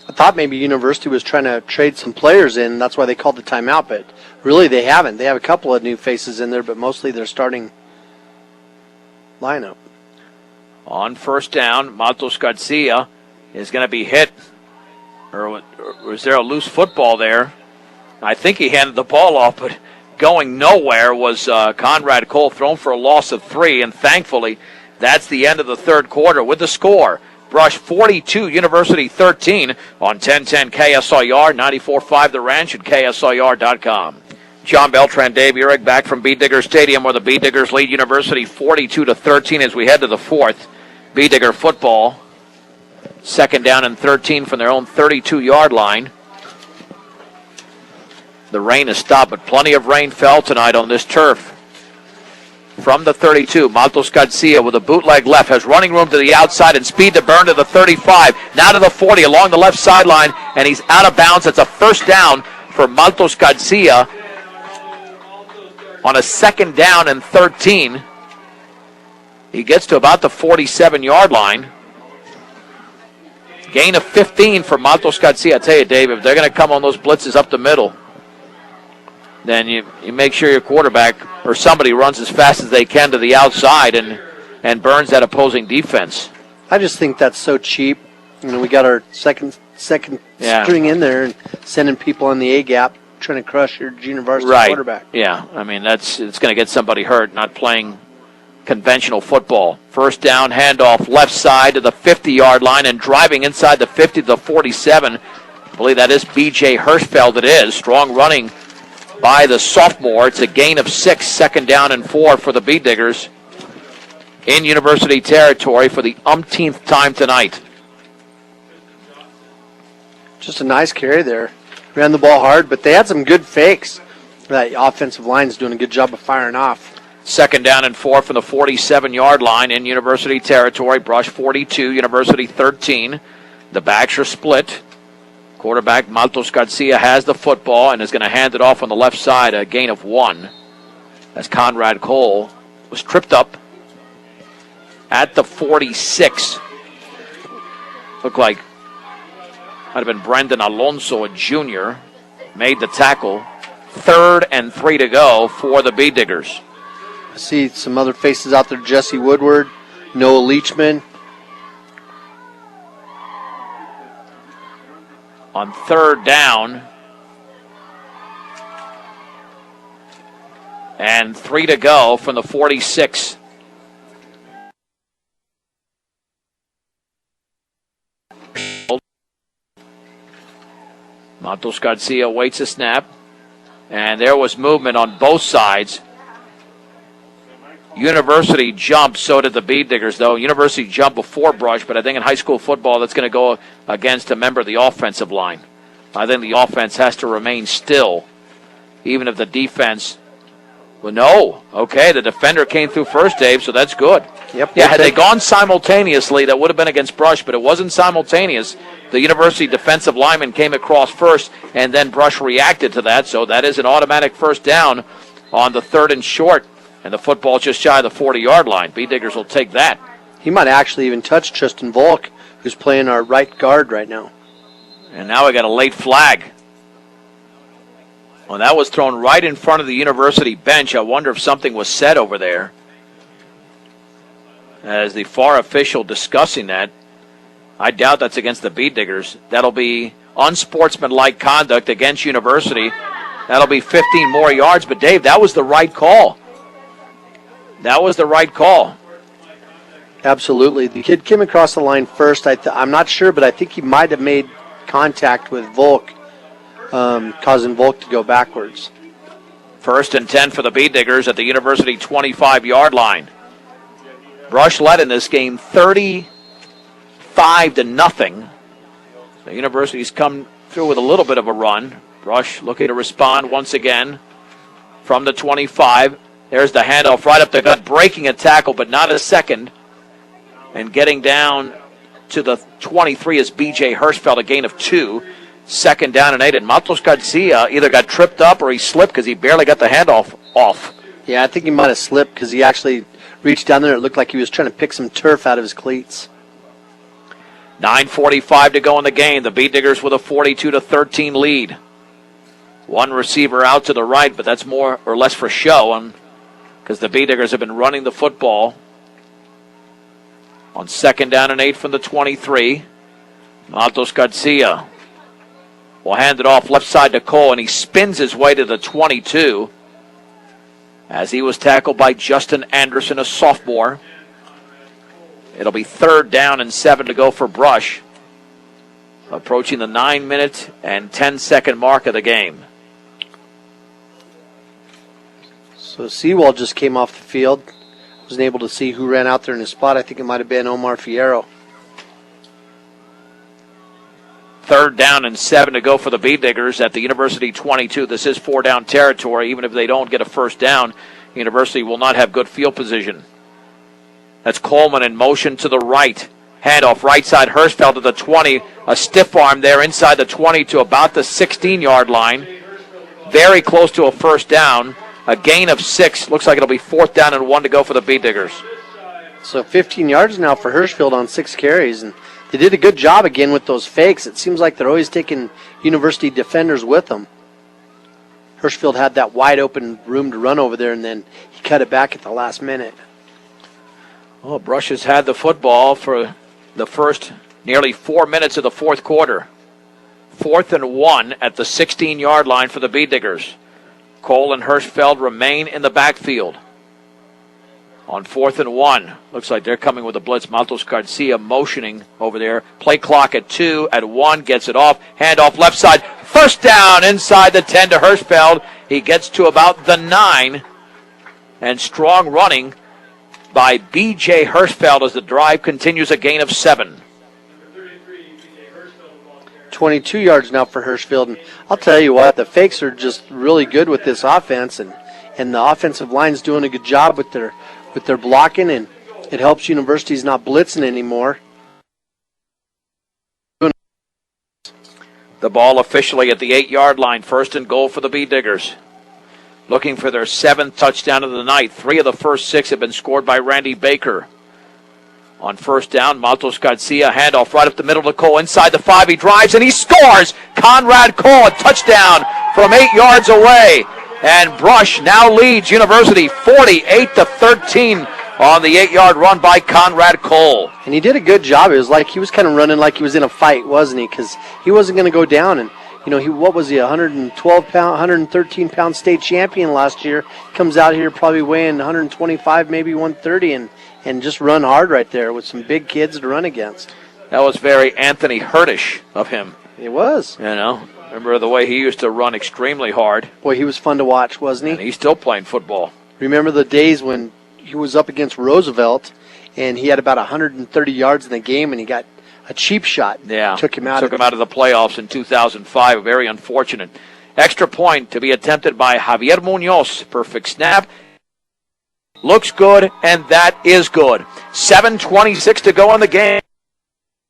I thought maybe University was trying to trade some players in. That's why they called the timeout, but really they haven't. They have a couple of new faces in there, but mostly their starting lineup. On 1st down, Matos Garcia is going to be hit. Or was there a loose football there? I think he handed the ball off, but going nowhere was Conrad Cole, thrown for a loss of 3, and thankfully that's the end of the third quarter with the score. Brush 42, University 13 on 1010 KSIR, 94.5 The Ranch, and KSIR.com. John Beltran, Dave Urick back from Beet Digger Stadium where the Beet Diggers lead University 42-13 as we head to the fourth. Beet Digger football, 2nd down and 13 from their own 32-yard line. The rain has stopped, but plenty of rain fell tonight on this turf. from the 32. Matos Garcia with a bootleg left, has running room to the outside and speed to burn to the 35. Now to the 40 along the left sideline, and he's out of bounds. It's a first down for Matos Garcia on a 2nd down and 13. He gets to about the 47-yard line. Gain of 15 for Matos Garcia. I tell you, Dave, if they're going to come on those blitzes up the middle, then you make sure your quarterback or somebody runs as fast as they can to the outside and burns that opposing defense. I just think that's so cheap. We got our second string in there and sending people on the A gap trying to crush your junior varsity quarterback. Yeah, I mean it's going to get somebody hurt, not playing conventional football. First down, handoff left side to the 50-yard line and driving inside the 50 to the 47. I believe that is B.J. Hirschfeld. It is. Strong running by the sophomore. It's a gain of 6, 2nd down and 4 for the Bee Diggers in University territory for the umpteenth time tonight. Just a nice carry there. Ran the ball hard, but they had some good fakes. That offensive line's doing a good job of firing off. 2nd down and 4 from the 47-yard line in University territory. Brush 42, University 13. The backs are split. Quarterback Matos Garcia has the football and is going to hand it off on the left side, a gain of 1. As Conrad Cole was tripped up at the 46. Looked like might have been Brendan Alonso, a junior, made the tackle. 3rd and 3 to go for the Bee Diggers. I see some other faces out there. Jesse Woodward, Noah Leachman. On 3rd down. And 3 to go from the 46. Matos Garcia waits a snap. And there was movement on both sides. University jumped, so did the Bee Diggers, though. University jumped before Brush, but I think in high school football that's going to go against a member of the offensive line. I think the offense has to remain still, even if the defense... Well, no. Okay, the defender came through first, Dave, so that's good. Yep. Yeah, had they gone simultaneously, that would have been against Brush, but it wasn't simultaneous. The University defensive lineman came across first, and then Brush reacted to that, so that is an automatic first down on the 3rd and short. And the football just shy of the 40-yard line. Bee Diggers will take that. He might actually even touch Tristan Volk, who's playing our right guard right now. And now we got a late flag. Well, that was thrown right in front of the University bench. I wonder if something was said over there. As the FAR official discussing that, I doubt that's against the Bee Diggers. That'll be unsportsmanlike conduct against University. That'll be 15 more yards. But, Dave, that was the right call. That was the right call. Absolutely. The kid came across the line first. I'm not sure, but I think he might have made contact with Volk, causing Volk to go backwards. 1st and 10 for the Bee Diggers at the University 25-yard line. Brush led in this game 35-0. The University's come through with a little bit of a run. Brush looking to respond once again from the 25. There's the handoff right up the gut, breaking a tackle, but not a second. And getting down to the 23 is B.J. Hirschfeld, a gain of 2. 2nd down and 8. And Matos Garcia either got tripped up or he slipped because he barely got the handoff off. Yeah, I think he might have slipped because he actually reached down there. It looked like he was trying to pick some turf out of his cleats. 9:45 to go in the game. The Bee Diggers with a 42-13 lead. One receiver out to the right, but that's more or less for show, because the Bee Diggers have been running the football. On 2nd down and 8 from the 23, Matos Garcia will hand it off left side to Cole, and he spins his way to the 22 as he was tackled by Justin Anderson, a sophomore. It'll be 3rd down and 7 to go for Brush, approaching the 9-minute and 10-second mark of the game. So Seawald just came off the field. Wasn't able to see who ran out there in his spot. I think it might have been Omar Fierro. 3rd down and 7 to go for the Bee Diggers at the University 22. This is 4-down territory. Even if they don't get a first down, University will not have good field position. That's Coleman in motion to the right. Handoff right side, Hirschfeld to the 20. A stiff arm there inside the 20 to about the 16-yard line. Very close to a first down. A gain of 6. Looks like it'll be 4th down and 1 to go for the Bee Diggers. So 15 yards now for Hirschfeld on 6 carries. And they did a good job again with those fakes. It seems like they're always taking University defenders with them. Hirschfeld had that wide open room to run over there, and then he cut it back at the last minute. Well, Brush has had the football for the first nearly 4 minutes of the fourth quarter. 4th and 1 at the 16-yard line for the Bee Diggers. Cole and Hirschfeld remain in the backfield. On 4th and 1, looks like they're coming with a blitz. Matos Garcia motioning over there. Play clock at 2, at 1, gets it off. Handoff left side. First down inside the 10 to Hirschfeld. He gets to about the 9. And strong running by B.J. Hirschfeld as the drive continues, a gain of 7. 22 yards now for Hirschfeld. And I'll tell you what, the fakes are just really good with this offense, and the offensive line's doing a good job with their blocking, and it helps University's not blitzing anymore. The ball officially at the 8-yard line. 1st and goal for the Bee Diggers. Looking for their 7th touchdown of the night. 3 of the first 6 have been scored by Randy Baker. On 1st down, Matos Garcia, handoff right up the middle to Cole. Inside the 5, he drives and he scores! Conrad Cole, a touchdown from 8 yards away. And Brush now leads University 48-13 on the 8-yard run by Conrad Cole. And he did a good job. It was like he was kind of running like he was in a fight, wasn't he? Because he wasn't going to go down. And, you know, what was he, 112-pound, 113-pound state champion last year. Comes out here probably weighing 125, maybe 130, and just run hard right there with some big kids to run against. That was very Anthony Hertish of him. It was. You know, remember the way he used to run extremely hard. Boy, he was fun to watch, wasn't he? And he's still playing football. Remember the days when he was up against Roosevelt, and he had about 130 yards in the game, and he got a cheap shot. Yeah, took him out of the playoffs in 2005. Very unfortunate. Extra point to be attempted by Javier Munoz. Perfect snap. Looks good, and that is good. 7:26 to go in the game.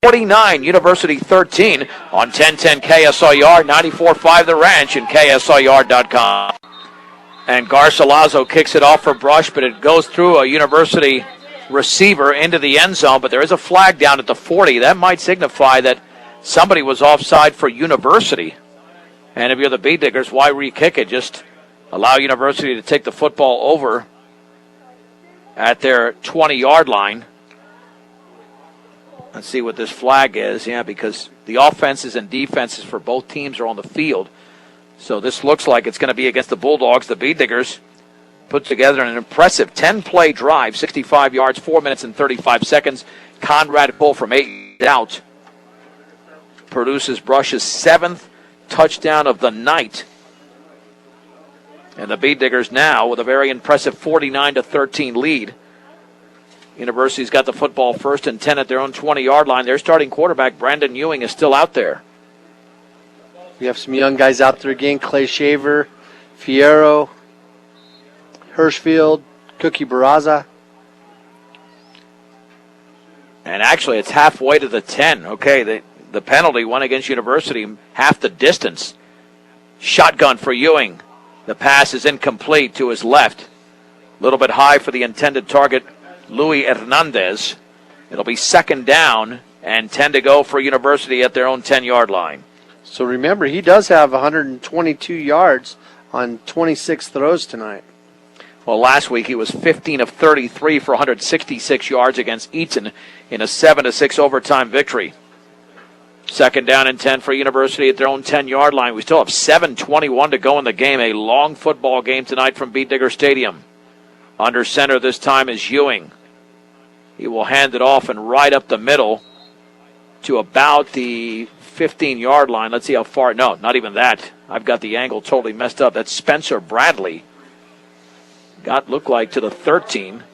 49, University 13 on 1010 KSIR, 94.5 The Ranch, and KSIR.com. And Garcilaso kicks it off for Brush, but it goes through a University receiver into the end zone, but there is a flag down at the 40. That might signify that somebody was offside for University. And if you're the Bee Diggers, why re-kick it? Just allow University to take the football over at their 20-yard line. Let's see what this flag is. Yeah, because the offenses and defenses for both teams are on the field. So this looks like it's going to be against the Bulldogs. The Bee Diggers put together an impressive 10-play drive, 65 yards, 4 minutes and 35 seconds. Conrad Cole from 8 out produces Brush's 7th touchdown of the night. And the Bee Diggers now with a very impressive 49-13 lead. University's got the football 1st and 10 at their own 20-yard line. Their starting quarterback, Brandon Ewing, is still out there. We have some young guys out there again. Clay Shaver, Fierro, Hirschfeld, Cookie Barraza. And actually, it's halfway to the 10. Okay, the penalty went against University, half the distance. Shotgun for Ewing. The pass is incomplete to his left. A little bit high for the intended target, Luis Hernandez. It'll be 2nd down and 10 to go for University at their own 10-yard line. So remember, he does have 122 yards on 26 throws tonight. Well, last week he was 15 of 33 for 166 yards against Eaton in a 7-6 overtime victory. 2nd down and 10 for University at their own 10-yard line. We still have 7:21 to go in the game. A long football game tonight from Bee Digger Stadium. Under center this time is Ewing. He will hand it off and right up the middle to about the 15-yard line. Let's see how far. No, not even that. I've got the angle totally messed up. That's Spencer Bradley. Looked like to the 13.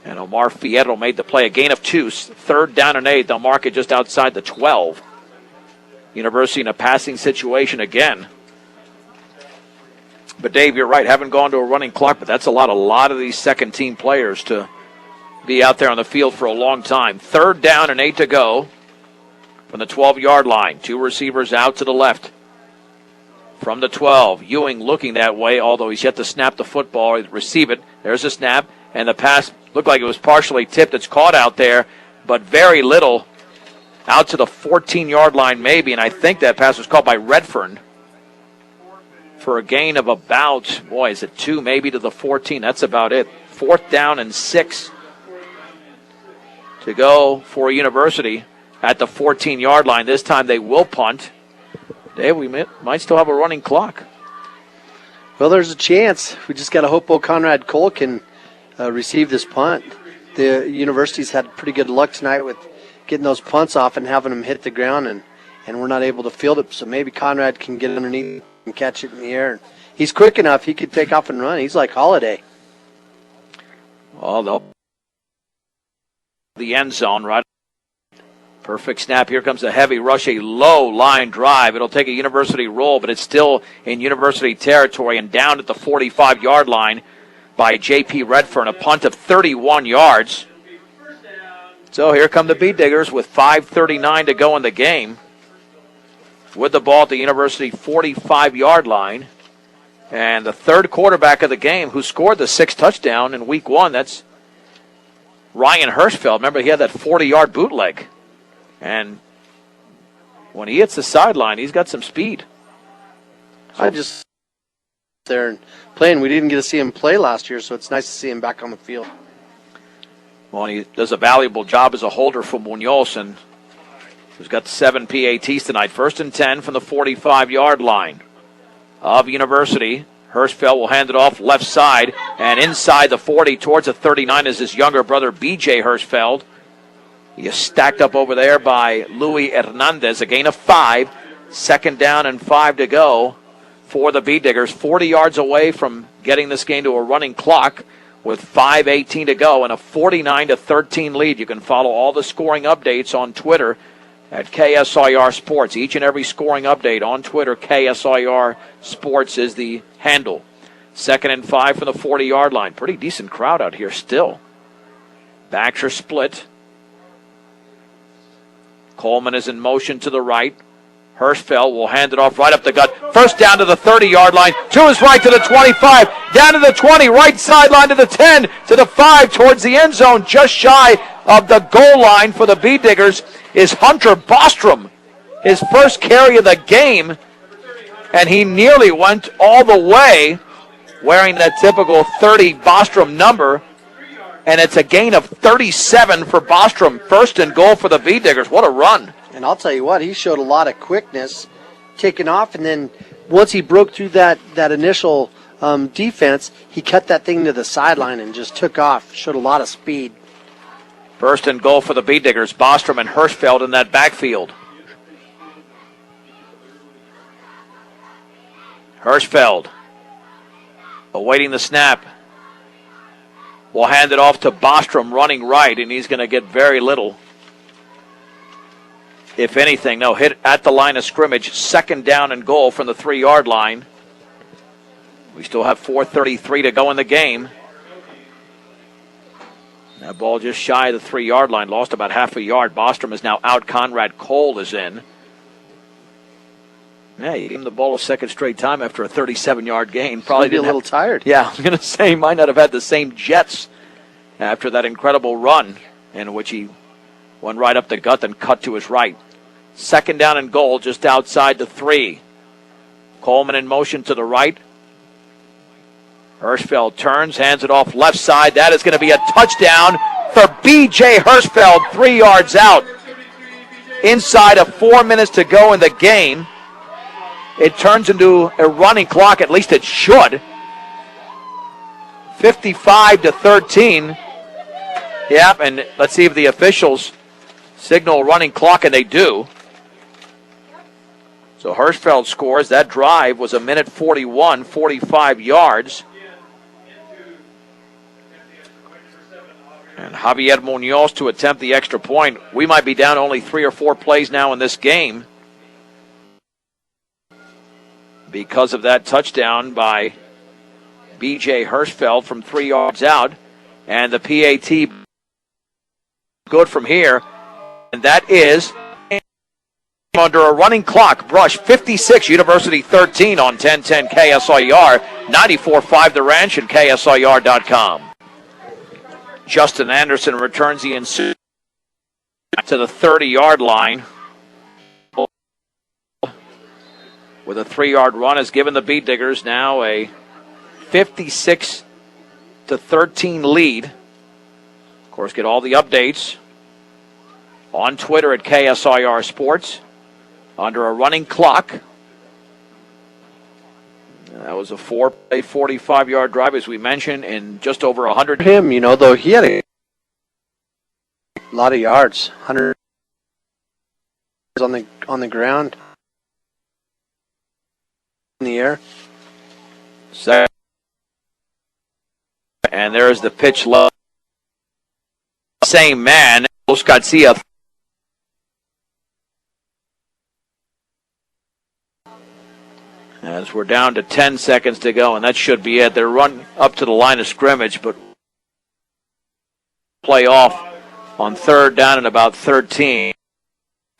And Omar Fierro made the play. A gain of 2. 3rd down and 8. They'll mark it just outside the 12. University in a passing situation again. But, Dave, you're right. Haven't gone to a running clock, but that's a lot of these second-team players to be out there on the field for a long time. 3rd down and 8 to go from the 12-yard line. 2 receivers out to the left. From the 12, Ewing looking that way, although he's yet to snap the football, receive it. There's a snap, and the pass looked like it was partially tipped. It's caught out there, but very little out to the 14-yard line maybe, and I think that pass was caught by Redfern for a gain of about, is it 2 maybe to the 14? That's about it. 4th down and 6 to go for University at the 14-yard line. This time they will punt. Dave, we might still have a running clock. Well, there's a chance. We just got to hope Conrad Cole can receive this punt. The University's had pretty good luck tonight with getting those punts off and having them hit the ground, and we're not able to field it. So maybe Conrad can get underneath and catch it in the air. He's quick enough. He could take off and run. He's like Holiday. Although the end zone, right? Perfect snap. Here comes a heavy rush, a low line drive. It'll take a University roll, but it's still in University territory and down at the 45-yard line by J.P. Redfern, a punt of 31 yards. So here come the Bee Diggers with 5:39 to go in the game. With the ball at the University 45-yard line. And the 3rd quarterback of the game who scored the 6th touchdown in week 1, that's Ryan Hirschfeld. Remember, he had that 40-yard bootleg. And when he hits the sideline, he's got some speed. I just there and playing. We didn't get to see him play last year, so it's nice to see him back on the field. Well, he does a valuable job as a holder for Munoz, and who's got 7 PATs tonight. 1st and 10 from the 45-yard line of University. Hirschfeld will hand it off left side, and inside the 40 towards the 39 is his younger brother, B.J. Hirschfeld. He is stacked up over there by Louis Hernandez. A gain of 5. 2nd down and 5 to go for the Bee Diggers. 40 yards away from getting this game to a running clock with 5:18 to go and a 49-13 lead. You can follow all the scoring updates on Twitter at KSIR Sports. Each and every scoring update on Twitter, KSIR Sports is the handle. 2nd and 5 from the 40-yard line. Pretty decent crowd out here still. Backs are split. Coleman is in motion to the right. Hirschfeld will hand it off right up the gut. 1st down to the 30-yard line. To his right to the 25. Down to the 20. Right sideline to the 10. To the 5 towards the end zone. Just shy of the goal line for the Bee Diggers is Hunter Bostrom. His first carry of the game. And he nearly went all the way wearing that typical 30 Bostrom number. And it's a gain of 37 for Bostrom. 1st and goal for the Bee Diggers. What a run. And I'll tell you what, he showed a lot of quickness, taking off, and then once he broke through that initial defense, he cut that thing to the sideline and just took off. Showed a lot of speed. 1st and goal for the Bee Diggers. Bostrom and Hirschfeld in that backfield. Hirschfeld awaiting the snap. Will hand it off to Bostrom running right, and he's going to get very little. If anything, no, hit at the line of scrimmage. 2nd down and goal from the 3-yard line. We still have 4:33 to go in the game. That ball just shy of the 3-yard line, lost about half a yard. Bostrom is now out. Conrad Cole is in. Yeah, he gave him the ball a second straight time after a 37-yard gain. Probably be a little tired. Yeah, I was going to say he might not have had the same jets after that incredible run in which he went right up the gut and cut to his right. 2nd down and goal just outside the 3. Coleman in motion to the right. Hirschfeld turns, hands it off left side. That is going to be a touchdown for B.J. Hirschfeld, 3 yards out. Inside of 4 minutes to go in the game. It turns into a running clock, at least it should. 55-13. Yep, and let's see if the officials signal running clock, and they do. So Hirschfeld scores. That drive was 1:41, 45 yards. And Javier Munoz to attempt the extra point. We might be down only 3 or 4 plays now in this game because of that touchdown by B.J. Hirschfeld from 3 yards out. And the PAT good from here. And that is under a running clock. Brush 56, University 13 on 1010 KSIR, 94.5 The Ranch and KSIR.com. Justin Anderson returns the ensuing to the 30-yard line. With a 3-yard run has given the Beet Diggers now a 56-13 lead. Of course, get all the updates on Twitter at KSIR Sports. Under a running clock. That was a 45-yard drive, as we mentioned, in just over 100. Him, though he had a lot of yards, 100 on the ground, in the air. And there's the pitch low. Same man, Los Garcia. As we're down to 10 seconds to go, and that should be it. They're run up to the line of scrimmage, but play off on 3rd down and about 13.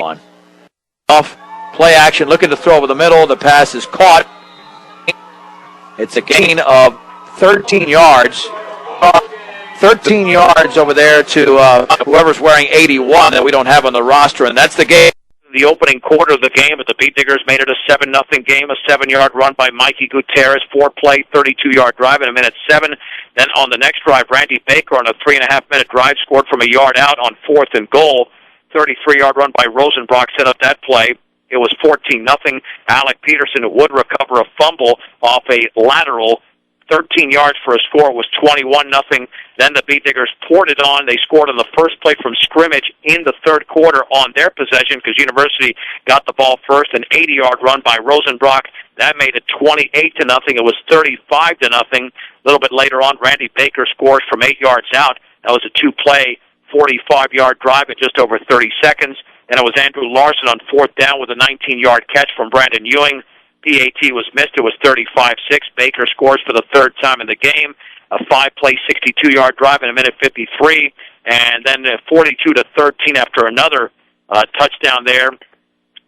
Off, play action, looking to throw over the middle. The pass is caught. It's a gain of 13 yards. 13 yards over there to whoever's wearing 81 that we don't have on the roster, and that's the game. The opening quarter of the game, but the Beet Diggers made it a 7-0 game, a 7-yard run by Mikey Gutierrez, 4-play, 32-yard drive in a minute 7. Then on the next drive, Randy Baker on a 3.5-minute drive scored from a yard out on 4th and goal. 33-yard run by Rosenbrock set up that play. It was 14-0. Alec Peterson would recover a fumble off a lateral. 13 yards for a score. It was 21-0. Then the Beet Diggers poured it on. They scored on the first play from scrimmage in the 3rd quarter on their possession because University got the ball first. An 80-yard run by Rosenbrock. That made it 28-0. It was 35-0. A little bit later on, Randy Baker scores from 8 yards out. That was a 2-play, 45-yard drive in just over 30 seconds. Then it was Andrew Larson on 4th down with a 19-yard catch from Brandon Ewing. PAT was missed. It was 35-6. Baker scores for the 3rd time in the game. A 5-play, 62-yard drive in a minute 53. And then 42-13 after another touchdown there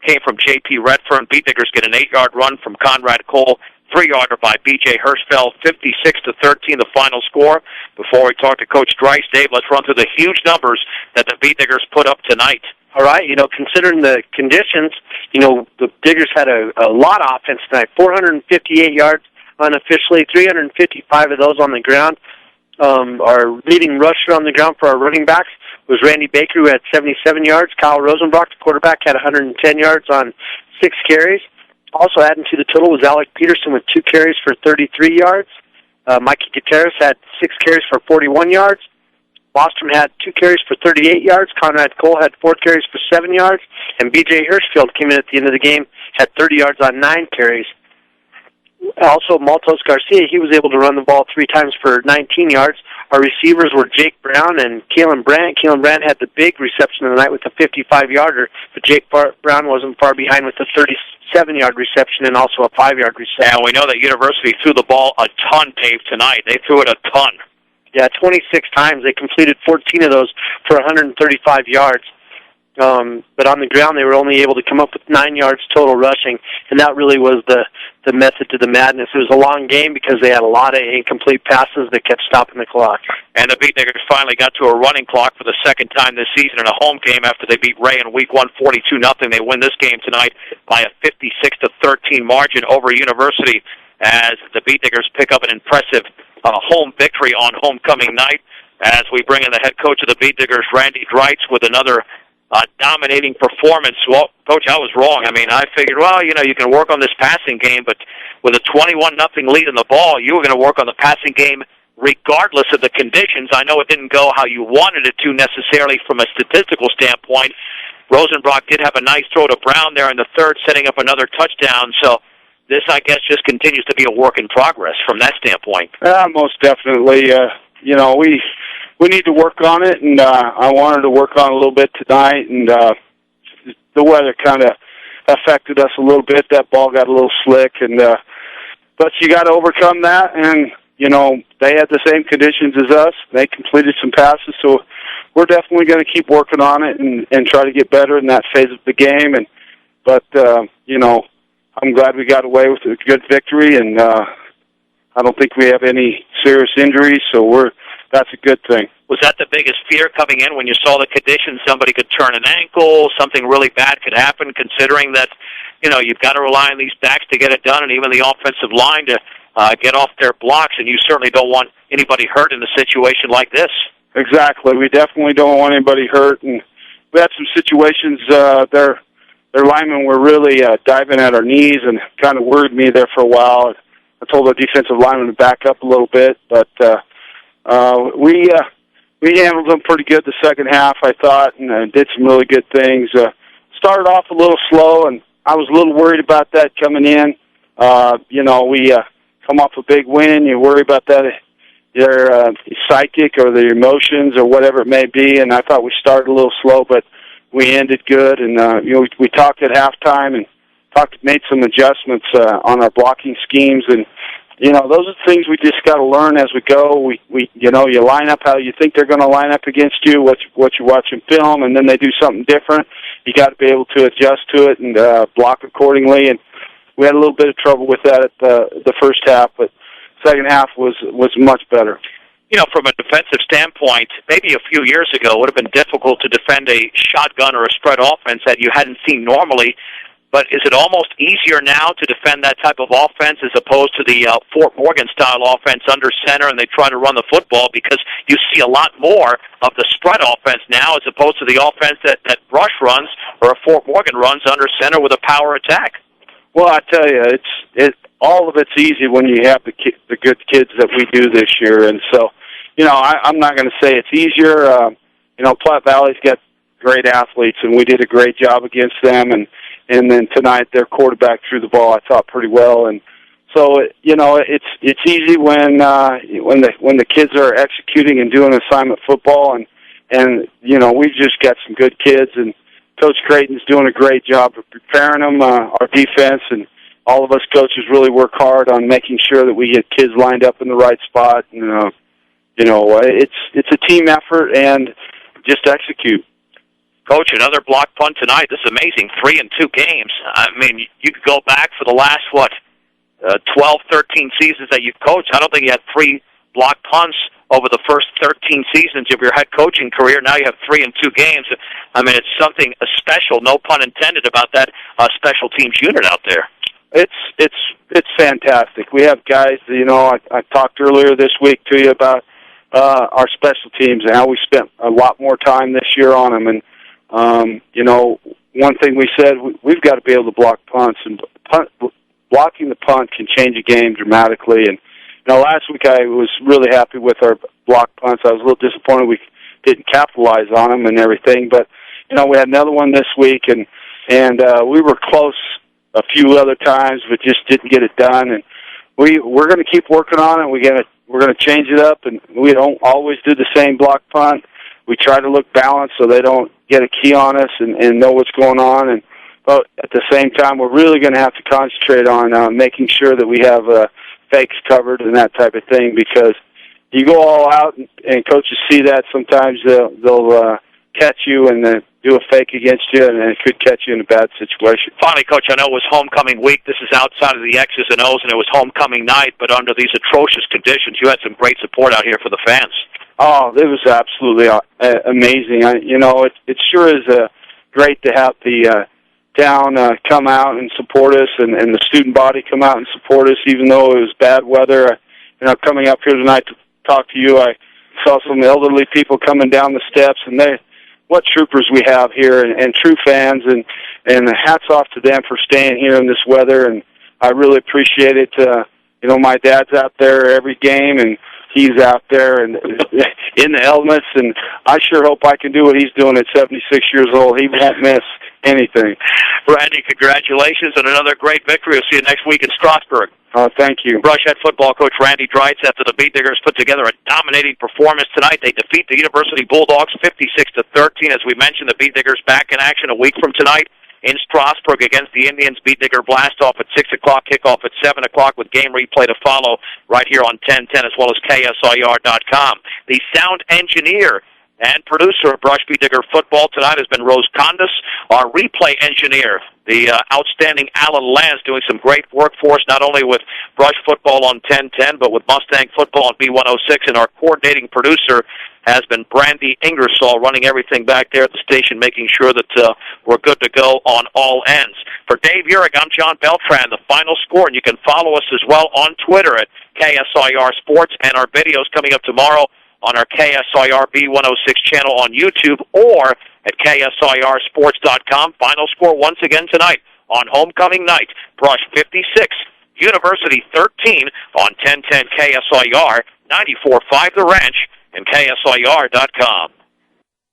came from J.P. Redfern. Beet Diggers get an 8-yard run from Conrad Cole. 3-yarder by B.J. Hirschfeld. 56-13 the final score. Before we talk to Coach Dreiss, Dave, let's run through the huge numbers that the Beet Diggers put up tonight. All right, considering the conditions, the Diggers had a lot of offense tonight. 458 yards unofficially, 355 of those on the ground. Our leading rusher on the ground for our running backs was Randy Baker, who had 77 yards. Kyle Rosenbrock, the quarterback, had 110 yards on 6 carries. Also adding to the total was Alec Peterson with 2 carries for 33 yards. Mikey Gutierrez had 6 carries for 41 yards. Bostrom had 2 carries for 38 yards. Conrad Cole had 4 carries for 7 yards. And B.J. Hirschfeld came in at the end of the game, had 30 yards on 9 carries. Also, Maltos Garcia, he was able to run the ball 3 times for 19 yards. Our receivers were Jake Brown and Kalen Brandt. Kalen Brandt had the big reception of the night with a 55-yarder, but Jake Brown wasn't far behind with a 37-yard reception and also a 5-yard reception. And we know that University threw the ball a ton, Dave, tonight. They threw it a ton. Yeah, 26 times. They completed 14 of those for 135 yards. But on the ground, they were only able to come up with 9 yards total rushing, and that really was the method to the madness. It was a long game because they had a lot of incomplete passes that kept stopping the clock. And the Beet Diggers finally got to a running clock for the 2nd time this season in a home game after they beat Ray in Week 1, 42-0. They win this game tonight by a 56-13 margin over University as the Beet Diggers pick up an impressive home victory on homecoming night. As we bring in the head coach of the Beet Diggers, Randy Dreiss, with another dominating performance. Well, Coach, I was wrong. I mean, I figured, you can work on this passing game, but with a 21-0 lead in the ball, you were going to work on the passing game regardless of the conditions. I know it didn't go how you wanted it to necessarily from a statistical standpoint. Rosenbrock did have a nice throw to Brown there in the 3rd, setting up another touchdown. So this, I guess, just continues to be a work in progress from that standpoint. Most definitely. We need to work on it, and I wanted to work on it a little bit tonight, and the weather kind of affected us a little bit. That ball got a little slick, and but you got to overcome that, and they had the same conditions as us. They completed some passes, so we're definitely going to keep working on it and try to get better in that phase of the game. But I'm glad we got away with a good victory, and I don't think we have any serious injuries, so that's a good thing. Was that the biggest fear coming in when you saw the conditions? Somebody could turn an ankle, something really bad could happen, considering that, you've got to rely on these backs to get it done, and even the offensive line to get off their blocks, and you certainly don't want anybody hurt in a situation like this. Exactly. We definitely don't want anybody hurt, and we had some situations, their linemen were really diving at our knees and kind of worried me there for a while. I told our defensive lineman to back up a little bit, but we handled them pretty good the second half, I thought, and did some really good things. Started off a little slow, and I was a little worried about that coming in. We come off a big win. You worry about that, their psychic or their emotions or whatever it may be, and I thought we started a little slow, but we ended good. And we talked at halftime and made some adjustments on our blocking schemes, and those are things we just got to learn as we go. You line up how you think they're going to line up against you, what you watch in film, and then they do something different. You got to be able to adjust to it and block accordingly. And we had a little bit of trouble with that at the first half, but second half was much better. From a defensive standpoint, maybe a few years ago it would have been difficult to defend a shotgun or a spread offense that you hadn't seen normally. But is it almost easier now to defend that type of offense as opposed to the Fort Morgan-style offense under center, and they try to run the football, because you see a lot more of the spread offense now as opposed to the offense that Rush runs or a Fort Morgan runs under center with a power attack? Well, I tell you, all of it's easy when you have the good kids that we do this year. And so, I'm not going to say it's easier. Platte Valley's got great athletes, and we did a great job against them. And then tonight, their quarterback threw the ball, I thought, pretty well. And so, it's easy when the kids are executing and doing assignment football, and we've just got some good kids, and Coach Creighton's doing a great job of preparing them. Our defense and all of us coaches really work hard on making sure that we get kids lined up in the right spot. And it's a team effort, and just execute. Coach, another block punt tonight. This is amazing. 3 in 2 games. I mean, you could go back for the last, 12, 13 seasons that you've coached. I don't think you had 3 block punts over the first 13 seasons of your head coaching career. Now you have 3 in 2 games. I mean, it's something special, no pun intended, about that special teams unit out there. It's fantastic. We have guys, I talked earlier this week to you about our special teams and how we spent a lot more time this year on them. And one thing we said, we've got to be able to block punts, and blocking the punt can change a game dramatically. And last week I was really happy with our block punts. I was a little disappointed we didn't capitalize on them and everything, but we had another one this week, and we were close a few other times, but just didn't get it done. And we're going to keep working on it. We're going to change it up, and we don't always do the same block punt. We try to look balanced so they don't get a key on us and know what's going on. But at the same time, we're really going to have to concentrate on making sure that we have fakes covered and that type of thing, because you go all out and coaches see that. Sometimes they'll catch you and then do a fake against you, and it could catch you in a bad situation. Finally, Coach, I know it was homecoming week. This is outside of the X's and O's, and it was homecoming night, but under these atrocious conditions, you had some great support out here for the fans. Oh, it was absolutely amazing. It sure is great to have the town come out and support us, and the student body come out and support us, even though it was bad weather. Coming up here tonight to talk to you, I saw some elderly people coming down the steps, and what troopers we have here, and true fans, and hats off to them for staying here in this weather, and I really appreciate it. My dad's out there every game, and he's out there and in the elements, and I sure hope I can do what he's doing at 76 years old. He won't miss anything. Randy, congratulations on another great victory. We'll see you next week in Strasburg. Thank you. Brush head football coach Randy Dreitz, after the Beat Diggers put together a dominating performance tonight. They defeat the University Bulldogs 56-13. As we mentioned, the Beat Diggers back in action a week from tonight in Strasburg against the Indians. Beat Digger blast off at 6 o'clock, kickoff at 7 o'clock with game replay to follow right here on 1010 as well as KSIR.com. The sound engineer and producer of Brush Beat Digger football tonight has been Rose Condis. Our replay engineer, the outstanding Alan Lance, doing some great work for us, not only with Brush football on 1010, but with Mustang football on B106. And our coordinating producer has been Brandy Ingersoll, running everything back there at the station, making sure that we're good to go on all ends. For Dave Urich, I'm John Beltran. The final score, and you can follow us as well on Twitter at KSIR Sports, and our videos coming up tomorrow on our KSIR B106 channel on YouTube or at KSIRsports.com. Final score once again tonight on homecoming night. Brush 56, University 13 on 1010 KSIR, 94.5 The Ranch, and KSIR.com.